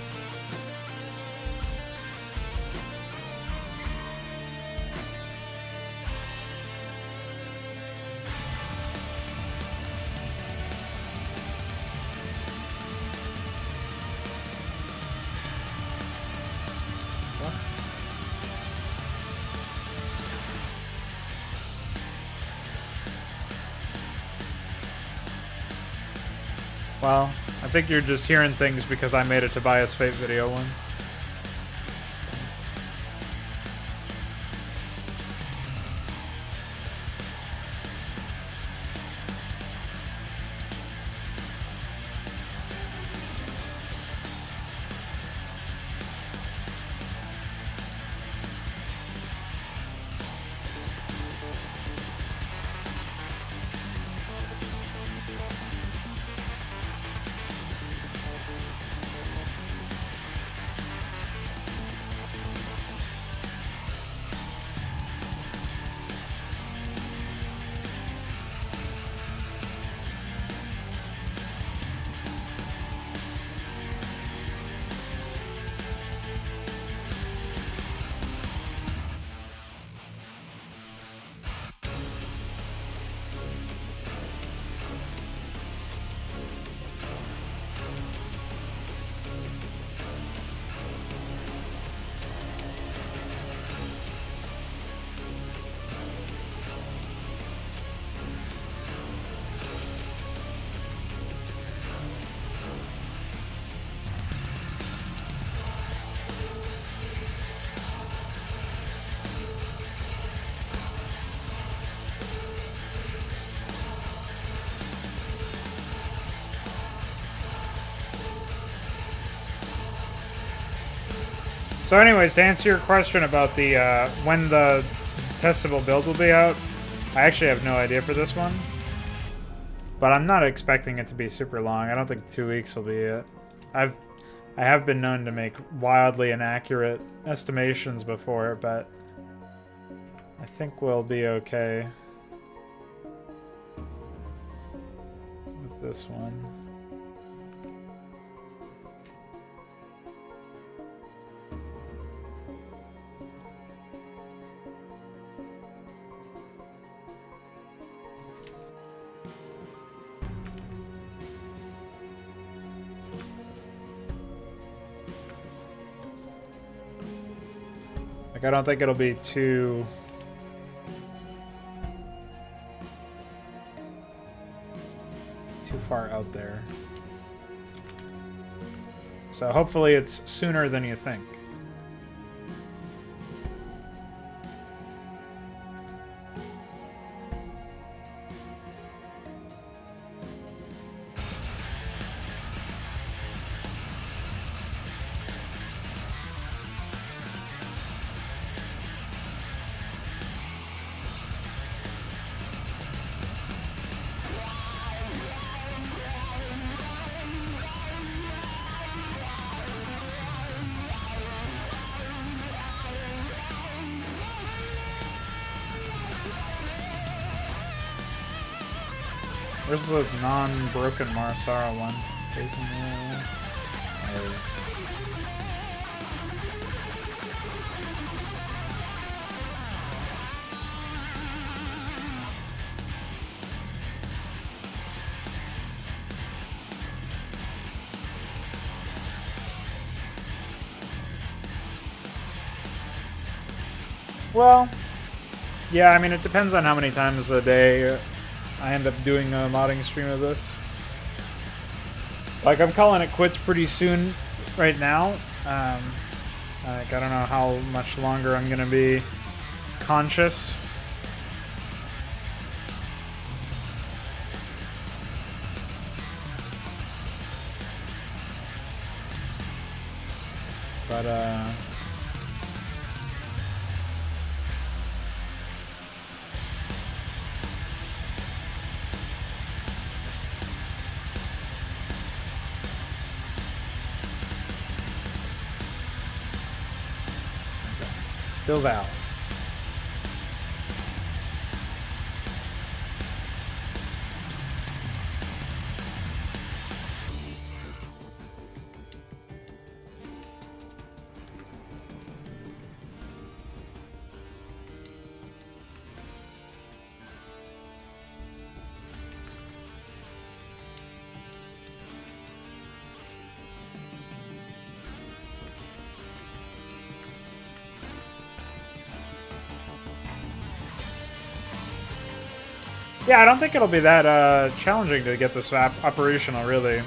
Well, I think you're just hearing things because I made a Tobias Fate video once. So anyways, to answer your question about the when the testable build will be out, I actually have no idea for this one. But I'm not expecting it to be super long. I don't think 2 weeks will be it. I have been known to make wildly inaccurate estimations before, but I think we'll be okay with this one. Like, I don't think it'll be too far out there. So hopefully it's sooner than you think. Where's the non-broken Marsara one? Facing Well, yeah, I mean, it depends on how many times a day I end up doing a modding stream of this. Like, I'm calling it quits pretty soon right now. Like, I don't know how much longer I'm gonna be conscious. But, still Val. Yeah, I don't think it'll be that challenging to get this app operational, really.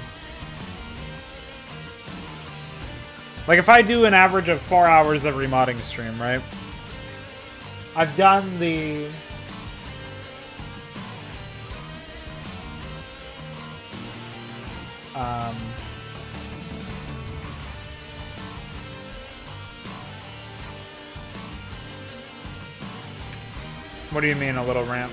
Like, if I do an average of 4 hours every modding stream, right? I've done the... What do you mean, a little ramp?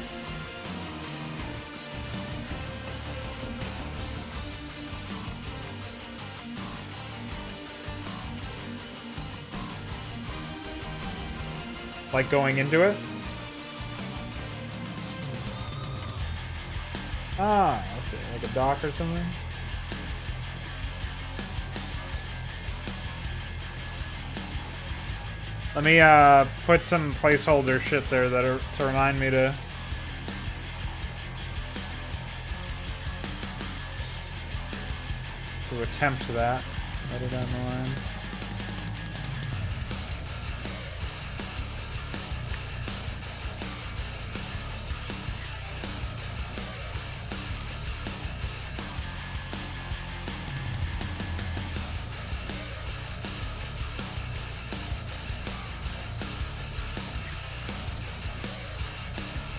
Like going into it? Ah, let's see, like a dock or something? Let me put some placeholder shit there that are, to remind me to attempt that later down the line.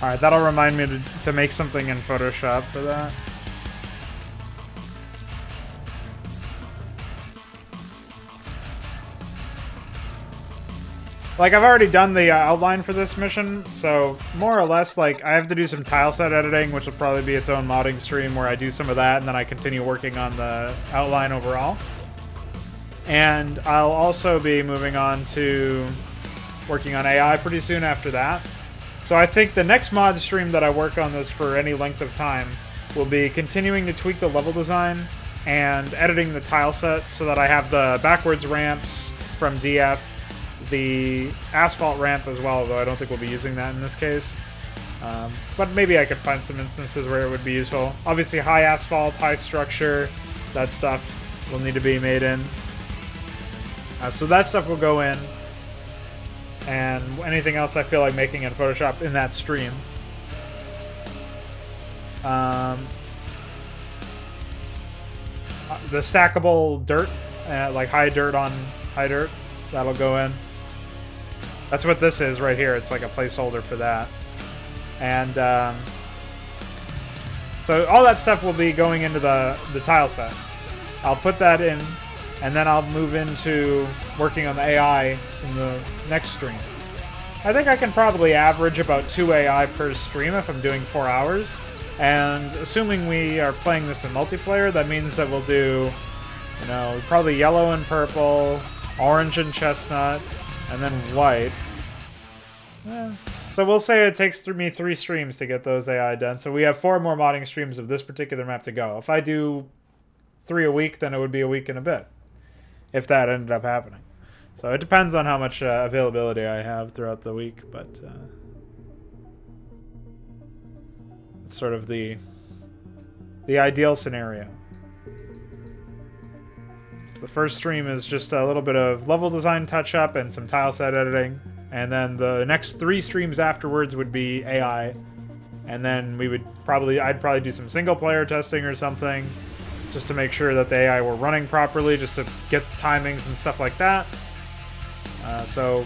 Alright, that'll remind me to make something in Photoshop for that. like, I've already done the outline for this mission, so more or less, like, I have to do some tile set editing, which will probably be its own modding stream where I do some of that, and then I continue working on the outline overall. And I'll also be moving on to working on AI pretty soon after that. So I think the next mod stream that I work on this for any length of time will be continuing to tweak the level design and editing the tile set so that I have the backwards ramps from DF, the asphalt ramp as well, though I don't think we'll be using that in this case. But maybe I could find some instances where it would be useful. Obviously high asphalt, high structure, that stuff will need to be made in. So that stuff will go in, and anything else I feel like making in Photoshop in that stream. The stackable dirt, like high dirt on high dirt, that'll go in. That's what this is right here. It's like a placeholder for that. And so all that stuff will be going into the tile set. I'll put that in, and then I'll move into working on the AI in the next stream. I think I can probably average about 2 AI per stream if I'm doing 4 hours. And assuming we are playing this in multiplayer, that means that we'll do, you know, probably yellow and purple, orange and chestnut, and then white. So we'll say it takes me 3 streams to get those AI done. So we have 4 more modding streams of this particular map to go. If I do 3 a week, then it would be a week and a bit, if that ended up happening. So it depends on how much availability I have throughout the week, but it's sort of the ideal scenario. The first stream is just a little bit of level design touch-up and some tile set editing, and then the next 3 streams afterwards would be AI, and then I'd probably do some single-player testing or something, just to make sure that the AI were running properly, just to get timings and stuff like that. So,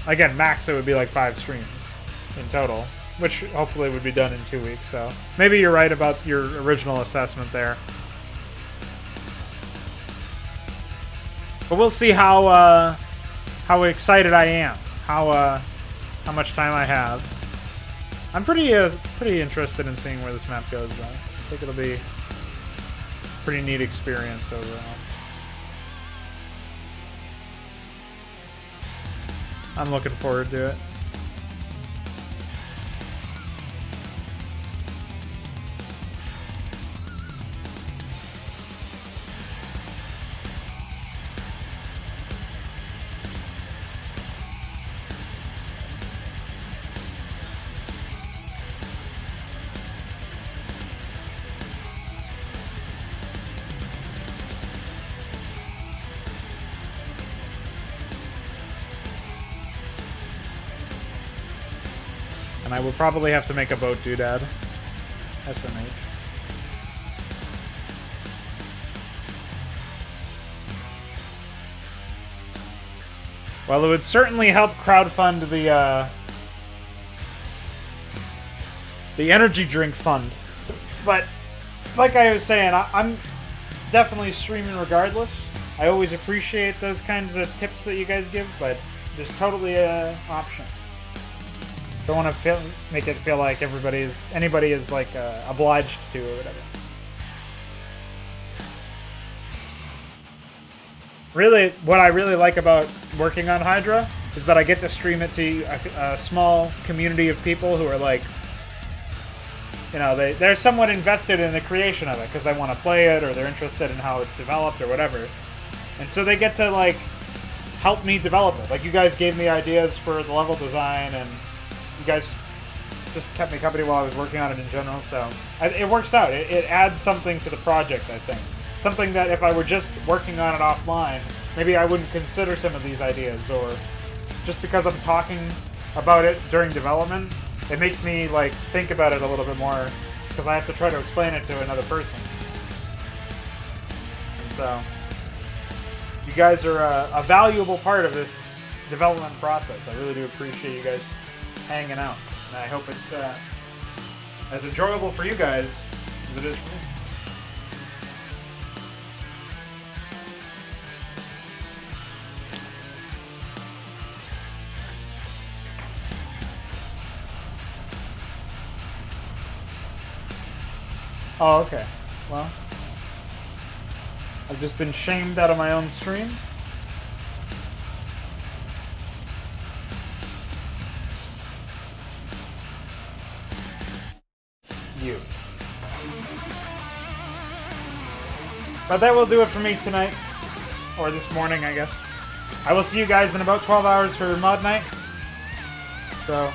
again, max it would be like 5 streams in total, which hopefully would be done in 2 weeks. So maybe you're right about your original assessment there. But we'll see how excited I am, how much time I have. I'm pretty interested in seeing where this map goes, though. I think it'll be a pretty neat experience overall. I'm looking forward to it. And I will probably have to make a boat doodad. SMH. Well, it would certainly help crowdfund the energy drink fund. But, like I was saying, I'm definitely streaming regardless. I always appreciate those kinds of tips that you guys give, but there's totally an option. Don't want to make it feel like anybody is like obliged to or whatever. Really, what I really like about working on Hydra is that I get to stream it to a small community of people who are like, you know, they're somewhat invested in the creation of it because they want to play it or they're interested in how it's developed or whatever. And so they get to like help me develop it. Like you guys gave me ideas for the level design and you guys just kept me company while I was working on it in general, so it works out. It adds something to the project, I think. Something that if I were just working on it offline, maybe I wouldn't consider some of these ideas, or just because I'm talking about it during development, it makes me like think about it a little bit more, because I have to try to explain it to another person. And so, you guys are a valuable part of this development process. I really do appreciate you guys hanging out, and I hope it's as enjoyable for you guys as it is for me. Oh, okay. Well, I've just been shamed out of my own stream. You. But that will do it for me tonight. Or this morning, I guess. I will see you guys in about 12 hours for Mod Night. So,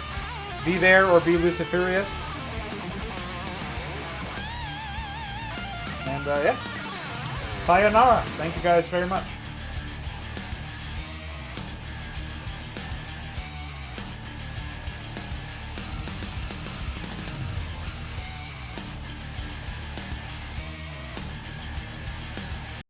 be there or be Luciferious. And, yeah. Sayonara. Thank you guys very much.